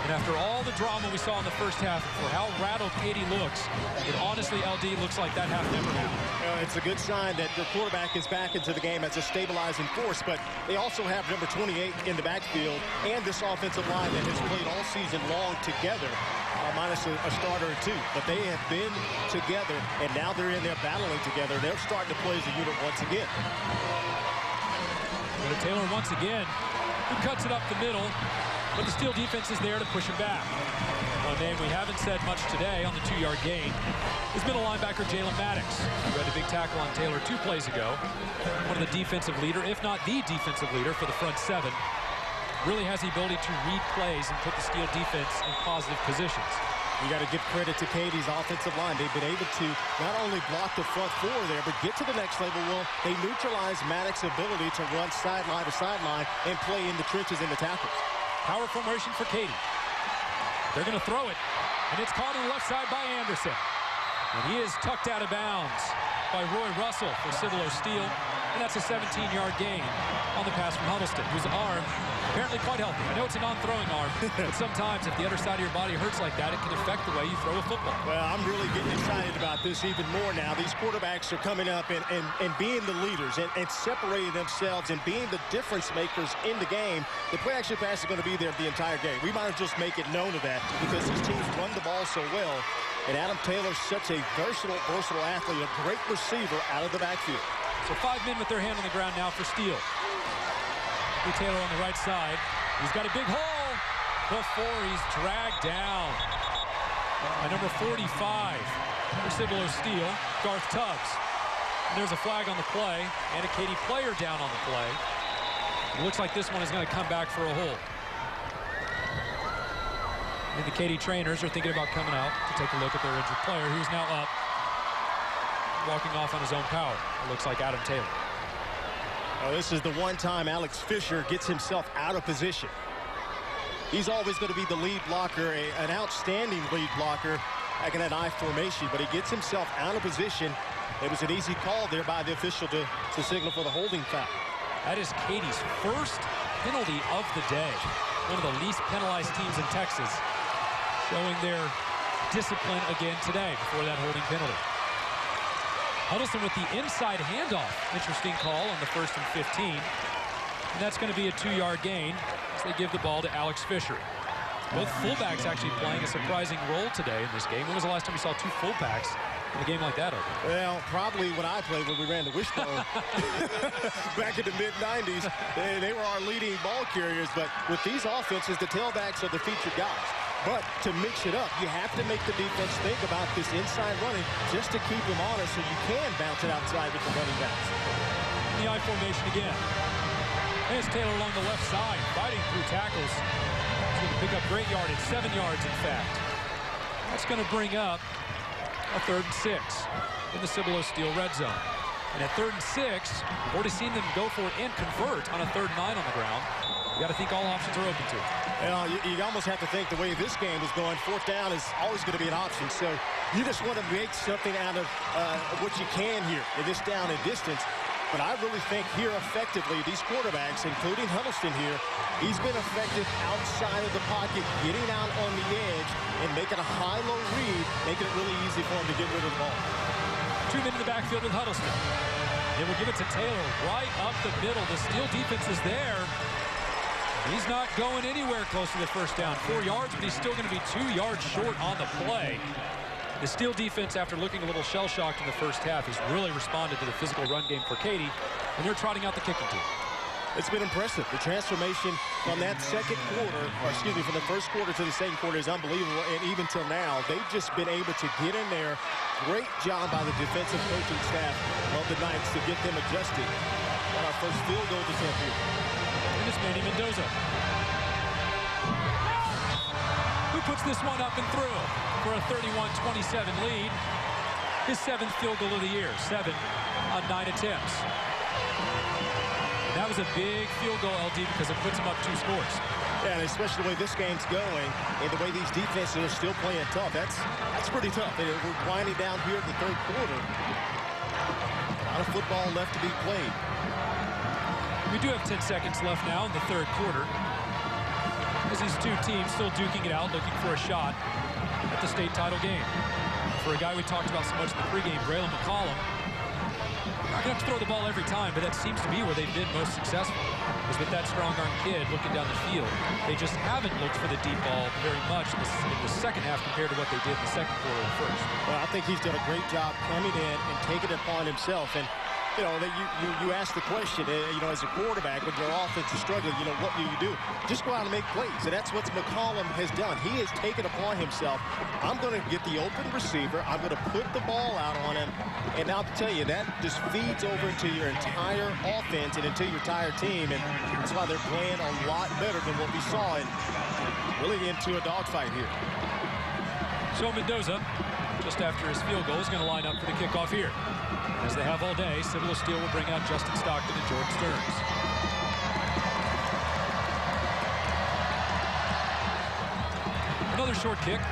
And after all the drama we saw in the first half, for how rattled Katy looks, it honestly, LD, looks like that half never happened. It's a good sign that their quarterback is back into the game as a stabilizing force, but they also have number 28 in the backfield and this offensive line that has played all season long together, minus a starter or two. But they have been together, and now they're in there battling together. They're starting to play as a unit once again. Taylor once again, who cuts it up the middle, but the Steele defense is there to push him back. One name we haven't said much today on the 2-yard gain is middle linebacker Jalen Maddox, who had a big tackle on Taylor 2 plays ago. One of the defensive leader, if not the defensive leader for the front 7. Really has the ability to read plays and put the Steele defense in positive positions. You got to give credit to Katy's offensive line. They've been able to not only block the front 4 there, but get to the next level. Well, they neutralize Maddox's ability to run sideline to sideline and play in the trenches in the tackles. Power formation for Katy. They're going to throw it, and it's caught on the left side by Anderson. And he is tucked out of bounds by Roy Russell for Cibolo Steele. And that's a 17-yard gain on the pass from Huddleston, whose arm apparently quite healthy. I know it's a non-throwing arm, but sometimes if the other side of your body hurts like that, it can affect the way you throw a football. Well, I'm really getting excited about this even more now. These quarterbacks are coming up and being the leaders and separating themselves and being the difference makers in the game. The play-action pass is going to be there the entire game. We might as well just make it known of that because these teams run the ball so well. And Adam Taylor's such a versatile athlete, a great receiver out of the backfield. So 5 men with their hand on the ground now for Steele. Taylor on the right side. He's got a big hole before he's dragged down by number 45 for Cibolo Steele, Garth Tubbs. And there's a flag on the play and a Katy player down on the play. It looks like this one is going to come back for a hold. And the Katy trainers are thinking about coming out to take a look at their injured player, who's now up, walking off on his own power. It looks like Adam Taylor. Oh, this is the one time Alex Fisher gets himself out of position. He's always going to be the lead blocker, an outstanding lead blocker back in that I formation, but he gets himself out of position. It was an easy call there by the official to signal for the holding foul. That is Katy's first penalty of the day. One of the least penalized teams in Texas, showing their discipline again today before that holding penalty. Huddleston with the inside handoff. Interesting call on the 1st and 15. And that's going to be a 2-yard gain as they give the ball to Alex Fisher. Both fullbacks actually playing a surprising role today in this game. When was the last time we saw 2 fullbacks in a game like that? Well, probably when I played, when we ran the wishbone back in the mid-90s. They were our leading ball carriers, but with these offenses, the tailbacks are the featured guys. But to mix it up, you have to make the defense think about this inside running just to keep them honest so you can bounce it outside with the running backs. The I formation again. There's Taylor along the left side, fighting through tackles. He's going to pick up great yardage, 7 yards in fact. That's going to bring up a 3rd and 6 in the Cibolo Steele red zone. And at 3rd and 6, we've already seen them go for it and convert on a 3rd and 9 on the ground. You got to think all options are open to it. Well, you almost have to think the way this game is going, 4th down is always going to be an option. So you just want to make something out of what you can here in this down and distance. But I really think here effectively, these quarterbacks, including Huddleston here, he's been effective outside of the pocket, getting out on the edge and making a high-low read, making it really easy for him to get rid of the ball. 2 men in the backfield with Huddleston. They will give it to Taylor right up the middle. The Steele defense is there. He's not going anywhere close to the 1st down. 4 yards, but he's still going to be 2 yards short on the play. The Steele defense, after looking a little shell-shocked in the 1st half, has really responded to the physical run game for Katy, and they're trotting out the kicking team. It's been impressive. The transformation from that second quarter, or excuse me, from the 1st quarter to the 2nd quarter is unbelievable, and even till now, they've just been able to get in there. Great job by the defensive coaching staff of the Knights to get them adjusted on our first field goal attempt here. And it's Manny Mendoza, who puts this one up and through for a 31-27 lead. His 7th field goal of the year, 7 on 9 attempts. That was a big field goal, LD, because it puts him up 2 scores. Yeah, and especially the way this game's going and the way these defenses are still playing tough. That's pretty tough. We're winding down here in the 3rd quarter. A lot of football left to be played. We do have 10 seconds left now in the 3rd quarter, as these 2 teams still duking it out, looking for a shot at the state title game. For a guy we talked about so much in the pregame, Braylon McCollum, not going to have to throw the ball every time, but that seems to be where they've been most successful, is with that strong-arm kid looking down the field. They just haven't looked for the deep ball very much in the 2nd half compared to what they did in the 2nd quarter and 1st. Well, I think he's done a great job coming in and taking it upon himself. And you know, you ask the question, you know, as a quarterback, when your offense is struggling, you know, what do? Just go out and make plays. And that's what McCollum has done. He has taken upon himself. I'm going to get the open receiver. I'm going to put the ball out on him. And I'll tell you, that just feeds over into your entire offense and into your entire team. And that's why they're playing a lot better than what we saw and really into a dogfight here. So Mendoza, just after his field goal, is going to line up for the kickoff here. As they have all day, Cibolo Steele will bring out Justin Stockton and Jordan Stearns. Another short kick.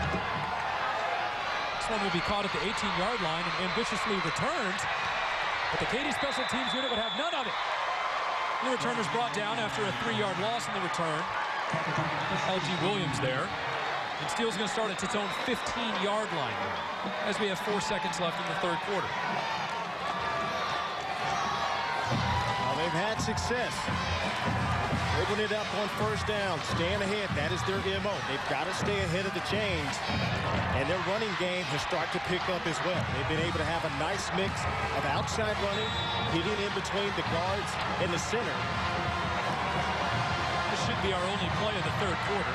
This one will be caught at the 18-yard line and ambitiously returned, but the Katy special teams unit would have none of it. The returner's brought down after a 3-yard loss in the return. L.G. Williams there. And Steele's going to start at its own 15-yard line as we have 4 seconds left in the 3rd quarter. They've had success. Open it up on 1st down, staying ahead. That is their MO. They've got to stay ahead of the chains. And their running game has started to pick up as well. They've been able to have a nice mix of outside running, hitting in between the guards and the center. This should be our only play of the 3rd quarter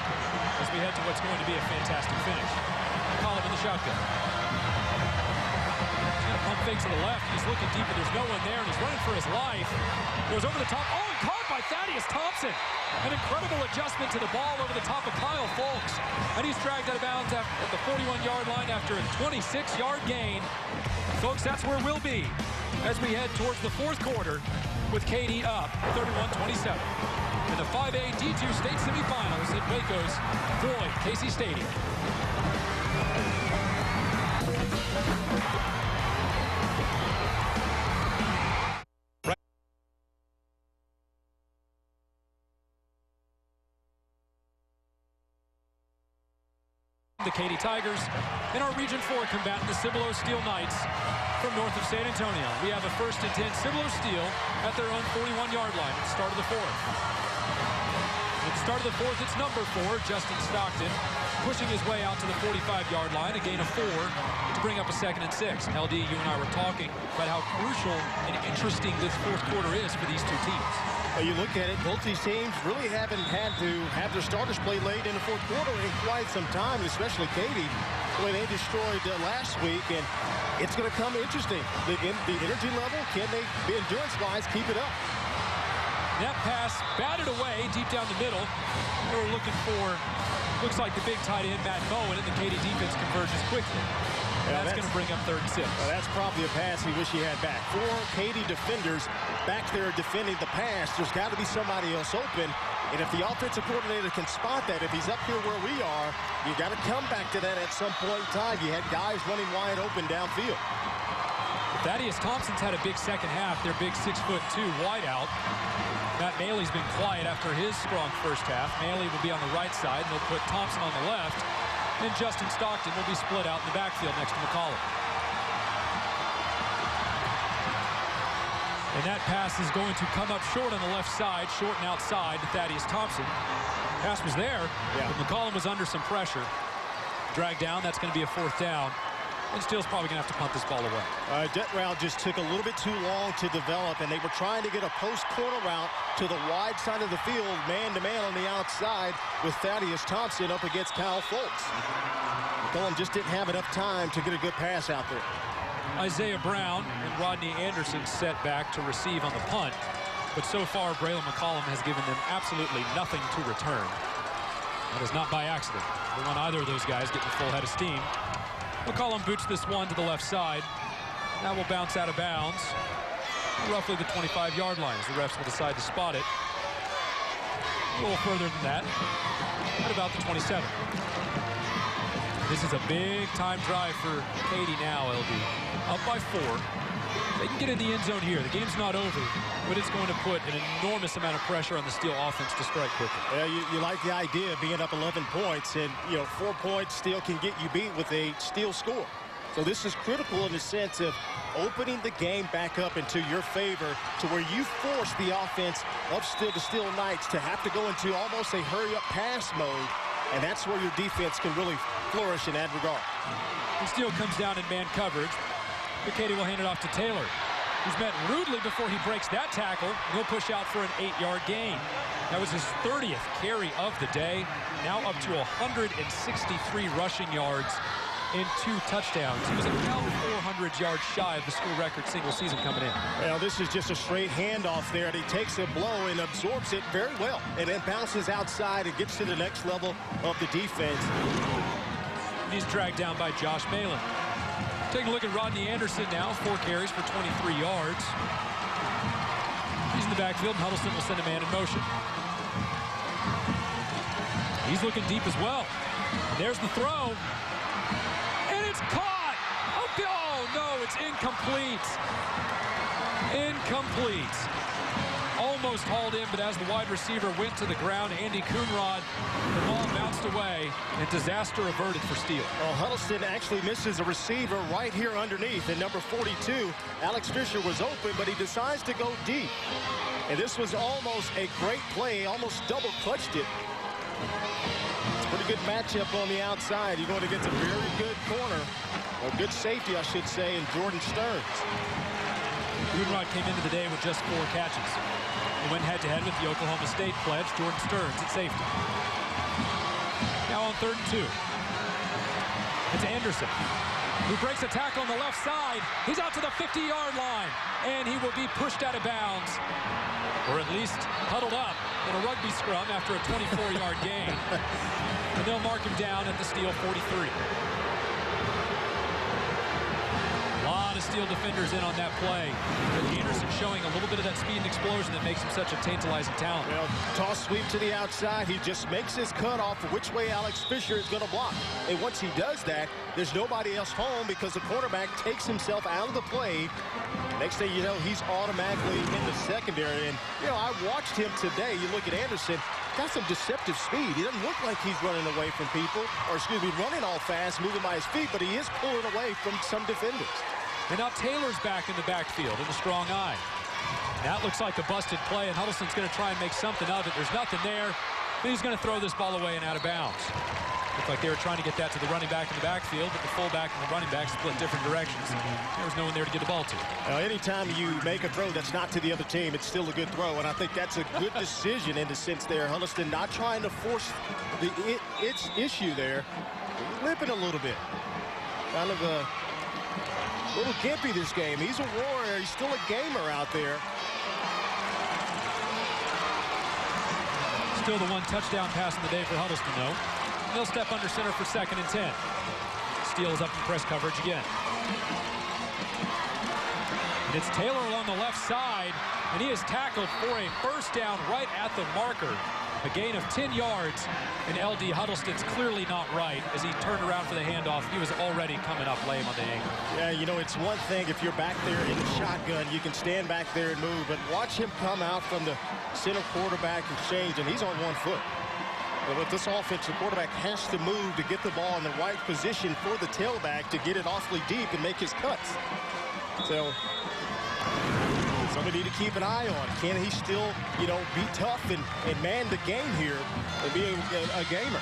as we head to what's going to be a fantastic finish. Collin in the shotgun. Pump fake to the left. He's looking deep, but there's no one there, and he's running for his life. Goes over the top. Oh, and caught by Thaddeus Thompson. An incredible adjustment to the ball over the top of Kyle Folks. And he's dragged out of bounds at the 41-yard line after a 26-yard gain. Folks, that's where we'll be as we head towards the 4th quarter with Katy up 31-27 in the 5A D2 state semifinals at Waco's Floyd Casey Stadium. The Katy Tigers and our Region 4 combatant, the Cibolo Steele Knights from north of San Antonio. We have a 1st and 10 Cibolo Steele at their own 41-yard line at the start of the 4th. At the start of the fourth, it's number 4, Justin Stockton, pushing his way out to the 45-yard line, a gain of 4 to bring up a 2nd and 6. LD, you and I were talking about how crucial and interesting this fourth quarter is for these two teams. Well, you look at it, both these teams really haven't had to have their starters play late in the fourth quarter in quite some time, especially Katy, the way they destroyed last week. And it's going to come interesting. The energy level, can they, endurance-wise, keep it up? That pass batted away deep down the middle. They were looking for, looks like the big tight end, Matt Bowen, and the Katy defense converges quickly. Yeah, that's going to bring up 3rd and 6. Well, that's probably a pass he wish he had back. 4 Katy defenders back there defending the pass. There's got to be somebody else open. And if the offensive coordinator can spot that, if he's up here where we are, you got to come back to that at some point in time. You had guys running wide open downfield. Thaddeus Thompson's had a big second half. Their big 6'2" wideout. Matt Maley's been quiet after his strong first half. Maley will be on the right side, and they'll put Thompson on the left. And Justin Stockton will be split out in the backfield next to McCollum. And that pass is going to come up short on the left side, short and outside to Thaddeus Thompson. Pass was there, but McCollum was under some pressure. Dragged down, that's going to be a 4th down. And Steele's probably going to have to punt this ball away. Jet route just took a little bit too long to develop, and they were trying to get a post corner route to the wide side of the field, man-to-man on the outside with Thaddeus Thompson up against Kyle Fultz. McCollum just didn't have enough time to get a good pass out there. Isaiah Brown and Rodney Anderson set back to receive on the punt, but so far Braylon McCollum has given them absolutely nothing to return. That is not by accident. We want either of those guys getting a full head of steam. McCollum boots this one to the left side. That will bounce out of bounds. Roughly the 25-yard line as the refs will decide to spot it. A little further than that. At about the 27. This is a big-time drive for Katy now, LD. Up by 4. They can get in the end zone here. The game's not over, but it's going to put an enormous amount of pressure on the Steele offense to strike quickly. Yeah, you like the idea of being up 11 points, and 4 points Steele can get you beat with a Steele score. So this is critical in the sense of opening the game back up into your favor to where you force the offense of the Steele Knights to have to go into almost a hurry-up pass mode, and that's where your defense can really flourish in that regard. And Steele comes down in man coverage. But Katy will hand it off to Taylor, who's met rudely before he breaks that tackle. He'll push out for an 8-yard gain. That was his 30th carry of the day. Now up to 163 rushing yards and 2 touchdowns. He was about 400 yards shy of the school record single season coming in. Well, this is just a straight handoff there, and he takes a blow and absorbs it very well, and then bounces outside and gets to the next level of the defense. And he's dragged down by Josh Malin. Take a look at Rodney Anderson now, 4 carries for 23 yards. He's in the backfield, and Huddleston will send a man in motion. He's looking deep as well. There's the throw. And it's caught! Oh, no, it's incomplete. Incomplete. Almost hauled in, but as the wide receiver went to the ground, Andy Coonrod, the ball bounced away, and disaster averted for Steele. Well, Huddleston actually misses a receiver right here underneath. And number 42, Alex Fisher, was open, but he decides to go deep. And this was almost a great play, almost double clutched it. It's a pretty good matchup on the outside. You're going against a very good corner, or good safety, I should say, in Jordan Stearns. Coonrod came into the day with just 4 catches. He went head-to-head with the Oklahoma State pledge, Jordan Stearns, at safety. Now on 3rd and 2. It's Anderson, who breaks a tackle on the left side. He's out to the 50-yard line, and he will be pushed out of bounds, or at least huddled up in a rugby scrum after a 24-yard gain. And they'll mark him down at the Steele 43. Steele defenders in on that play. But Anderson showing a little bit of that speed and explosion that makes him such a tantalizing talent. Well, toss sweep to the outside. He just makes his cutoff for which way Alex Fisher is going to block. And once he does that, there's nobody else home because the quarterback takes himself out of the play. Next thing you know, he's automatically in the secondary. And, I watched him today. You look at Anderson, got some deceptive speed. He doesn't look like he's running away from people, or running all fast, moving by his feet, but he is pulling away from some defenders. And now Taylor's back in the backfield in the strong eye. That looks like a busted play, and Huddleston's going to try and make something of it. There's nothing there. But he's going to throw this ball away and out of bounds. Looked like they were trying to get that to the running back in the backfield, but the fullback and the running back split different directions. There was no one there to get the ball to. Anytime you make a throw that's not to the other team, it's still a good throw, and I think that's a good decision in the sense there. Huddleston not trying to force its issue there. Limping a little bit. Kind of a little gimpy this game. He's a warrior. He's still a gamer out there. Still the one touchdown pass in the day for Huddleston, though. They'll step under center for 2nd and 10. Steele is up in press coverage again. And it's Taylor along the left side, and he is tackled for a first down right at the marker. A gain of 10 yards, and LD Huddleston's clearly not right. As he turned around for the handoff, he was already coming up lame on the ankle. Yeah, you know, it's one thing if you're back there in the shotgun, you can stand back there and move, but watch him come out from the center quarterback exchange, and he's on one foot. But with this offense, the quarterback has to move to get the ball in the right position for the tailback to get it awfully deep and make his cuts. So somebody need to keep an eye on. Can he still, you know, be tough and man the game here and be a gamer?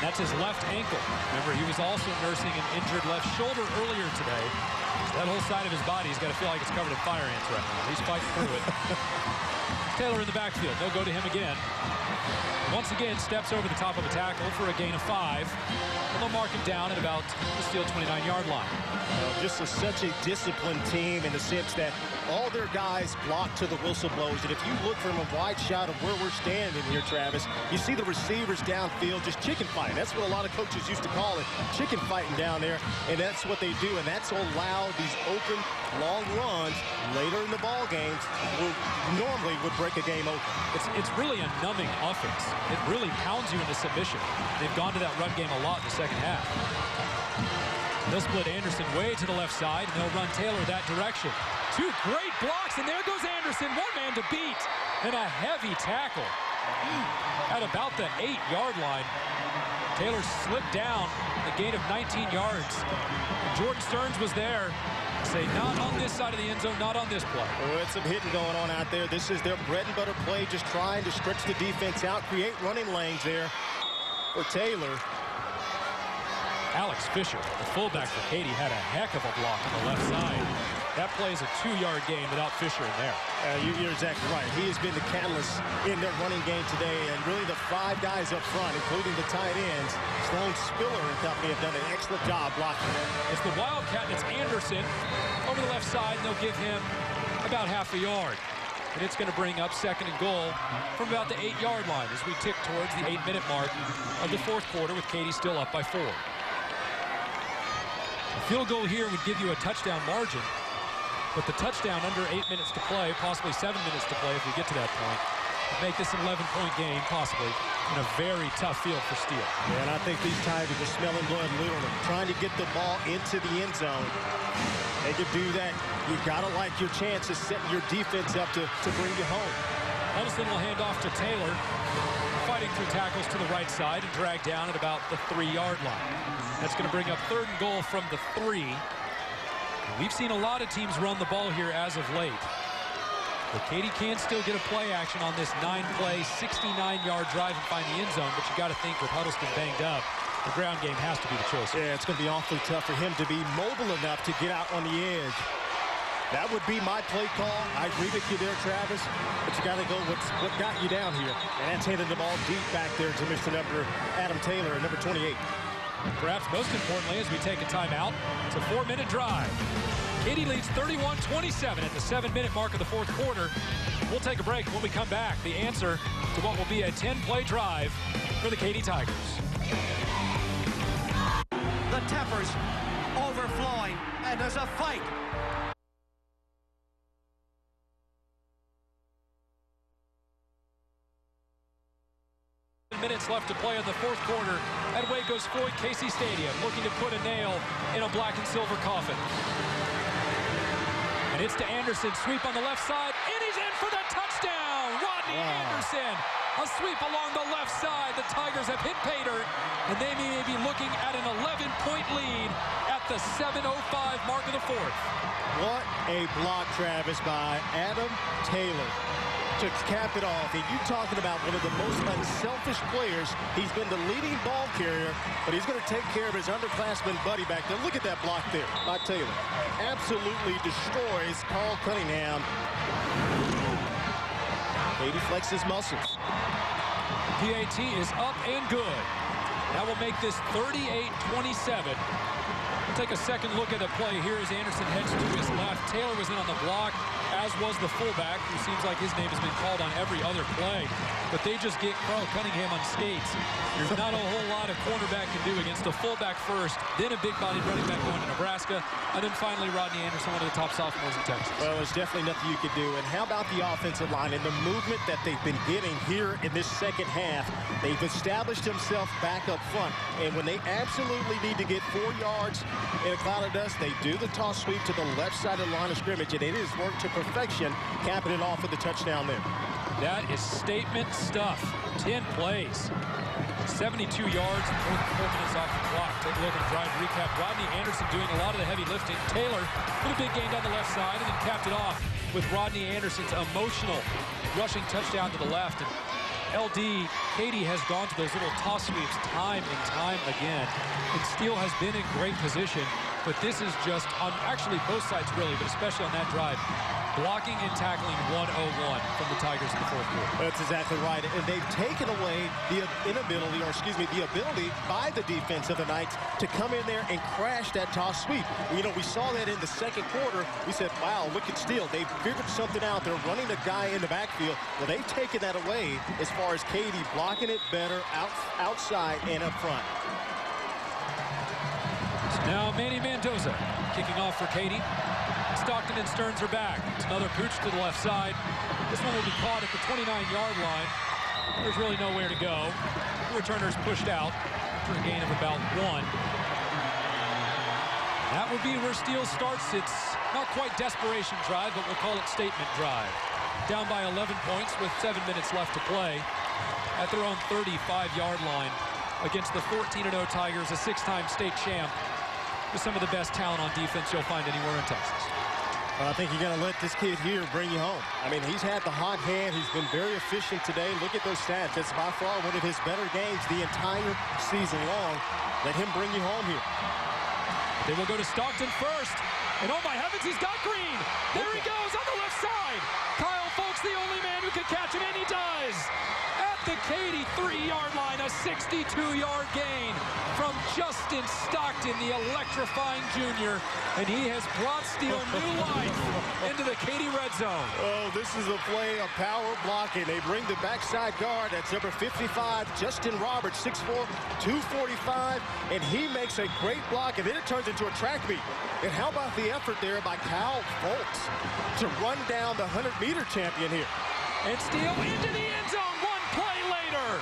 That's his left ankle. Remember, he was also nursing an injured left shoulder earlier today. That whole side of his body, he's got to feel like it's covered in fire ants right now. He's fighting through it. Taylor in the backfield. They'll go to him again. Once again, steps over the top of a tackle for a gain of 5. And they'll mark him down at about the Steele 29-yard line. Just such a disciplined team in the sense that all their guys block to the whistle blows. And if you look from a wide shot of where we're standing here, Travis, you see the receivers downfield just chicken fighting. That's what a lot of coaches used to call it, chicken fighting down there. And that's what they do. And that's allow these open, long runs later in the ball games normally would break a game open. It's really a numbing offense. It really pounds you into submission. They've gone to that run game a lot in the second half. They'll split Anderson way to the left side, and they'll run Taylor that direction. 2 great blocks, and there goes Anderson. One man to beat, and a heavy tackle. At about the 8-yard line, Taylor slipped down, a gain of 19 yards. Jordan Stearns was there. Say, not on this side of the end zone, not on this play. Oh, it's some hitting going on out there. This is their bread and butter play, just trying to stretch the defense out, create running lanes there for Taylor. Alex Fisher, the fullback for Katy, had a heck of a block on the left side. That play is a 2-yard gain without Fisher in there. You're exactly right. He has been the catalyst in their running game today, and really the 5 guys up front, including the tight ends, Sloan Spiller and company, have done an excellent job blocking. It's the Wildcat, and it's Anderson over the left side, and they'll give him about half a yard. And it's going to bring up 2nd and goal from about the 8-yard line as we tick towards the 8-minute mark of the 4th quarter with Katy still up by 4. A field goal here would give you a touchdown margin, but the touchdown under 8 minutes to play, possibly 7 minutes to play if we get to that point, would make this an 11-point game, possibly, in a very tough field for Steele. Yeah, and I think these Tigers are smelling blood literally, trying to get the ball into the end zone. They can do that. You got to like your chances setting your defense up to bring you home. Huddleston will hand off to Taylor, fighting through tackles to the right side and drag down at about the 3-yard line. That's going to bring up 3rd and goal from the 3. We've seen a lot of teams run the ball here as of late. But Katy can still get a play action on this 9-play, 69-yard drive and find the end zone, but you got to think with Huddleston banged up, the ground game has to be the choice. Yeah, it's going to be awfully tough for him to be mobile enough to get out on the edge. That would be my play call. I agree with you there, Travis. But you got to go what got you down here. And that's handing the ball deep back there to Mr. Adam Taylor, number 28. Perhaps most importantly, as we take a timeout, it's a 4-minute drive. Katy leads 31-27 at the 7-minute mark of the 4th quarter. We'll take a break. When we come back, the answer to what will be a 10-play drive for the Katy Tigers. The temper's overflowing, and there's a fight. Minutes left to play in the 4th quarter at Waco's Floyd Casey Stadium, looking to put a nail in a black and silver coffin. And it's to Anderson, sweep on the left side, and he's in for the touchdown! Rodney Anderson, a sweep along the left side. The Tigers have hit pay dirt, and they may be looking at an 11-point lead at the 7:05 mark of the 4th. What a block, Travis, by Adam Taylor. to cap it off, and you talking about one of the most unselfish players. He's been the leading ball carrier, but he's going to take care of his underclassman buddy back there. Look at that block there by Taylor. Absolutely destroys Carl Cunningham. Katy flexes muscles. PAT is up and good. That will make this 38-27. We'll take a second look at the play. Here as Anderson heads to his left. Taylor was in on the block, as was the fullback, who seems like his name has been called on every other play. But they just get Carl Cunningham on skates. There's not a whole lot a cornerback can do against the fullback first, then a big-bodied running back going to Nebraska, and then finally Rodney Anderson, one of the top sophomores in Texas. Well, there's definitely nothing you could do. And how about the offensive line and the movement that they've been getting here in this second half? They've established themselves back up front. And when they absolutely need to get 4 yards in a cloud of dust, they do the toss sweep to the left side of the line of scrimmage, and it is worked to perfection, capping it off with the touchdown there. That is statement stuff. 10 plays, 72 yards, and 4 minutes off the clock. Take a look at a drive recap. Rodney Anderson doing a lot of the heavy lifting. Taylor put a big gain down the left side and then capped it off with Rodney Anderson's emotional rushing touchdown to the left. And LD, Katy has gone to those little toss sweeps time and time again. And Steele has been in great position, but this is just on actually both sides really, but especially on that drive. Blocking and tackling 101 from the Tigers in the fourth quarter. That's exactly right. And they've taken away the ability by the defense of the Knights to come in there and crash that toss sweep. You know, we saw that in the second quarter. We said, wow, look at Steele. They've figured something out. They're running a guy in the backfield. Well, they've taken that away as far as Katy blocking it better outside and up front. So now Manny Mendoza kicking off for Katy. Stockton and Stearns are back. It's another pooch to the left side. This one will be caught at the 29-yard line. There's really nowhere to go. The returner's pushed out for a gain of about 1. That would be where Steele starts its not quite desperation drive, but we'll call it statement drive. Down by 11 points with 7 minutes left to play at their own 35-yard line against the 14-0 Tigers, a 6-time state champ, with some of the best talent on defense you'll find anywhere in Texas. I think you got to let this kid here bring you home. I mean, he's had the hot hand. He's been very efficient today. Look at those stats. That's by far one of his better games the entire season long. Let him bring you home here. They will go to Stockton first. And oh my heavens, he's got Green. There he goes on the left side. Kyle Folks, the only man who can catch him, and he does. At the Katy 3-yard line, a 62-yard gain from Justin Stockton, the electrifying junior. And he has brought Steele new life into the Katy red zone. Oh, this is a play of power blocking. They bring the backside guard. That's number 55, Justin Roberts, 6'4", 245. And he makes a great block, and then it turns into a track meet. And how about the effort there by Kyle Folks to run down the 100-meter champion here. And Steele into the end zone 1 play later.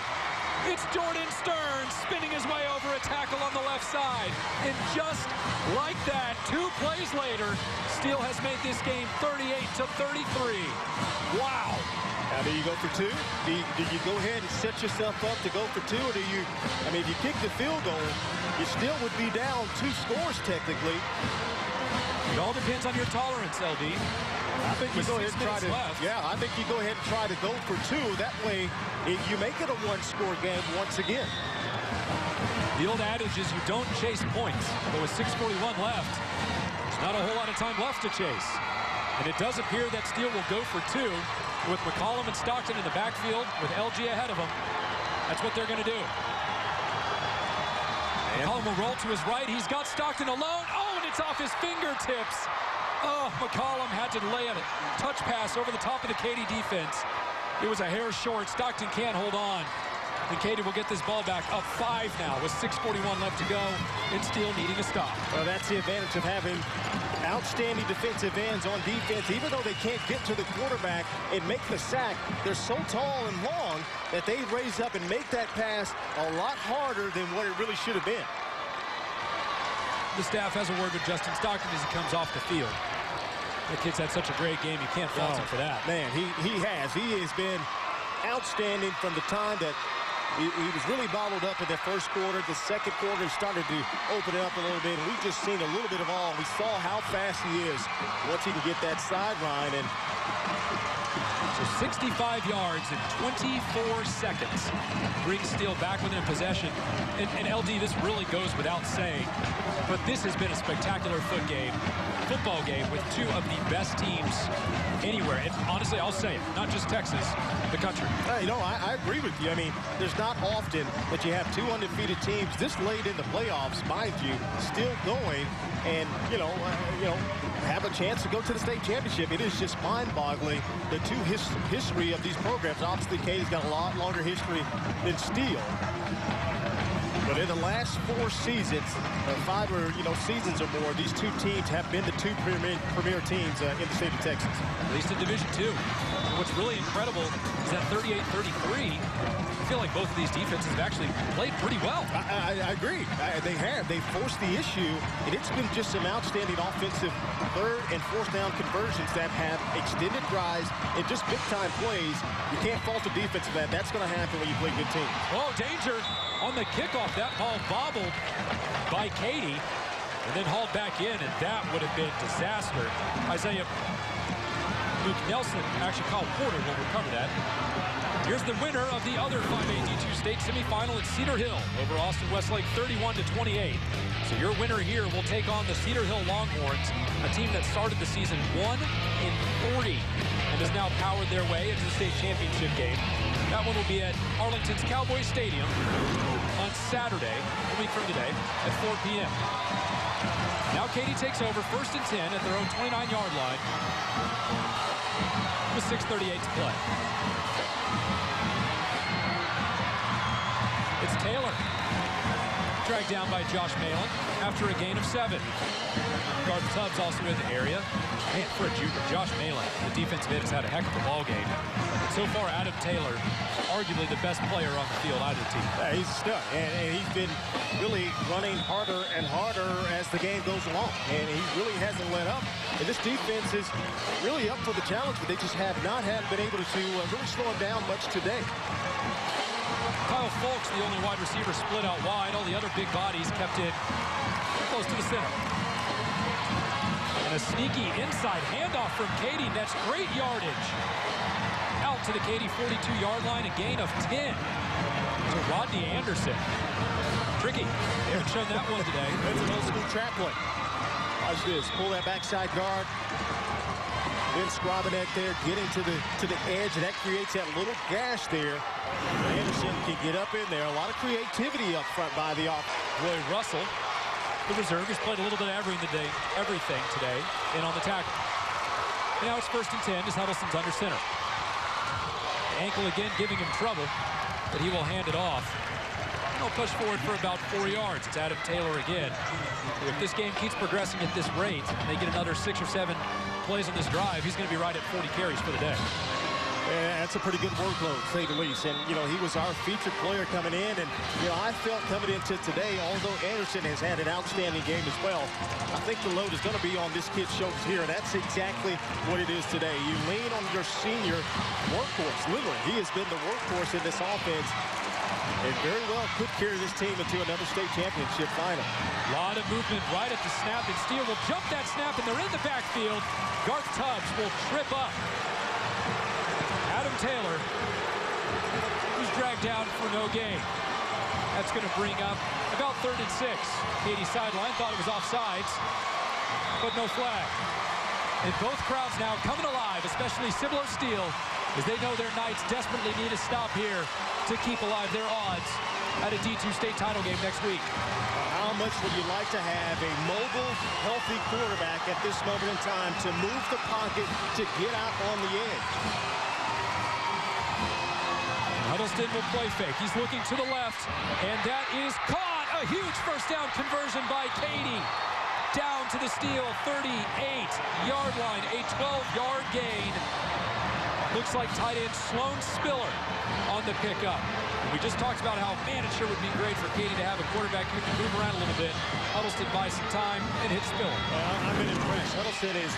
It's Jordan Stearns spinning his way over a tackle on the left side. And just like that, 2 plays later, Steele has made this game 38-33. Wow. Now, do you go for 2? Do you go ahead and set yourself up to go for 2? Or do you, I mean, if you kick the field goal, you still would be down 2 scores technically. It all depends on your tolerance, LD. I think you go ahead and try to, I think you go ahead and try to go for 2. That way, you make it a 1-score game once again. The old adage is you don't chase points. But with 6:41 left, there's not a whole lot of time left to chase. And it does appear that Steele will go for 2 with McCollum and Stockton in the backfield with LG ahead of them. That's what they're going to do. McCollum will roll to his right. He's got Stockton alone. Oh, and it's off his fingertips. Oh, McCollum had to lay a touch pass over the top of the Katy defense. It was a hair short. Stockton can't hold on. And Katy will get this ball back up 5 now with 6:41 left to go and Steele needing a stop. Well, that's the advantage of having outstanding defensive ends on defense. Even though they can't get to the quarterback and make the sack, they're so tall and long that they raise up and make that pass a lot harder than what it really should have been. The staff has a word with Justin Stockton as he comes off the field. The kid's had such a great game, you can't fault him for that. Man, he has. He has been outstanding from the time that He was really bottled up in the first quarter. The second quarter started to open it up a little bit. And we've just seen a little bit of all. We saw how fast he is once he can get that sideline. And so 65 yards in 24 seconds. Brings Steele back within possession. And LD, this really goes without saying, but this has been a spectacular football game with two of the best teams anywhere. And honestly, I'll say it, not just Texas, the country. You know, I agree with you. I mean, there's not often that you have two undefeated teams this late in the playoffs, mind you, still going and, have a chance to go to the state championship. It is just mind-boggling, the two history of these programs. Obviously, Katy's got a lot longer history than Steele. But in the last 4 seasons, 5 seasons or more, these two teams have been the two premier teams in the state of Texas. At least in Division II. What's really incredible is that 38-33, I feel like both of these defenses have actually played pretty well. I agree. They have. They forced the issue, and it's been just some outstanding offensive third and fourth down conversions that have extended drives and just big-time plays. You can't fault the defense of that. That's going to happen when you play good teams. Oh, danger on the kickoff. That ball bobbled by Katy and then hauled back in, and that would have been disaster. Luke Nelson, actually Kyle Porter will recover that. Here's the winner of the other 5A D2 state semifinal at Cedar Hill over Austin Westlake, 31-28. So your winner here will take on the Cedar Hill Longhorns, a team that started the season 1-40 and has now powered their way into the state championship game. That one will be at Arlington's Cowboy Stadium on Saturday, a week from today, at 4 p.m. Now Katy takes over, 1st and 10 at their own 29-yard line with 6:38 to play. It's Taylor, dragged down by Josh Malin after a gain of 7. Garth Tubbs also in the area. Man, for a junior, Josh Malin, the defensive end, has had a heck of a ball game. So far, Adam Taylor, arguably the best player on the field out of the team. He's stuck, and he's been really running harder and harder as the game goes along, and he really hasn't let up. And this defense is really up for the challenge, but they just have not been able to really slow him down much today. Kyle Folks, the only wide receiver, split out wide. All the other big bodies kept it close to the center. And a sneaky inside handoff from Katy. That's great yardage. Out to the Katy 42-yard line, a gain of 10 to Rodney Anderson. Tricky. They haven't shown that one today. It's an old-school trap play. Watch this. Pull that backside guard. Then Scrivenet there, getting to the edge, and that creates that little gash there. Anderson can get up in there. A lot of creativity up front by the offense. Roy Russell, the reserve, has played a little bit of everything today, and on the tackle. Now it's 1st and 10 as Huddleston's under center. Ankle again giving him trouble, but he will hand it off. He'll push forward for about 4 yards. It's Adam Taylor again. If this game keeps progressing at this rate, and they get another 6 or 7 plays on this drive, he's going to be right at 40 carries for the day. Yeah, that's a pretty good workload, to say the least. And, he was our featured player coming in. And, I felt coming into today, although Anderson has had an outstanding game as well, I think the load is going to be on this kid's shoulders here. And that's exactly what it is today. You lean on your senior workhorse. Literally, he has been the workhorse in this offense. And very well could carry this team into another state championship final. A lot of movement right at the snap, and Steele will jump that snap, and they're in the backfield. Garth Tubbs will trip up Adam Taylor, who's dragged down for no gain. That's going to bring up about 3rd and 6. Katy sideline thought it was offsides, but no flag. And both crowds now coming alive, especially Cibolo Steele, as they know their Knights desperately need a stop here to keep alive their odds at a D2 state title game next week. How much would you like to have a mobile, healthy quarterback at this moment in time to move the pocket, to get out on the edge? Huddleston will play fake. He's looking to the left, and that is caught. A huge 1st down conversion by Katy. Down to the Steele 38-yard line, a 12-yard gain. Looks like tight end Sloan Spiller on the pickup. And we just talked about how, man, it sure would be great for Katy to have a quarterback who can move around a little bit. Huddleston buys some time and hits Spiller. I've been impressed. Huddleston is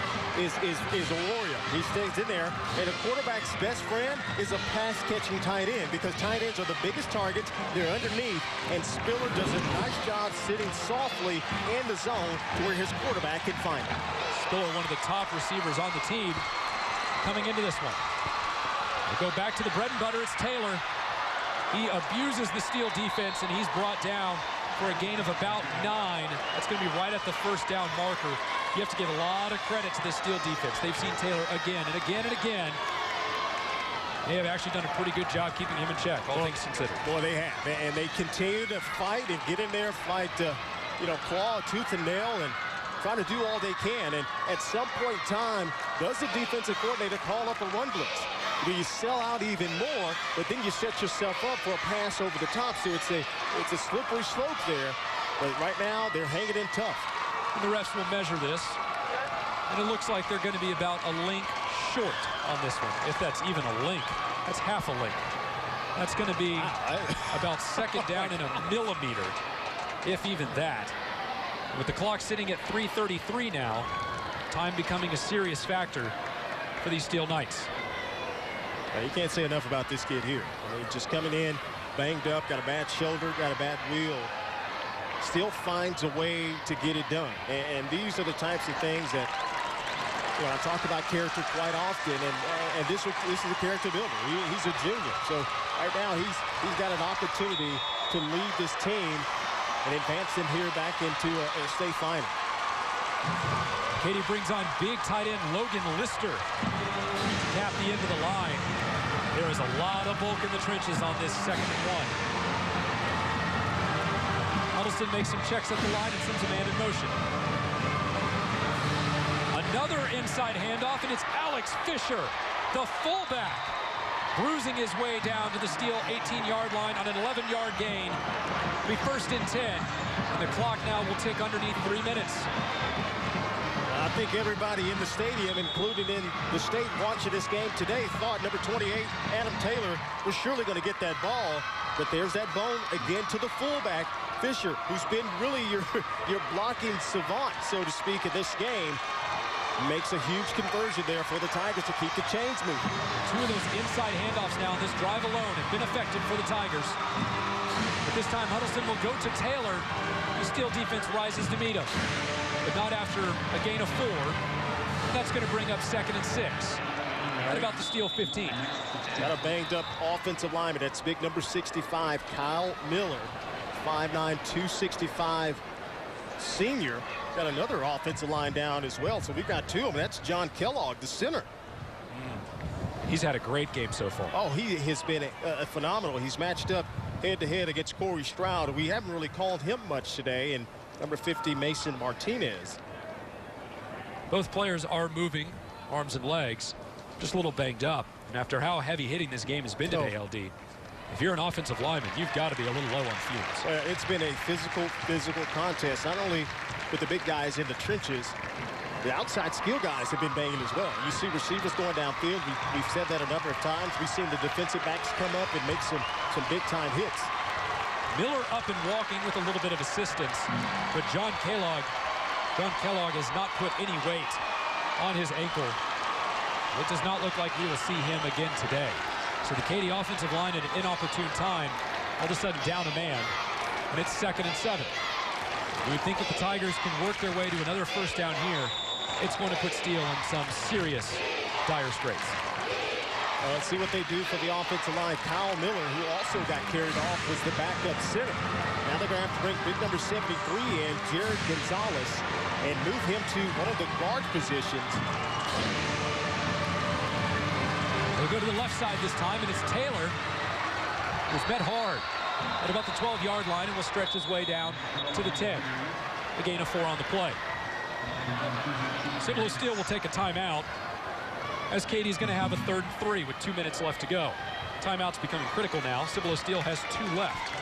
a warrior. He stays in there, and a quarterback's best friend is a pass-catching tight end because tight ends are the biggest targets. They're underneath, and Spiller does a nice job sitting softly in the zone to where his quarterback can find him. Spiller, one of the top receivers on the team, coming into this one. We'll go back to the bread and butter. It's Taylor. He abuses the Steele defense, and he's brought down for a gain of about 9. That's going to be right at the first down marker. You have to give a lot of credit to the Steele defense. They've seen Taylor again and again and again. They have actually done a pretty good job keeping him in check, all things considered. Boy, they have. And they continue to fight and get in there, fight, claw, tooth and nail, and trying to do all they can. And at some point in time, does the defensive coordinator call up a run blitz? Do you sell out even more, but then you set yourself up for a pass over the top? So it's a slippery slope there. But right now, they're hanging in tough. And the refs will measure this. And it looks like they're going to be about a link short on this one. If that's even a link, that's half a link. That's going to be about second down in a millimeter, if even that. With the clock sitting at 3:33 now, time becoming a serious factor for these Steele Knights. You can't say enough about this kid here. I mean, just coming in, banged up, got a bad shoulder, got a bad wheel. Still finds a way to get it done. And these are the types of things that, I talk about character quite often, and this is a character builder. He's a junior. So right now he's got an opportunity to lead this team and advance them here back into a state final. Katy brings on big tight end Logan Lister to cap the end of the line. There is a lot of bulk in the trenches on this 2nd and 1. Huddleston makes some checks at the line and sends a man in motion. Another inside handoff, and it's Alex Fisher, the fullback, bruising his way down to the Steele 18-yard line on an 11-yard gain. It'll be 1st and 10, and the clock now will tick underneath 3 minutes. I think everybody in the stadium, including in the state watching this game today, thought number 28, Adam Taylor, was surely going to get that ball. But there's that bone again to the fullback, Fisher, who's been really your blocking savant, so to speak, in this game. Makes a huge conversion there for the Tigers to keep the chains moving. 2 of those inside handoffs now in this drive alone have been effective for the Tigers. But this time Huddleston will go to Taylor. The Steele defense rises to meet him, but not after a gain of 4. That's going to bring up 2nd and 6. At about the Steele 15. Got a banged up offensive lineman. That's big number 65, Kyle Miller, 5'9", 265 senior. Got another offensive line down as well. So we've got 2 of them. That's John Kellogg, the center. He's had a great game so far. Oh, he has been phenomenal. He's matched up head-to-head against Corey Stroud. We haven't really called him much today. And number 50, Mason Martinez. Both players are moving, arms and legs, just a little banged up. And after how heavy hitting this game has been today, LD, if you're an offensive lineman, you've got to be a little low on fumes. It's been a physical contest, not only with the big guys in the trenches. The outside skill guys have been banging as well. You see receivers going downfield. We've said that a number of times. We've seen the defensive backs come up and make some big-time hits. Miller up and walking with a little bit of assistance, but John Kellogg has not put any weight on his ankle. It does not look like we will see him again today. So the Katy offensive line at an inopportune time, all of a sudden down a man, and it's 2nd and 7. You would think that the Tigers can work their way to another first down here. It's going to put Steele in some serious dire straits. Let's see what they do for the offensive line. Kyle Miller, who also got carried off, was the backup center. Now they're going to have to bring big number 73 in, Jared Gonzalez, and move him to one of the guard positions. They'll go to the left side this time, and it's Taylor, who's met hard at about the 12-yard line and will stretch his way down to the 10. A gain of 4 on the play. Cibolo Steele will take a timeout, as Katy's going to have a 3rd and 3 with 2 minutes left to go. Timeout's becoming critical now. Cibolo Steele has 2 left.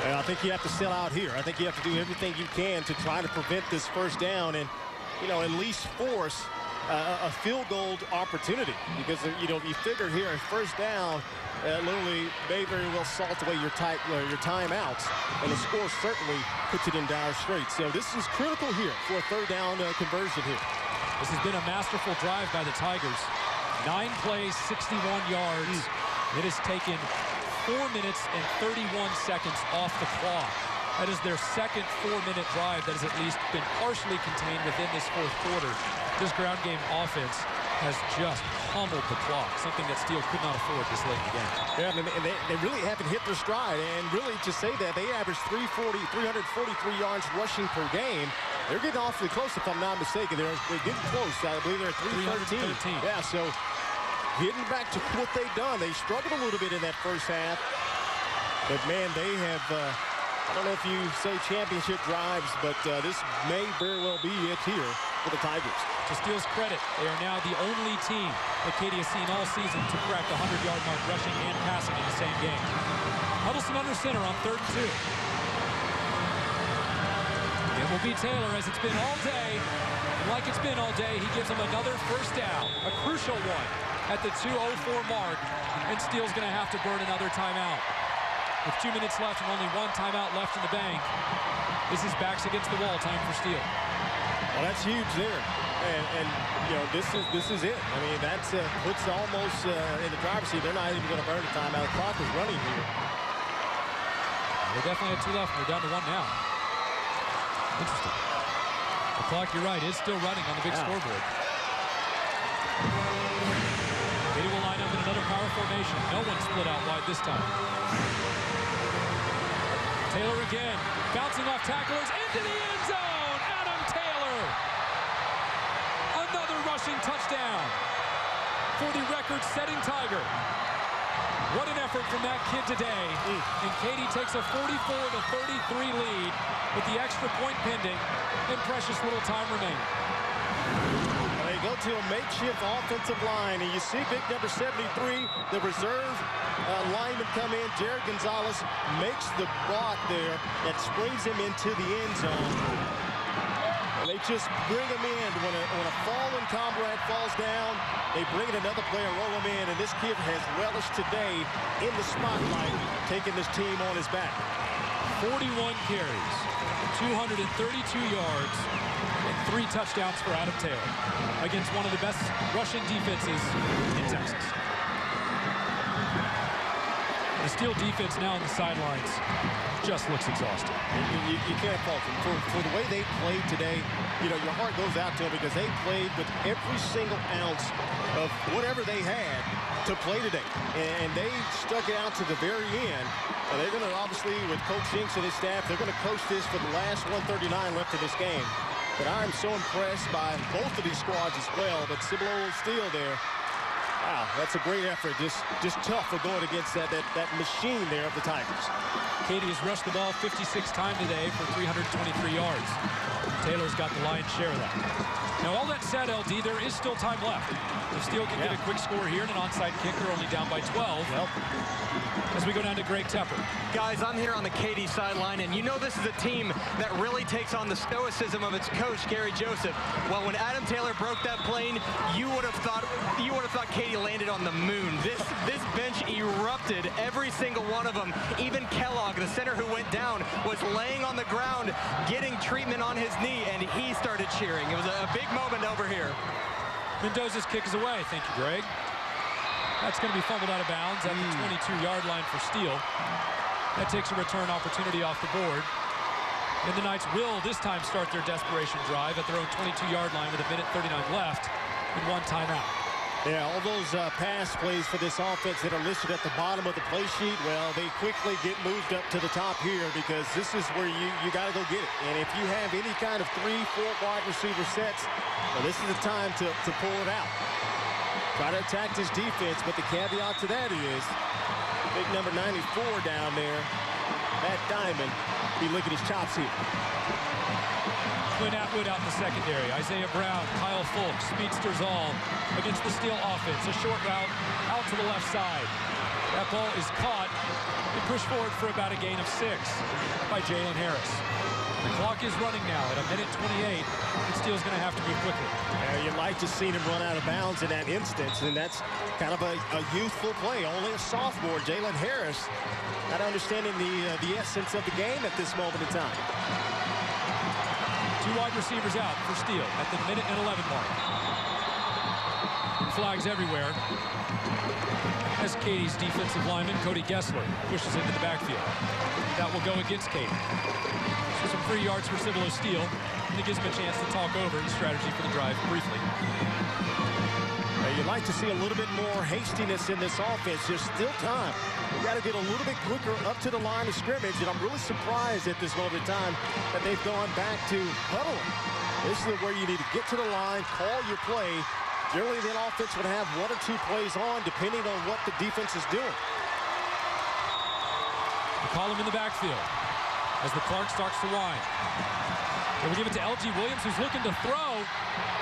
Well, I think you have to sell out here. I think you have to do everything you can to try to prevent this first down and, at least force a field goal opportunity because, you know, you figure here at first down, literally may very well salt away your timeouts, and the score certainly puts it in dire straits. So this is critical here for a third down conversion here. This has been a masterful drive by the Tigers. 9 plays, 61 yards. It has taken 4 minutes and 31 seconds off the clock. That is their second 4-minute drive that has at least been partially contained within this fourth quarter. This ground game offense has just pummeled the clock, something that Steele could not afford this late in the game. Yeah, and they really haven't hit their stride, and really to say that they average 343 yards rushing per game. They're getting awfully close, if I'm not mistaken. They're getting close. I believe they're 313. Yeah, so getting back to what they've done. They struggled a little bit in that first half, but man, they have. I don't know if you say championship drives, but this may very well be it here for the Tigers. To Steele's credit, they are now the only team that Katy has seen all season to crack the 100-yard mark rushing and passing in the same game. Huddleston under center on 3rd and 2. It will be Taylor as it's been all day. And like it's been all day, he gives them another first down, a crucial one at the 2:04 mark, and Steele's going to have to burn another timeout. With 2 minutes left and only 1 timeout left in the bank, this is backs against the wall time for Steele. Well, that's huge there, and you know this is it. I mean, that's puts almost in the driver's seat. They're not even going to burn the timeout. The clock is running here. They definitely had 2 left, and they're down to 1 now. Interesting. The clock, you're right, is still running on the big scoreboard. Katy will line up in another power formation. No one split out wide this time. Taylor again, bouncing off tacklers into the end zone. Adam Taylor. Another rushing touchdown for the record-setting Tiger. What an effort from that kid today. And Katy takes a 44-33 lead with the extra point pending and precious little time remaining. They go to a makeshift offensive line, and you see big number 73, the reserve lineman come in. Jared Gonzalez makes the block there that springs him into the end zone. And they just bring him in. When a fallen comrade falls down, they bring in another player, roll him in, and this kid has relished today in the spotlight, taking this team on his back. 41 carries, 232 yards, and 3 touchdowns for Adam Taylor against one of the best rushing defenses in Texas. The Steele defense now on the sidelines just looks exhausted. You can't fault them. For the way they played today, you know, your heart goes out to them because they played with every single ounce of whatever they had to play today. And they stuck it out to the very end. And they're going to, obviously, with Coach Jinks and his staff, they're going to coach this for the last 139 left of this game. But I'm so impressed by both of these squads as well. But Cibolo Steele there, wow, that's a great effort. Just tough for going against that machine there of the Tigers. Katy has rushed the ball 56 times today for 323 yards. Taylor's got the lion's share of that. Now, all that said, LD, there is still time left. If Steele can get a quick score here and an onside kick, they're only down by 12. As we go down to Greg Tepper. Guys, I'm here on the Katy sideline, and you know this is a team that really takes on the stoicism of its coach, Gary Joseph. Well, when Adam Taylor broke that plane, you would have thought Katy landed on the moon. This bench erupted, every single one of them. Even Kellogg, the center who went down, was laying on the ground, getting treatment on his knee, and he started cheering. It was a big moment over here. Mendoza's kick is away. Thank you, Greg. That's going to be fumbled out of bounds at the 22-yard line for Steele. That takes a return opportunity off the board. And the Knights will this time start their desperation drive at their own 22-yard line with 1:39 left and 1 timeout. Yeah, all those pass plays for this offense that are listed at the bottom of the play sheet, well, they quickly get moved up to the top here because this is where you got to go get it. And if you have any kind of 3-4 wide receiver sets, well, this is the time to pull it out. Try to attack this defense, but the caveat to that is big number 94 down there, Matt Diamond, be licking his chops here. Clint Atwood out in the secondary. Isaiah Brown, Kyle Fulks, speedsters all against the Steele offense. A short route out to the left side. That ball is caught and pushed forward for about a gain of 6 by Jalen Harris. The clock is running now at 1:28, and Steele's going to have to move quickly. Yeah, You'd like to see him run out of bounds in that instance, and that's kind of a youthful play. Only a sophomore, Jalen Harris, not understanding the essence of the game at this moment in time. 2 wide receivers out for Steele at the minute and 11 mark. Flags everywhere as Katy's defensive lineman, Cody Gessler, pushes into the backfield. That will go against Katy. So some free yards for Cibolo Steele, and it gives him a chance to talk over the strategy for the drive briefly. You'd like to see a little bit more hastiness in this offense. There's still time. We got to get a little bit quicker up to the line of scrimmage, and I'm really surprised at this moment in time that they've gone back to huddling. This is where you need to get to the line, call your play. Generally, the offense would have 1 or 2 plays on, depending on what the defense is doing. McCollum in the backfield as the clock starts to wind. They will give it to L.G. Williams, who's looking to throw.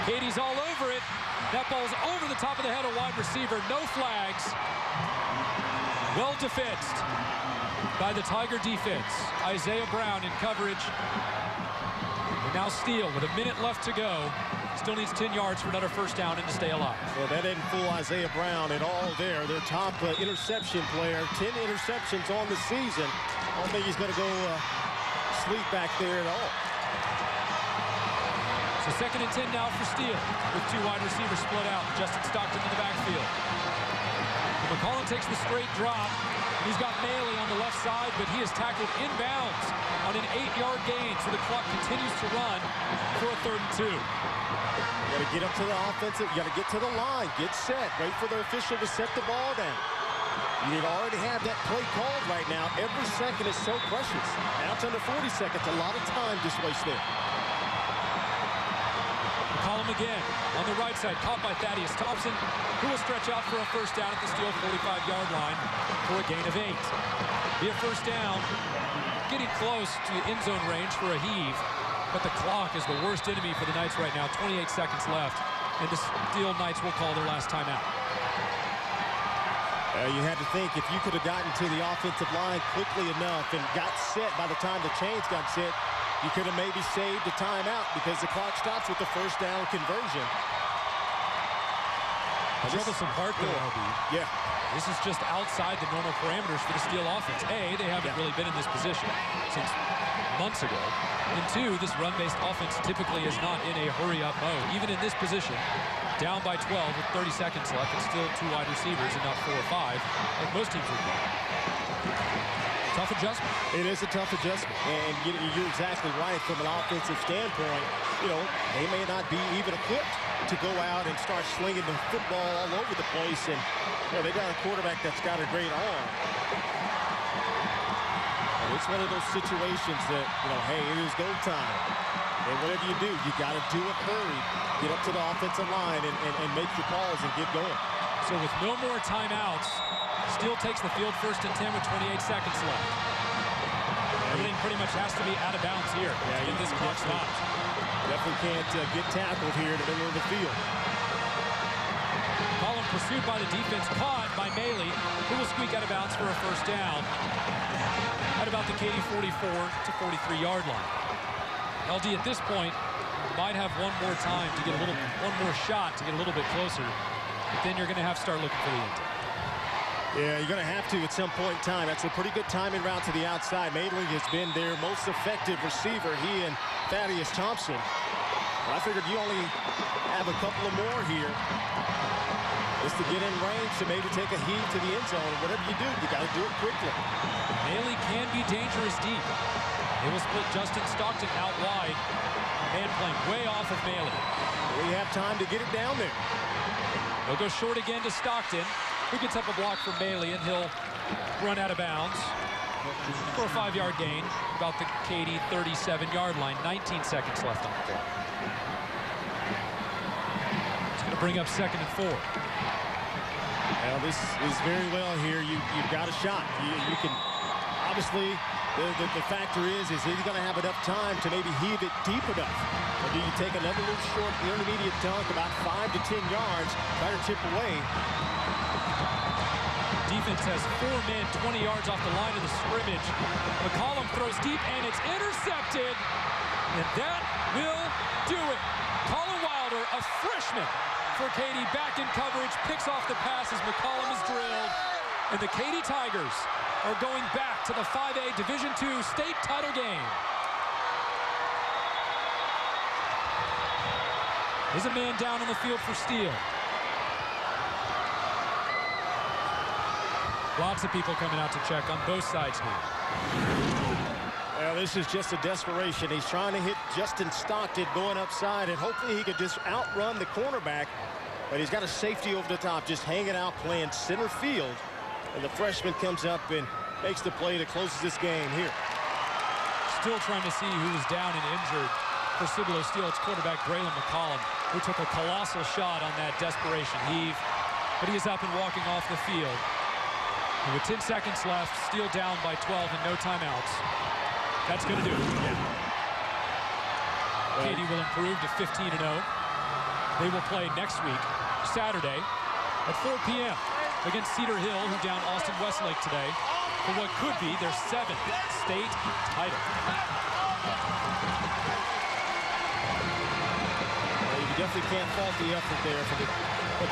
Katy's all over it. That ball's over the top of the head of wide receiver. No flags. Well defensed by the Tiger defense. Isaiah Brown in coverage. And now Steele with a minute left to go. Still needs 10 yards for another first down and to stay alive. Well, that didn't fool Isaiah Brown at all there. Their top interception player. 10 interceptions on the season. I don't think he's going to go sleep back there at all. So 2nd and 10 now for Steele with 2 wide receivers split out. Justin Stockton in the backfield. McCollum takes the straight drop. He's got Maley on the left side, but he is tackled inbounds on an 8-yard gain. So the clock continues to run for a 3rd and 2. You got to get up to the offensive. You got to get to the line. Get set. Wait for the official to set the ball down. You already have that play called right now. Every second is so precious. Now it's under 40 seconds. A lot of time just wasted. McCollum again on the right side, caught by Thaddeus Thompson, who will stretch out for a first down at the Steele 45-yard line for a gain of 8. Be a first down, getting close to end zone range for a heave, but the clock is the worst enemy for the Knights right now. 28 seconds left, and the Steele Knights will call their last timeout. You had to think if you could have gotten to the offensive line quickly enough and got set by the time the chains got set, you could have maybe saved a timeout because the clock stops with the first down conversion. Troublesome part though, LB. Yeah. This is just outside the normal parameters for the Steele offense. A, they haven't really been in this position since months ago. And 2, this run-based offense typically is not in a hurry-up mode. Even in this position, down by 12 with 30 seconds left, and still 2 wide receivers and not 4 or 5, like most teams would be. Tough adjustment. It is a tough adjustment, and you're exactly right from an offensive standpoint. You know, they may not be even equipped to go out and start slinging the football all over the place, and you know, they got a quarterback that's got a great arm. And it's one of those situations that, you know, hey, it is go time. And whatever you do, you got to do it hurry. Get up to the offensive line and make your calls and get going. So with no more timeouts, Steele takes the field 1st and 10 with 28 seconds left. Everything pretty much has to be out of bounds here. Yeah, get this clock stopped. Definitely can't get tackled here in the middle of the field. Column pursued by the defense, caught by Maley, who will squeak out of bounds for a first down at about the Katy 44 to 43-yard line. LD at this point might have one more time to get one more shot to get a little bit closer. But then you're going to have to start looking for the end zone. Yeah, you're going to have to at some point in time. That's a pretty good timing route to the outside. Maley has been their most effective receiver, he and Thaddeus Thompson. But I figured you only have a couple of more here just to get in range to maybe take a heave to the end zone. Whatever you do, you got to do it quickly. Maley can be dangerous deep. They will split Justin Stockton out wide. Man playing way off of Maley. We have time to get it down there. They'll go short again to Stockton, who gets up a block from Maley, and he'll run out of bounds for a 5-yard gain, about the Katy 37-yard line. 19 seconds left on the clock. It's going to bring up 2nd and 4. Well, this is very well here. You've got a shot. You can obviously. The factor is he going to have enough time to maybe heave it deep enough? Or do you take another little short intermediate dunk about 5 to 10 yards, try to chip away? Defense has 4 men 20 yards off the line of the scrimmage. McCollum throws deep, and it's intercepted. And that will do it. Colin Wild Crowder, a freshman for Katy, back in coverage, picks off the pass as McCollum is drilled. And the Katy Tigers are going back to the 5A Division II state title game. There's a man down on the field for Steele. Lots of people coming out to check on both sides here. Well, this is just a desperation. He's trying to hit Justin Stockton going upside, and hopefully he could just outrun the cornerback. But he's got a safety over the top, just hanging out, playing center field. And the freshman comes up and makes the play that closes this game here. Still trying to see who is down and injured for Cibolo Steele. It's quarterback Braylon McCollum, who took a colossal shot on that desperation heave. But he is up and walking off the field. And with 10 seconds left, Steele down by 12 and no timeouts. That's going to do it. Yeah. Katy will improve to 15-0. They will play next week, Saturday, at 4 p.m. against Cedar Hill, who down Austin Westlake today for what could be their 7th state title. Well, you definitely can't fault the effort there for the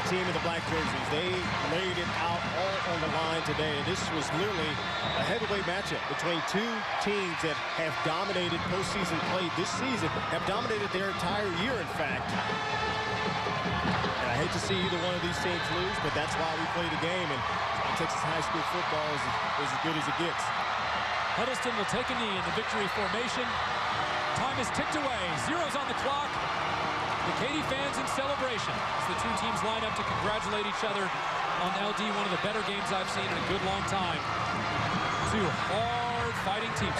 team in the black jerseys. They laid it out all on the line today. This was literally a heavyweight matchup between two teams that have dominated postseason play this season, have dominated their entire year, in fact. And I hate to see either one of these teams lose, but that's why we play the game. And Texas high school football is as good as it gets. Huddleston will take a knee in the victory formation. Time is ticked away. Zeros on the clock. The Katy fans in celebration as the two teams line up to congratulate each other on LD, one of the better games I've seen in a good long time. Two hard-fighting teams.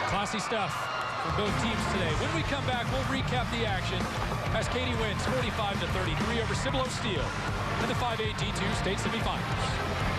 Classy stuff from both teams today. When we come back, we'll recap the action as Katy wins 45-33 over Cibolo Steele in the 5A D2 state semifinals.